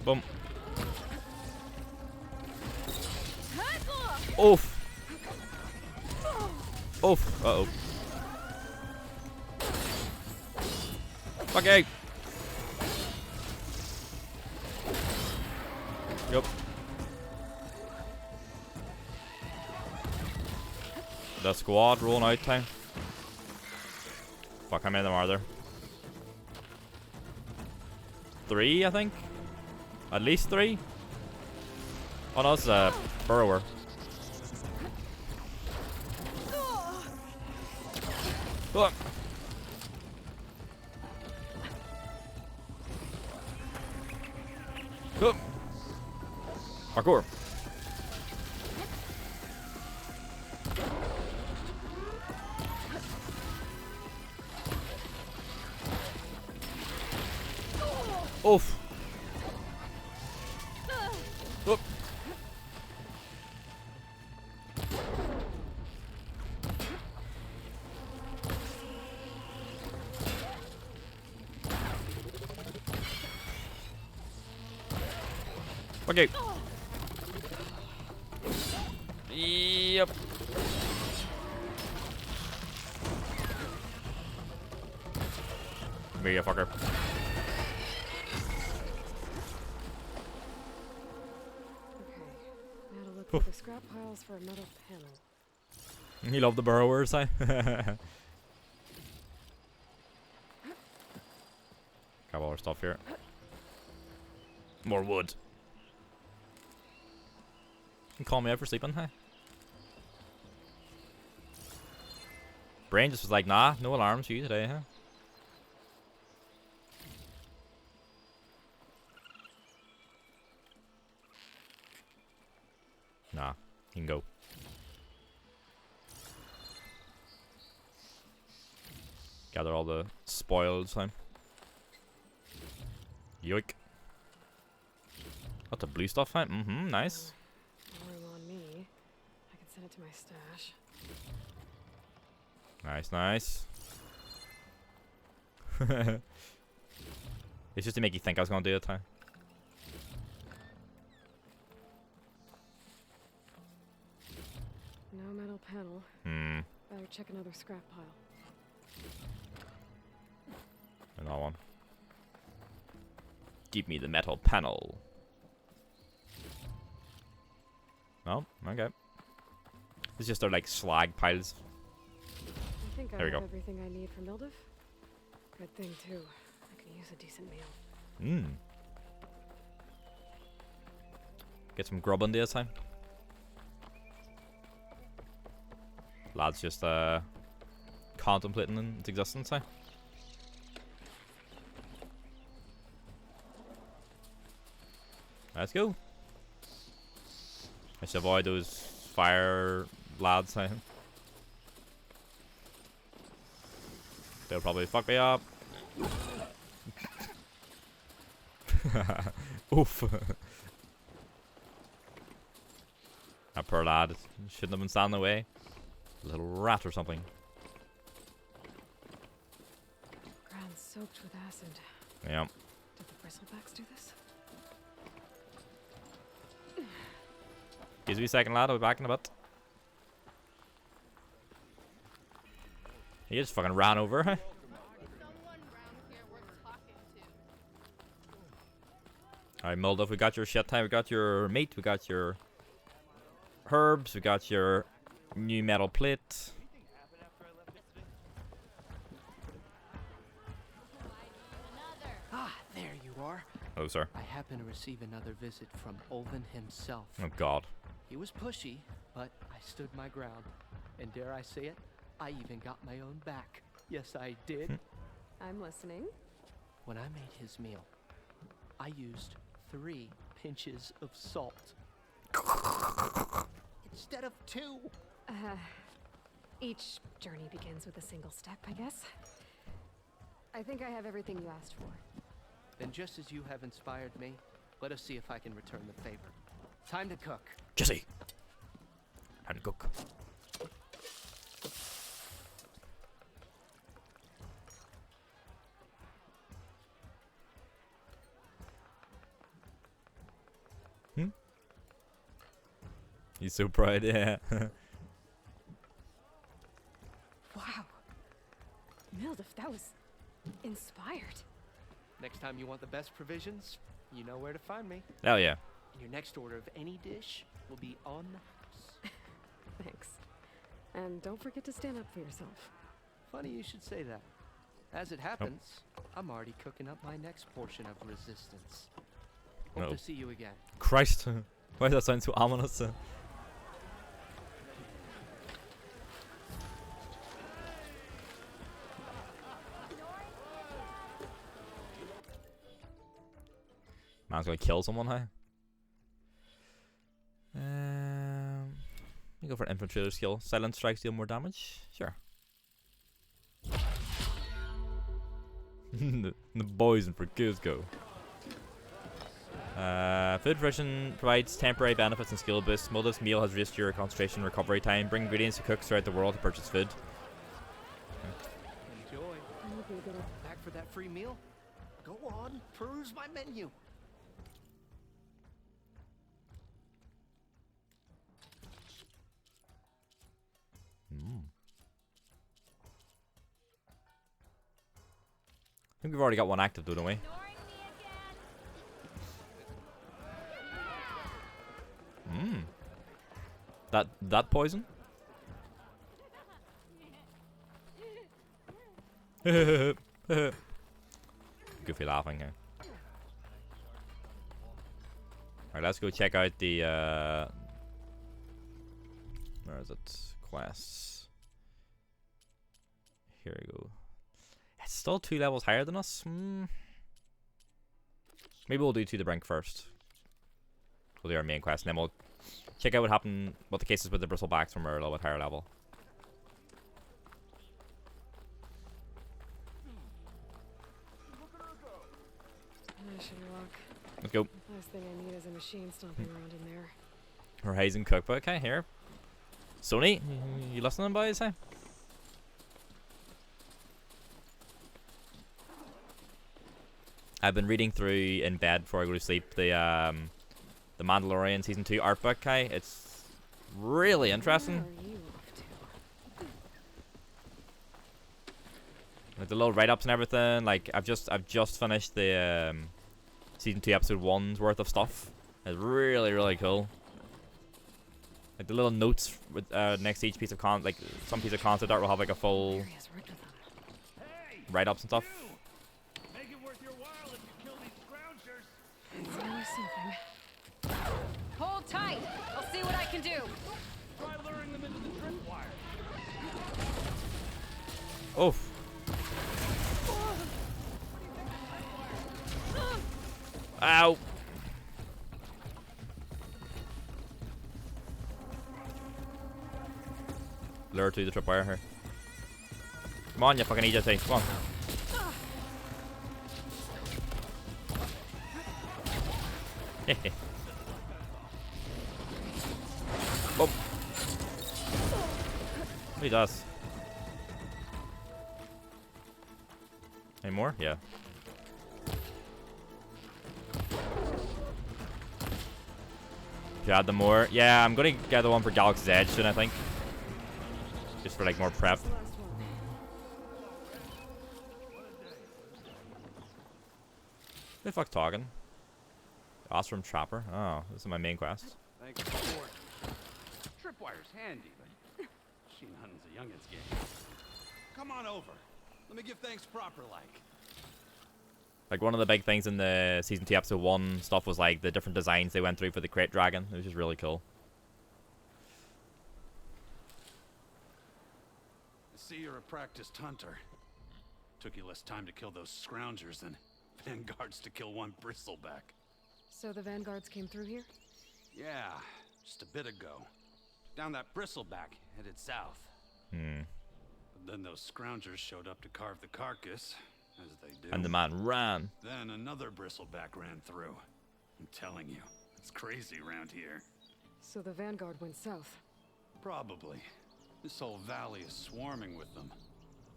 [SPEAKER 1] Boom. Oof. Oof. Uh-oh. Okay. Yep. The squad rolling out time. Fuck, how many of them are there? 3, I think? At least 3? Oh no, it's a burrower. Oh. Oh. Parkour. Oof. Oop. Okay. Yep. Me, you fucker.
[SPEAKER 2] Look for the scrap piles for a metal panel.
[SPEAKER 1] You love the burrowers, eh? Got all our stuff here. More wood. You can call me out for sleeping, huh? Brain just was like, nah, no alarms for you today, huh? Nah, you can go. Gather all the spoils, huh? Yoik. Got the blue stuff, huh? Mm-hmm, nice.
[SPEAKER 2] Boring on me. I can send it to my stash.
[SPEAKER 1] Nice, nice. It's just to make you think I was gonna do it, huh?
[SPEAKER 2] better check another scrap pile.
[SPEAKER 1] Another one. Give me the metal panel. Oh, okay. It's just our like slag piles.
[SPEAKER 2] I think I
[SPEAKER 1] There we
[SPEAKER 2] have
[SPEAKER 1] go.
[SPEAKER 2] everything I need for Mildev. Good thing too. I can use a decent meal.
[SPEAKER 1] Mmm. Get some grub on this time. Lad's just contemplating its existence, eh? Let's go. I should avoid those fire lads, eh? They'll probably fuck me up. Oof. That poor lad shouldn't have been standing in the way. A little rat or something.
[SPEAKER 2] Ground soaked with acid.
[SPEAKER 1] Yeah.
[SPEAKER 2] Did the bristlebacks do this?
[SPEAKER 1] Gives me a second, lad. I'll be back in a bit. He just fucking ran over, huh? Alright, Molduff, we got your shit time. We got your meat. We got your herbs. We got your new metal plate.
[SPEAKER 9] Ah, there you are.
[SPEAKER 1] Hello, sir.
[SPEAKER 9] I happen to receive another visit from Ulvin himself.
[SPEAKER 1] Oh, God.
[SPEAKER 9] He was pushy, but I stood my ground. And dare I say it, I even got my own back. Yes, I did.
[SPEAKER 2] I'm listening.
[SPEAKER 9] When I made his meal, I used 3 pinches of salt. Instead of 2.
[SPEAKER 2] Each journey begins with a single step, I guess. I think I have everything you asked for.
[SPEAKER 9] Then just as you have inspired me, let us see if I can return the favor. Time to cook.
[SPEAKER 1] Jesse! Time to cook. He's so proud, yeah.
[SPEAKER 2] Wow. Mildev, that was inspired.
[SPEAKER 9] Next time you want the best provisions, you know where to find me.
[SPEAKER 1] Hell yeah.
[SPEAKER 9] And your next order of any dish will be on the house.
[SPEAKER 2] Thanks. And don't forget to stand up for yourself.
[SPEAKER 9] Funny you should say that. As it happens, I'm already cooking up my next portion of resistance. Hope to see you again.
[SPEAKER 1] Christ. Why does that sound so ominous? Man's gonna kill someone, huh? You go for an infantry skill. Silent strikes deal more damage? Sure. the boys in for Cusco. Food provision provides temporary benefits and skill boosts. Moldav's meal has reduced your concentration and recovery time. Bring ingredients to cooks throughout the world to purchase food.
[SPEAKER 9] Enjoy. Back for that free meal? Go on, peruse my menu.
[SPEAKER 1] I think we've already got one active, though, don't we? That poison? Goofy laughing here. Alright, let's go check out the where is it? Quests. Here we go. It's still 2 levels higher than us. Maybe we'll do To the Brink first. We'll do our main quest, and then we'll check out what happened, what the case is with the bristlebacks when we're a little bit higher level.
[SPEAKER 2] I should walk.
[SPEAKER 1] Let's go.
[SPEAKER 2] Last thing I need is a machine stomping around in there.
[SPEAKER 1] Horizon Cookbook, okay, here. Sony, you listening, boys? Hey? I've been reading through in bed before I go to sleep the Mandalorian Season 2 art book, okay? It's really interesting.
[SPEAKER 2] Where are you off
[SPEAKER 1] Like the little write-ups and everything. Like I've just finished the season 2 episode 1's worth of stuff. It's really cool. Like the little notes with next to each piece of like some piece of concept art will have like a full write-ups and stuff.
[SPEAKER 6] Make it worth your while if you kill these scroungers.
[SPEAKER 2] It's always something.
[SPEAKER 7] Hold tight. I'll see what I can do.
[SPEAKER 6] Try luring them into the tripwire.
[SPEAKER 1] Oh. Ow. Lure to the tripwire here. Come on, you fucking idiot. Come on. Oh. He does. Any more? Yeah. If you add them more. Yeah, I'm gonna get the one for Galaxy's Edge soon, I think. Just for like more prep. Who the fuck's talking? Ostrom Trapper. Oh, this is my main quest.
[SPEAKER 15] Thanks for the support. Tripwire's handy, but machine hunting's a youngin's game. Come on over. Let me give thanks proper like.
[SPEAKER 1] Like one of the big things in the season 2 episode 1 stuff was like the different designs they went through for the crate dragon. It was just really cool.
[SPEAKER 15] I see you're a practiced hunter. Took you less time to kill those scroungers than vanguards to kill one bristleback.
[SPEAKER 2] So the vanguards came through here?
[SPEAKER 15] Yeah, just a bit ago. Down that bristleback, headed south. But then those scroungers showed up to carve the carcass, as they do.
[SPEAKER 1] And the man ran.
[SPEAKER 15] Then another bristleback ran through. I'm telling you, it's crazy around here.
[SPEAKER 2] So the vanguard went south?
[SPEAKER 15] Probably. This whole valley is swarming with them.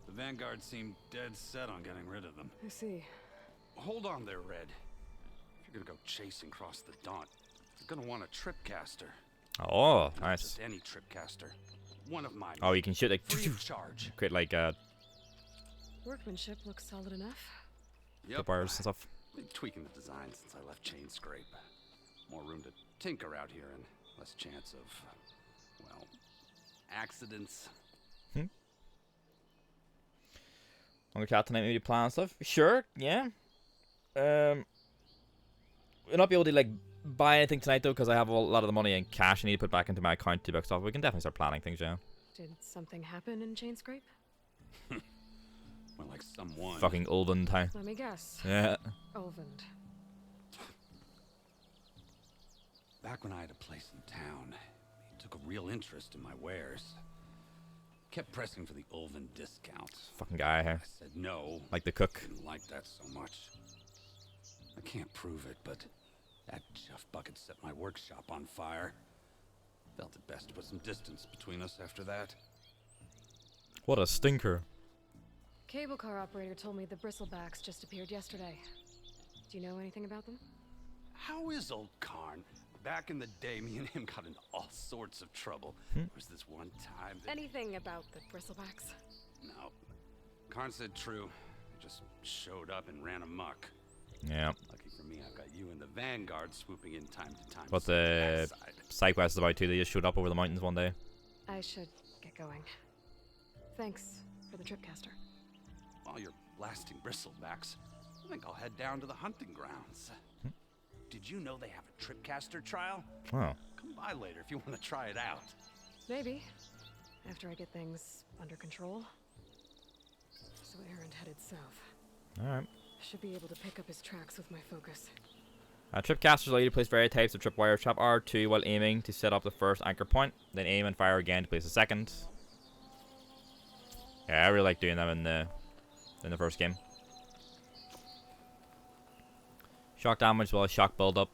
[SPEAKER 15] The vanguard seemed dead set on getting rid of them.
[SPEAKER 2] I see.
[SPEAKER 15] Hold on there, Red. If you're gonna go chasing across the Daunt, you're gonna want a tripcaster.
[SPEAKER 1] Oh,
[SPEAKER 15] Not
[SPEAKER 1] nice.
[SPEAKER 15] just any tripcaster. One of mine.
[SPEAKER 1] Oh, you can shoot like
[SPEAKER 15] free of charge.
[SPEAKER 1] create like
[SPEAKER 2] Workmanship looks solid enough.
[SPEAKER 1] tripwires and stuff.
[SPEAKER 15] Been tweaking the design since I left Chain Scrape. More room to tinker out here and less chance of, well, accidents.
[SPEAKER 1] On the cat tonight, maybe plan stuff. Sure, yeah. We'll not be able to like buy anything tonight though, because I have a lot of the money in cash I need to put back into my account to book stuff. We can definitely start planning things, yeah.
[SPEAKER 2] Did something happen in Chain Scrape?
[SPEAKER 15] Well, like someone.
[SPEAKER 1] Fucking Ulvund time.
[SPEAKER 2] Let me guess.
[SPEAKER 1] Yeah.
[SPEAKER 2] Ulvund.
[SPEAKER 15] Back when I had a place in town, he took a real interest in my wares. Kept pressing for the Ulvund discount.
[SPEAKER 1] Fucking guy here.
[SPEAKER 15] I said no.
[SPEAKER 1] Like the cook.
[SPEAKER 15] Didn't like that so much. I can't prove it, but that Jeff bucket set my workshop on fire. Felt it best to put some distance between us after that.
[SPEAKER 1] What a stinker.
[SPEAKER 2] Cable car operator told me the bristlebacks just appeared yesterday. Do you know anything about them?
[SPEAKER 15] How is old Karn? Back in the day, me and him got into all sorts of trouble. There was this one time that...
[SPEAKER 2] Anything about the bristlebacks?
[SPEAKER 15] No. Karn said true. They just showed up and ran amok.
[SPEAKER 1] Yeah.
[SPEAKER 15] Lucky for me, I've got you and the Vanguard swooping in time to time.
[SPEAKER 1] But the side quest is about too. They just showed up over the mountains one day.
[SPEAKER 2] I should get going. Thanks for the tripcaster.
[SPEAKER 15] While you're blasting bristlebacks, I think I'll head down to the hunting grounds. Did you know they have a tripcaster trial?
[SPEAKER 1] Oh.
[SPEAKER 15] Come by later if you want to try it out.
[SPEAKER 2] Maybe. After I get things under control. So Errand headed south.
[SPEAKER 1] Alright.
[SPEAKER 2] Should be able to pick up his tracks with my focus.
[SPEAKER 1] Tripcasters allow you to place various types of tripwire. Trap R2 while aiming to set up the first anchor point. Then aim and fire again to place a second. Yeah, I really like doing them in the first game. Shock damage as well as shock build-up.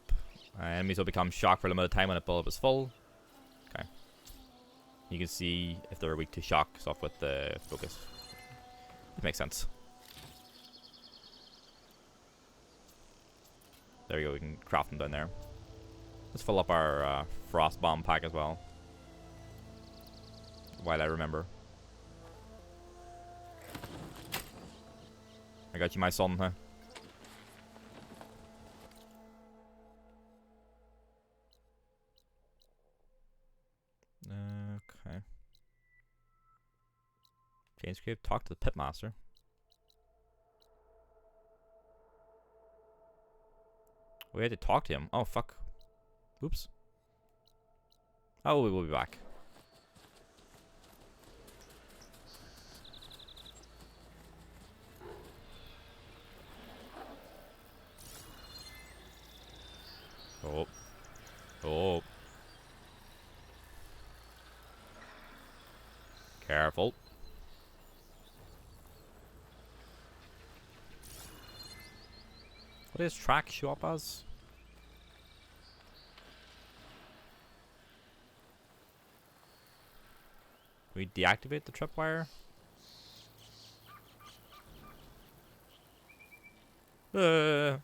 [SPEAKER 1] Enemies will become shocked for a limited time when a build-up is full. Okay. You can see if they're weak to shock stuff with the focus. It makes sense. There you go, we can craft them down there. Let's fill up our frost bomb pack as well. While I remember. I got you, my son, huh? Okay. Change script. Talk to the pitmaster. We had to talk to him. Oh, fuck. Oops. Oh, we will be back. Oh. Oh. Careful. What does track show up as? We deactivate the tripwire? The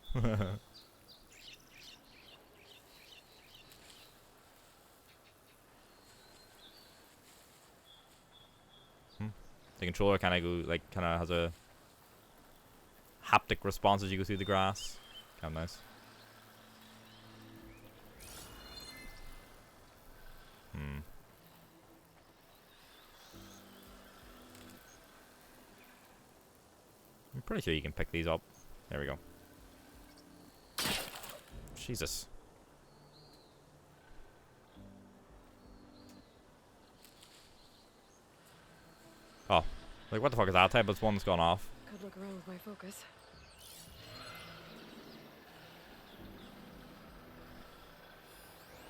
[SPEAKER 1] controller kind of has a haptic response as you go through the grass. Kind of nice. I'm pretty sure you can pick these up. There we go. Jesus. Oh. Like, what the fuck is that type? It's one that's gone off.
[SPEAKER 2] Could look around with my focus.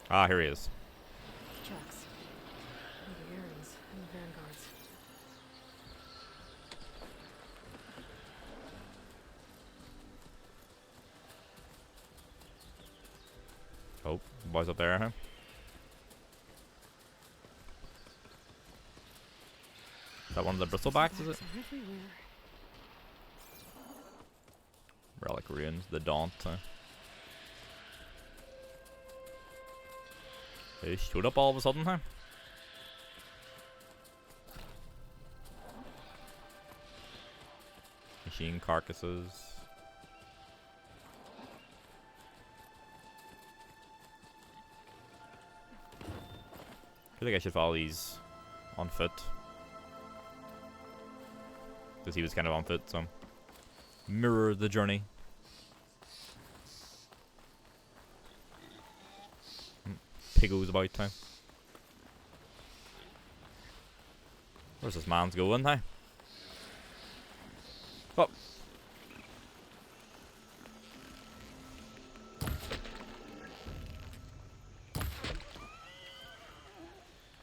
[SPEAKER 1] Ah, here he is.
[SPEAKER 2] Tracks. The Aryans and the vanguards.
[SPEAKER 1] Oh, boys up there, huh? Is that one of the bristlebacks, is it? Relic ruins, the Daunt. They showed up all of a sudden, huh? Machine carcasses. I feel like I should follow these on foot. Because he was kind of on foot, so. Mirror the journey. Piggo's about time. Where's this man's going now? Oh.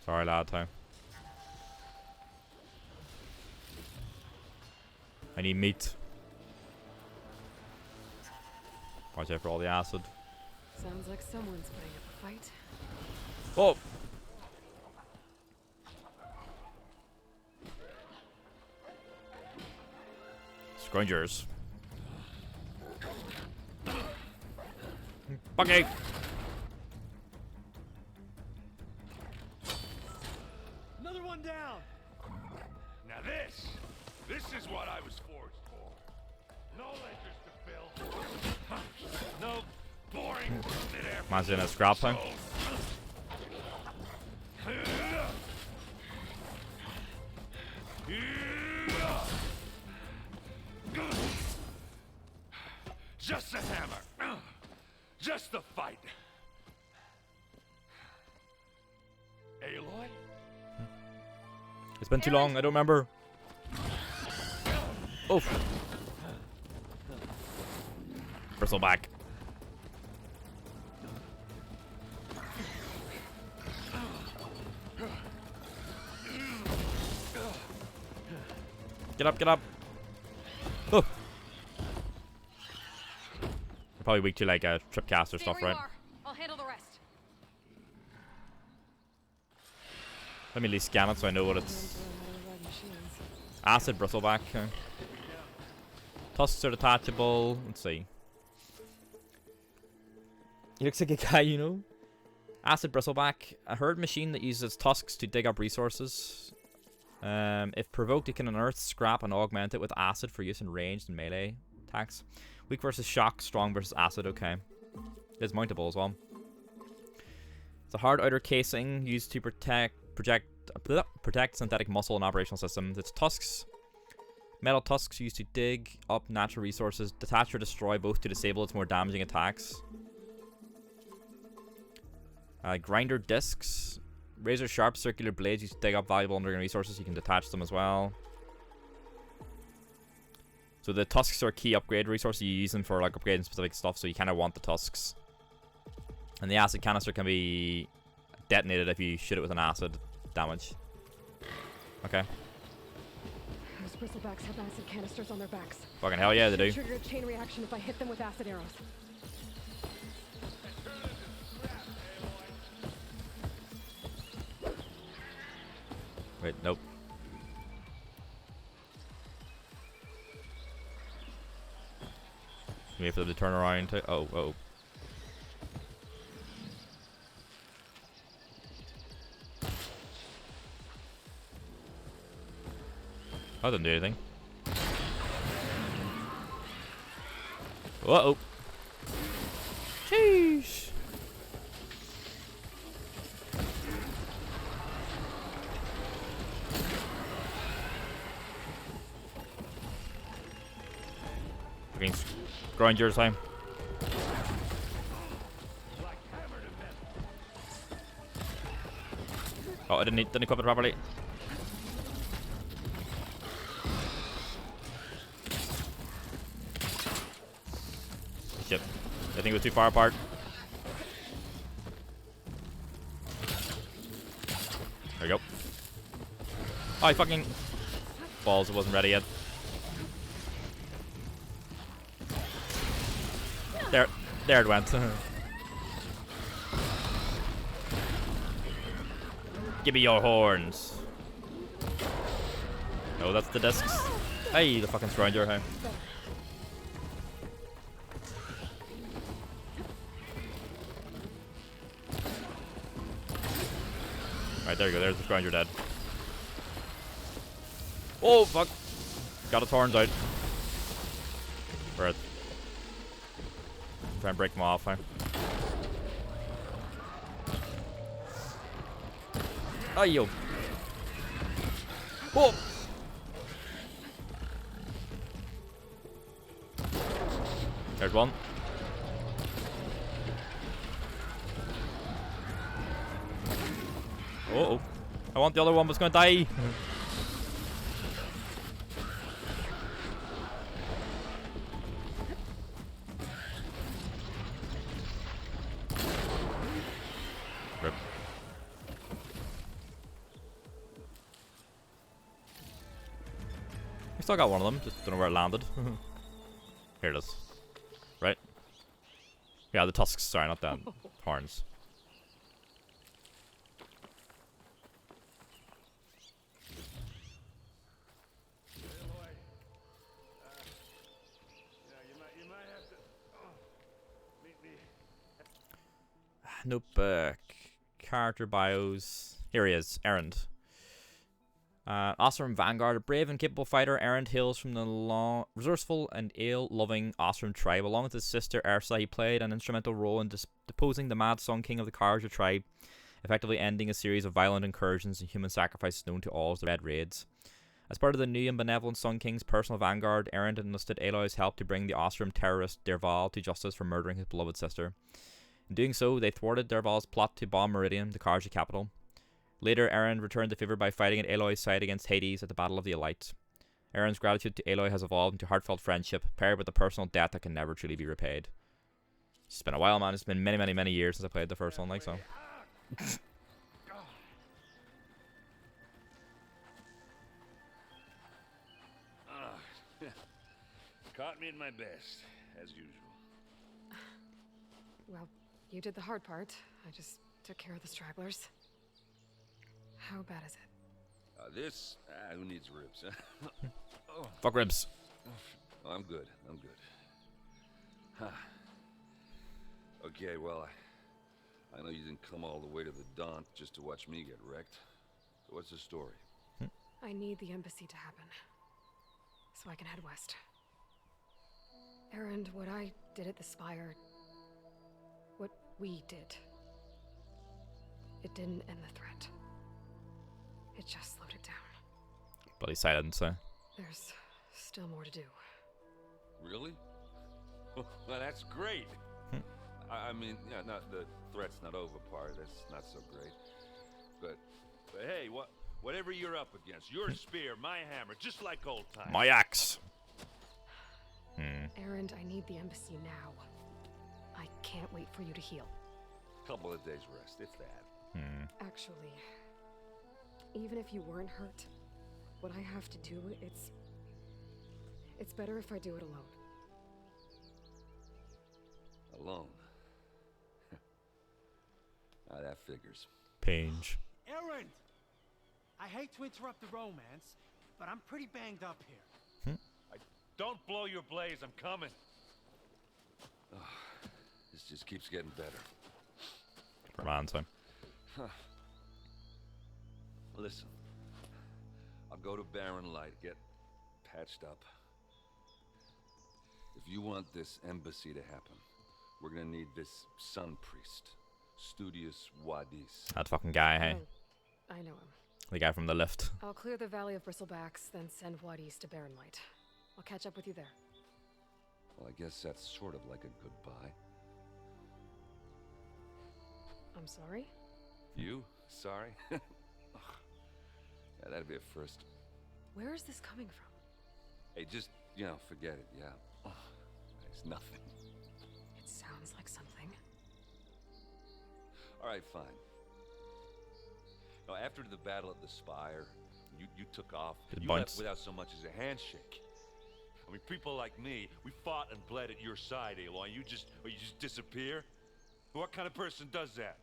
[SPEAKER 1] Sorry, lad, time. I need meat. Watch out for all the acid.
[SPEAKER 2] Sounds like someone's putting up a fight.
[SPEAKER 1] Oh! Scroungers. Buggy!
[SPEAKER 6] Another one down!
[SPEAKER 16] Now this is what I was forged for. No ledgers to fill. No boring mid-air.
[SPEAKER 1] Man's in a scrap time.
[SPEAKER 16] Just a hammer. Just a fight. Aloy?
[SPEAKER 1] It's been too long, I don't remember. Oh. Bristleback. Get up, get up. Oh. You're probably weak to like tripcaster stuff, right?
[SPEAKER 7] I'll handle the rest.
[SPEAKER 1] Let me at least scan it so I know what it's. Acid bristleback. Tusks are detachable. Let's see. He looks like a guy, you know. Acid bristleback, a herd machine that uses tusks to dig up resources. If provoked, it can unearth scrap and augment it with acid for use in ranged and melee attacks. Weak versus shock, strong versus acid. Okay. It's mountable as well. It's a hard outer casing used to protect synthetic muscle and operational systems. Its tusks, metal tusks used to dig up natural resources, detach or destroy both to disable its more damaging attacks. Grinder discs, razor sharp circular blades used to dig up valuable underground resources. You can detach them as well. So the tusks are a key upgrade resource. You use them for like upgrading specific stuff, so you kind of want the tusks. And the acid canister can be detonated if you shoot it with an acid damage. Okay.
[SPEAKER 2] Those bristlebacks have acid canisters on their backs.
[SPEAKER 1] Fucking hell yeah, they do.
[SPEAKER 2] Trigger a chain reaction if I hit them with acid arrows.
[SPEAKER 1] Wait, nope. Wait for them to turn around. Oh. That didn't do anything. Uh-oh. Sheesh. Fucking grind your time. Oh, I didn't equip it properly. Shit. I think it was too far apart. There we go. Oh, I fucking... balls, it wasn't ready yet. There it went. Give me your horns. No, that's the discs. Hey, the fucking stranger, hey. Right, there you go. There's the stranger dead. Oh, fuck. Got his horns out. Right. Try and break them off, huh? Oh, yo. Oh! There's one. Uh-oh. I want the other one, but it's gonna die. Rip. I still got one of them, just don't know where it landed. Here it is. Right? Yeah, the tusks, sorry, not the horns. Nope, character bios. Here he is, Erend. Ostrom Vanguard, a brave and capable fighter. Erend hails from the resourceful and ale-loving Ostrom tribe. Along with his sister Ursa, he played an instrumental role in deposing the mad Sun King of the Carja tribe, effectively ending a series of violent incursions and human sacrifices known to all as the Red Raids. As part of the new and benevolent Sun King's personal vanguard, Erend enlisted Aloy's help to bring the Ostrom terrorist Derval to justice for murdering his beloved sister. In doing so, they thwarted Derval's plot to bomb Meridian, the Carja capital. Later, Erend returned the favor by fighting at Aloy's side against Hades at the Battle of the Elite. Erend's gratitude to Aloy has evolved into heartfelt friendship, paired with a personal debt that can never truly be repaid. It's been a while, man. It's been many, many, many years since I played the first one, like so.
[SPEAKER 16] Caught me in my best, as usual.
[SPEAKER 2] Well, you did the hard part. I just took care of the stragglers. How bad is it?
[SPEAKER 16] This? Who needs ribs? Oh.
[SPEAKER 1] Fuck ribs.
[SPEAKER 16] Oh, I'm good. I'm good. Huh. Okay, well, I know you didn't come all the way to the Daunt just to watch me get wrecked. So what's the story?
[SPEAKER 2] I need the embassy to happen, so I can head west. Erend, what I did at the Spire, what we did, it didn't end the threat. It just slowed it down.
[SPEAKER 1] Bloody silence, eh?
[SPEAKER 2] There's still more to do.
[SPEAKER 17] Really? Well, that's great. I mean, yeah, not the threat's not over part. That's not so great. But hey, whatever you're up against, your spear, my hammer, just like old times.
[SPEAKER 1] My axe.
[SPEAKER 2] Erend, I need the embassy now. I can't wait for you to heal.
[SPEAKER 17] Couple of days rest, if that.
[SPEAKER 2] Actually, even if you weren't hurt, what I have to do, it's better if I do it alone.
[SPEAKER 17] Alone? That figures.
[SPEAKER 1] Page.
[SPEAKER 6] Erend! I hate to interrupt the romance, but I'm pretty banged up here.
[SPEAKER 16] Don't blow your blaze, I'm coming.
[SPEAKER 17] This just keeps getting better.
[SPEAKER 1] Remind time.
[SPEAKER 17] Listen, I'll go to Barren Light, get patched up. If you want this embassy to happen, we're gonna need this sun priest, Studius Wadis.
[SPEAKER 1] That fucking guy, hey?
[SPEAKER 2] I know him.
[SPEAKER 1] The guy from the lift.
[SPEAKER 2] I'll clear the Valley of Bristlebacks, then send Wadis to Barren Light. I'll catch up with you there.
[SPEAKER 17] Well, I guess that's sort of like a goodbye.
[SPEAKER 2] I'm sorry?
[SPEAKER 17] You? Sorry? Yeah, that'd be a first.
[SPEAKER 2] Where is this coming from?
[SPEAKER 17] Hey, just, forget it, yeah. It's nothing.
[SPEAKER 2] It sounds like something.
[SPEAKER 17] All right, fine. Now, after the battle at the Spire, you took off. You left without so much as a handshake. I mean, people like me, we fought and bled at your side, Aloy. You just disappear? What kind of person does that?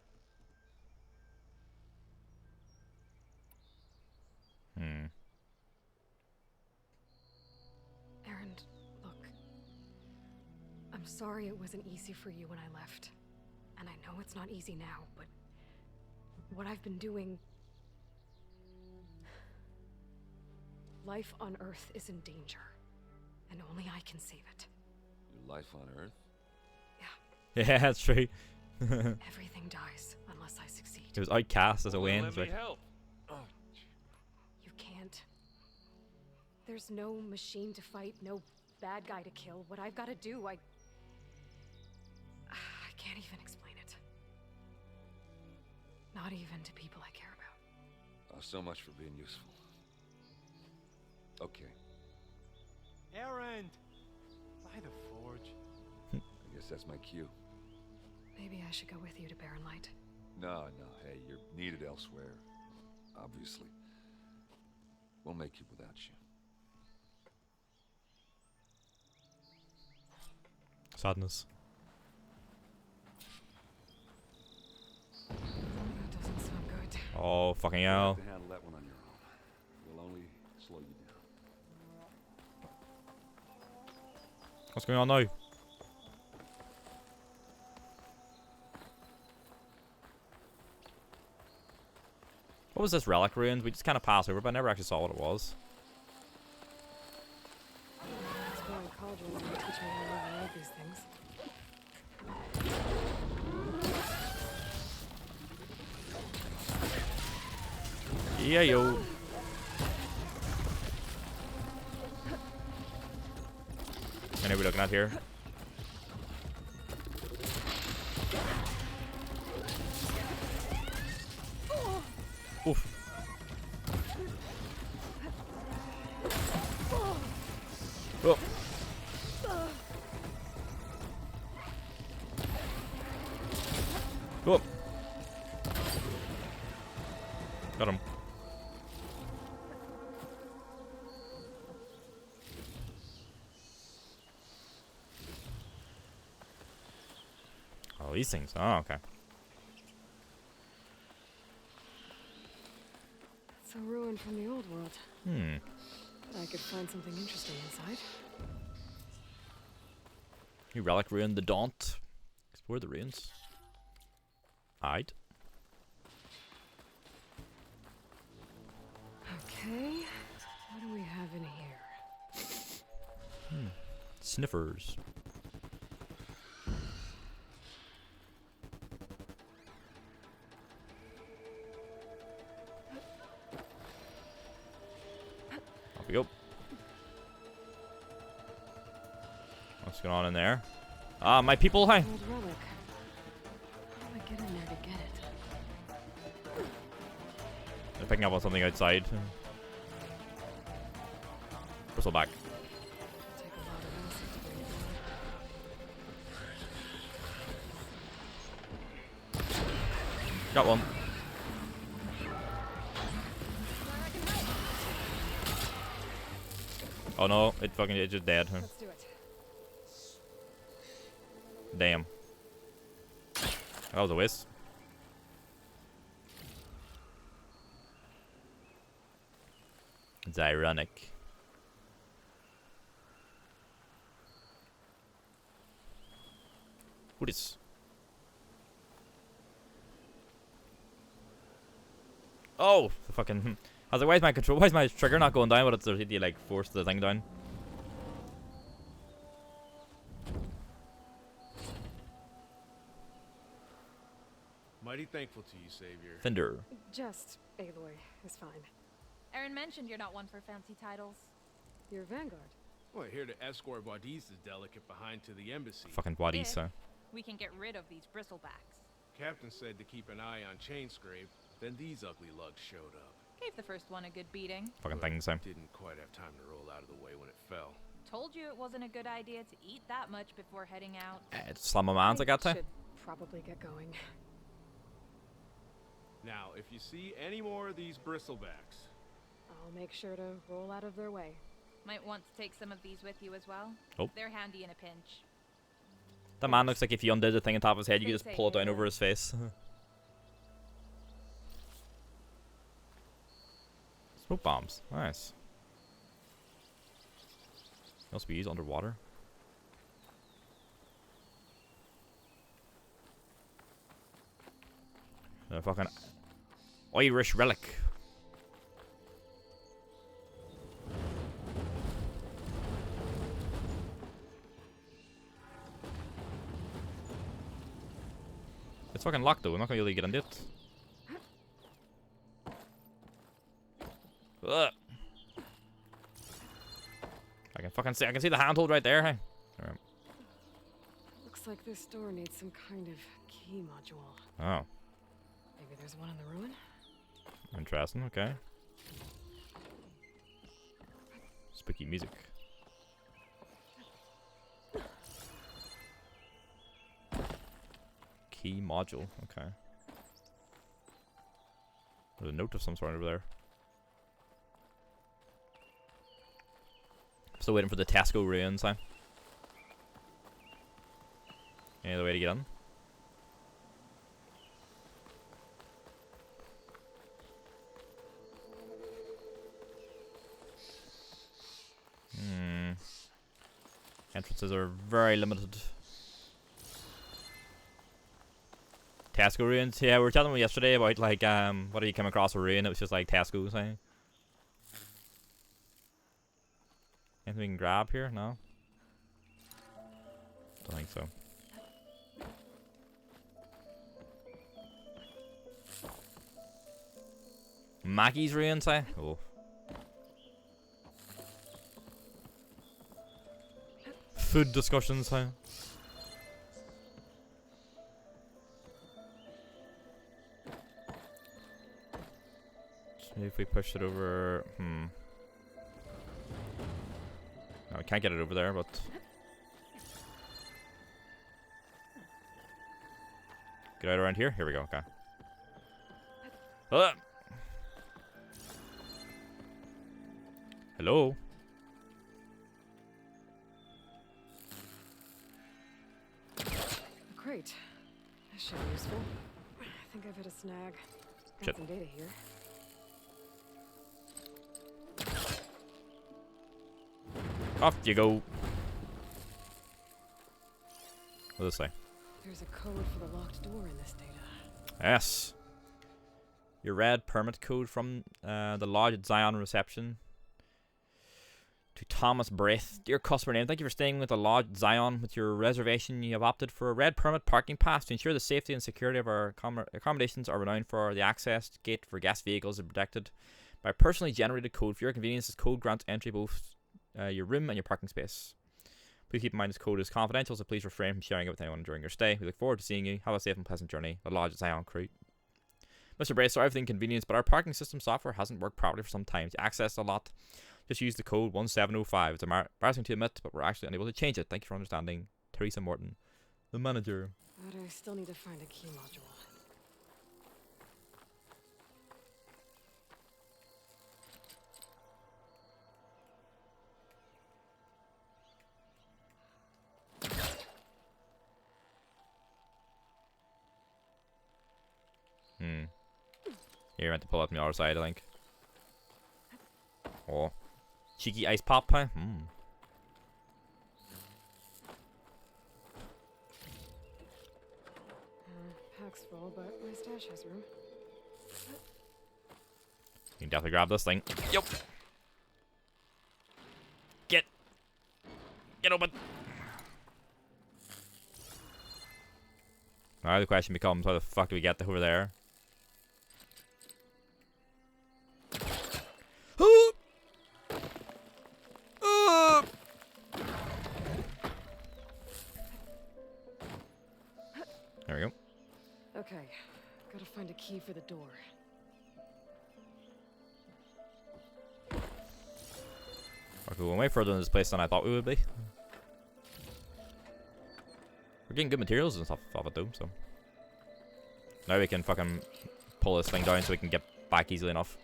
[SPEAKER 2] Erend, look. I'm sorry it wasn't easy for you when I left. And I know it's not easy now, but what I've been doing... Life on Earth is in danger. And only I can save it.
[SPEAKER 17] Your life on Earth?
[SPEAKER 1] Yeah, that's true.
[SPEAKER 2] Everything dies unless I succeed.
[SPEAKER 1] It was outcast as a win.
[SPEAKER 16] Let me help.
[SPEAKER 2] You can't. There's no machine to fight, no bad guy to kill. What I've got to do, I can't even explain it. Not even to people I care about.
[SPEAKER 17] Oh, so much for being useful. Okay.
[SPEAKER 6] Erend! By the forge.
[SPEAKER 17] I guess that's my cue.
[SPEAKER 2] Maybe I should go with you to Barren Light.
[SPEAKER 17] No, hey, you're needed elsewhere. Obviously. We'll make it without you.
[SPEAKER 1] Sadness.
[SPEAKER 2] That doesn't sound good.
[SPEAKER 1] Oh, fucking
[SPEAKER 17] You'll
[SPEAKER 1] hell.
[SPEAKER 17] have to handle that one on your own. We'll only slow you down.
[SPEAKER 1] What's going on now? What was this relic ruins? We just kind of passed over, but I never actually saw what it was.
[SPEAKER 2] Exploring cauldrons will teach me how to override these things.
[SPEAKER 1] Yeah, yo. And are we looking at here? Oof. Oh. Oh. Got him. Oh, these things. Oh, okay.
[SPEAKER 2] It's a ruin from the old world. I could find something interesting inside.
[SPEAKER 1] New relic ruin, the Daunt. Explore the ruins. Hide.
[SPEAKER 2] Okay.
[SPEAKER 1] Sniffers. Off we go. What's going on in there? Ah, my people, hi.
[SPEAKER 2] Old relic. How do I get in there to get it?
[SPEAKER 1] They're picking up on something outside. Bristle back.
[SPEAKER 2] Take a lot of acid to bring it down.
[SPEAKER 1] Got one. Oh no, it's just dead.
[SPEAKER 2] Let's do it.
[SPEAKER 1] Damn. That was a waste. It's ironic. What is? Oh, the fucking. I was like, why is my control? Why is my trigger not going down? But it's already like forced the thing down.
[SPEAKER 5] Mighty thankful to you, Savior.
[SPEAKER 1] Fender.
[SPEAKER 2] Just Aloy is fine.
[SPEAKER 10] Aaron mentioned you're not one for fancy titles.
[SPEAKER 2] You're Vanguard.
[SPEAKER 5] Well, here to escort Wadis's delicate behind to the embassy.
[SPEAKER 1] Fucking Wadisa.
[SPEAKER 10] We can get rid of these bristlebacks.
[SPEAKER 5] Captain said to keep an eye on Chainscrape. Then these ugly lugs showed up.
[SPEAKER 10] Gave the first one a good beating.
[SPEAKER 1] Fucking things, eh?
[SPEAKER 5] Didn't quite have time to roll out of the way when it fell.
[SPEAKER 10] Told you it wasn't a good idea to eat that much before heading out.
[SPEAKER 1] Slam my mans, I got to.
[SPEAKER 2] Should probably get going.
[SPEAKER 5] Now, if you see any more of these bristlebacks,
[SPEAKER 2] I'll make sure to roll out of their way.
[SPEAKER 10] Might want to take some of these with you as well.
[SPEAKER 1] Oh.
[SPEAKER 10] They're handy in a pinch.
[SPEAKER 1] That man looks like if you undid the thing on top of his head, you could just pull it down over his face. Smoke bombs. Nice. Must be used underwater. The fucking Irish relic. It's fucking locked though. We're not gonna really get into it. Ugh. I can fucking see. I can see the handhold right there. Hey. Alright.
[SPEAKER 2] Looks like this door needs some kind of key module.
[SPEAKER 1] Oh.
[SPEAKER 2] Maybe there's one in the ruin?
[SPEAKER 1] Interesting. Okay. Spooky music. Key module. Okay. There's a note of some sort over there. Still waiting for the Tasco ruins, huh? Any other way to get in? Entrances are very limited. Tasco ruins? Yeah, we were telling them yesterday about like what do you come across a ruin? It was just like Tasco saying. Anything we can grab here? No? Don't think so. Maggie's ruins, eh? Oh. Food discussions, huh? Maybe if we push it over... No, we can't get it over there, but... Get out around here? Here we go, okay. Hello?
[SPEAKER 2] Great. This should be useful. I think I've hit a snag. Got
[SPEAKER 1] Shit.
[SPEAKER 2] some data here.
[SPEAKER 1] Off you go. What does it say?
[SPEAKER 2] There's a code for the locked door in this data.
[SPEAKER 1] Yes. Your red permit code from the lodge at Zion reception. To Thomas Braith. Dear customer name, thank you for staying with the Lodge Zion. With your reservation, you have opted for a red permit parking pass to ensure the safety and security of our accommodations are renowned for the access gate for guest vehicles and protected by a personally generated code. For your convenience, this code grants entry both your room and your parking space. Please keep in mind this code is confidential, so please refrain from sharing it with anyone during your stay. We look forward to seeing you. Have a safe and pleasant journey. The Lodge Zion crew. Mr. Braith, sorry for the inconvenience, but our parking system software hasn't worked properly for some time. To access a lot, just use the code 1705. It's embarrassing to admit, but we're actually unable to change it. Thank you for understanding. Teresa Morton, the manager.
[SPEAKER 2] But I still need to find a key module.
[SPEAKER 1] You're meant to pull it from the other side, I think. Oh. Cheeky ice pop, huh?
[SPEAKER 2] Pack's full, but my stash has room.
[SPEAKER 1] You can definitely grab this thing. Yep. Get open. Now the question becomes, how the fuck do we get over there? There we go.
[SPEAKER 2] Okay, gotta find a key for the door.
[SPEAKER 1] Okay, we're way further in this place than I thought we would be. We're getting good materials and stuff off it though, so. Now we can fucking pull this thing down so we can get back easily enough.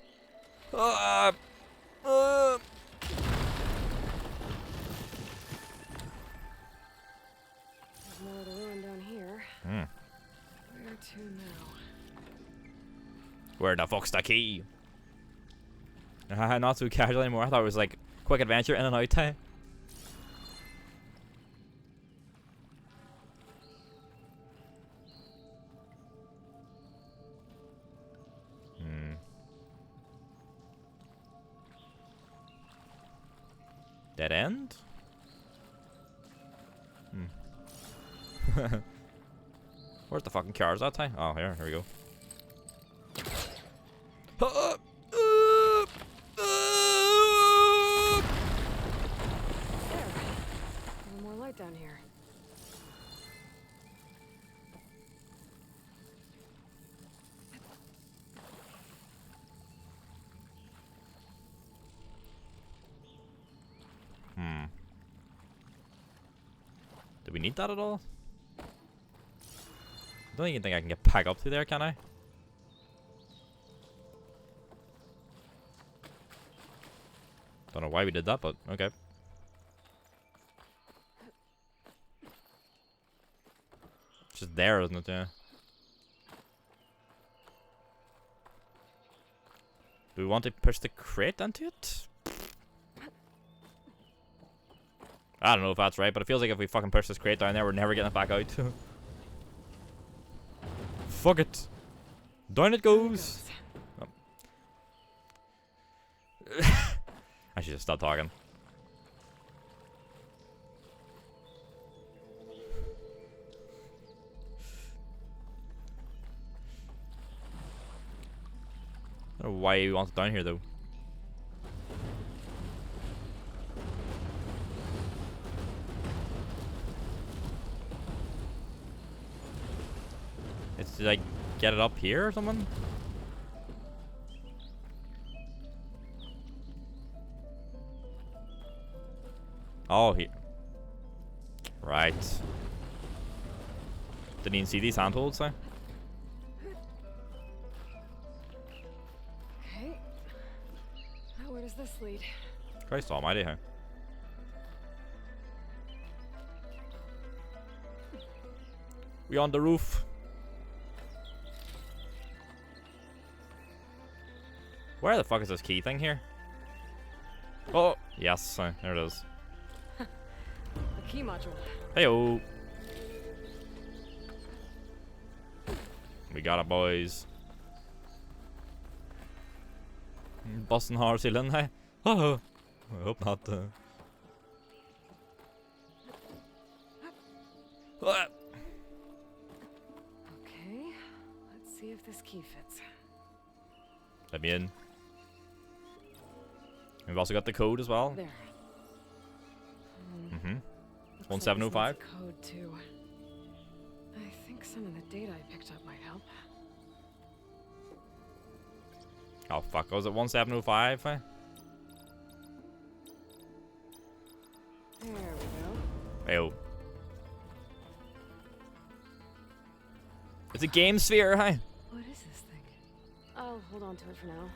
[SPEAKER 2] There's more of the ruin down here. Where to now?
[SPEAKER 1] Where the fuck's the key? Not so casual anymore. I thought it was like quick adventure in and out time. Dead end? Where's the fucking cars that time? Oh, here we go.
[SPEAKER 2] There. A little more light down here.
[SPEAKER 1] Do we need that at all? I don't even think I can get back up through there, can I? Don't know why we did that, but okay. It's just there, isn't it? Yeah. Do we want to push the crate into it? I don't know if that's right, but it feels like if we fucking push this crate down there, we're never getting it back out. Fuck it. Down it goes. Oh. I should just stop talking. I don't know why he wants it down here though. Did I get it up here or something? Oh, here. Right. Didn't even see these handholds there.
[SPEAKER 2] Okay. Now where does this lead?
[SPEAKER 1] Christ almighty, huh? We on the roof. Where the fuck is this key thing here? Oh, yes, there it is.
[SPEAKER 2] A key module.
[SPEAKER 1] Heyo. We got it, boys. Busting hard ceiling, hey? Oh, I hope not.
[SPEAKER 2] Okay, let's see if this key fits.
[SPEAKER 1] Let me in. We've also got the code as well.
[SPEAKER 2] There.
[SPEAKER 1] Mm-hmm.
[SPEAKER 2] Looks
[SPEAKER 1] 1705.
[SPEAKER 2] Like this needs a code too. I think some of the data I picked up might help.
[SPEAKER 1] Oh fuck, was it 1705?
[SPEAKER 2] There we go.
[SPEAKER 1] Ew. It's a game sphere, hi.
[SPEAKER 2] What is this thing? I'll hold on to it for now.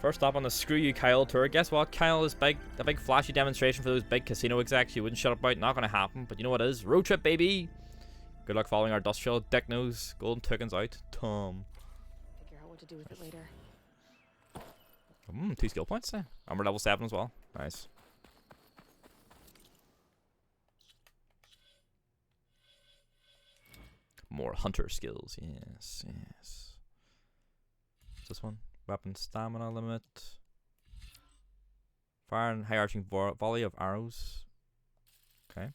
[SPEAKER 1] First up on the Screw You Kyle tour. Guess what? Kyle is a big flashy demonstration for those big casino execs you wouldn't shut up about. Not gonna happen, but you know what it is? Road trip, baby! Good luck following our industrial dick nose. Golden tokens out. Tom.
[SPEAKER 2] Figure out what to do with it later.
[SPEAKER 1] 2 skill points there. And we're level 7 as well. Nice. More hunter skills. Yes, yes. What's this one? Weapon stamina limit. Fire and high arching volley of arrows. Okay.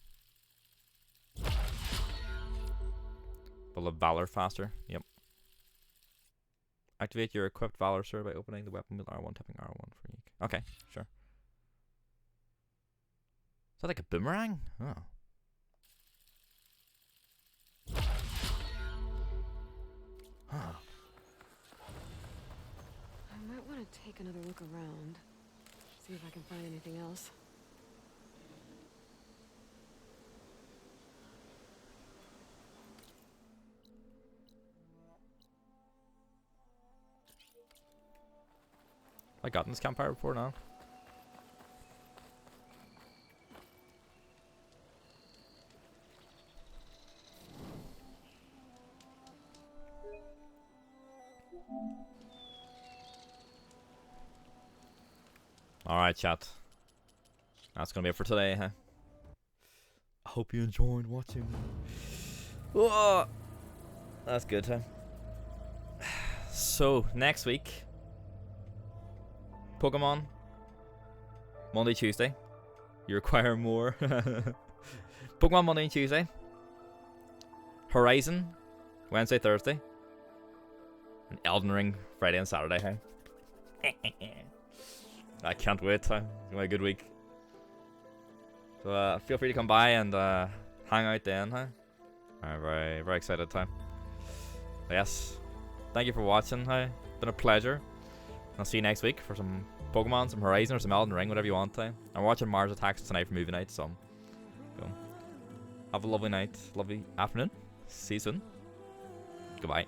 [SPEAKER 1] Full of valor faster. Yep. Activate your equipped valor sword by opening the weapon with R1, tapping R1 for each. Okay, sure. Is that like a boomerang? Oh. Huh.
[SPEAKER 2] I might want to take another look around. See if I can find anything else.
[SPEAKER 1] I got in this campfire before now. Alright, chat. That's gonna be it for today, huh? I hope you enjoyed watching. Oh, that's good, huh? So, next week, Pokemon, Monday, Tuesday. You require more. Pokemon Monday and Tuesday. Horizon, Wednesday, Thursday. And Elden Ring, Friday and Saturday, hey? I can't wait, huh? It's gonna be a good week. So feel free to come by and hang out then, huh? I'm very, very excited time. Yes. Thank you for watching, huh? Been a pleasure. I'll see you next week for some Pokemon, some Horizon, or some Elden Ring, whatever you want. I'm watching Mars Attacks tonight for movie night, so go. Have a lovely night, lovely afternoon. See you soon. Goodbye.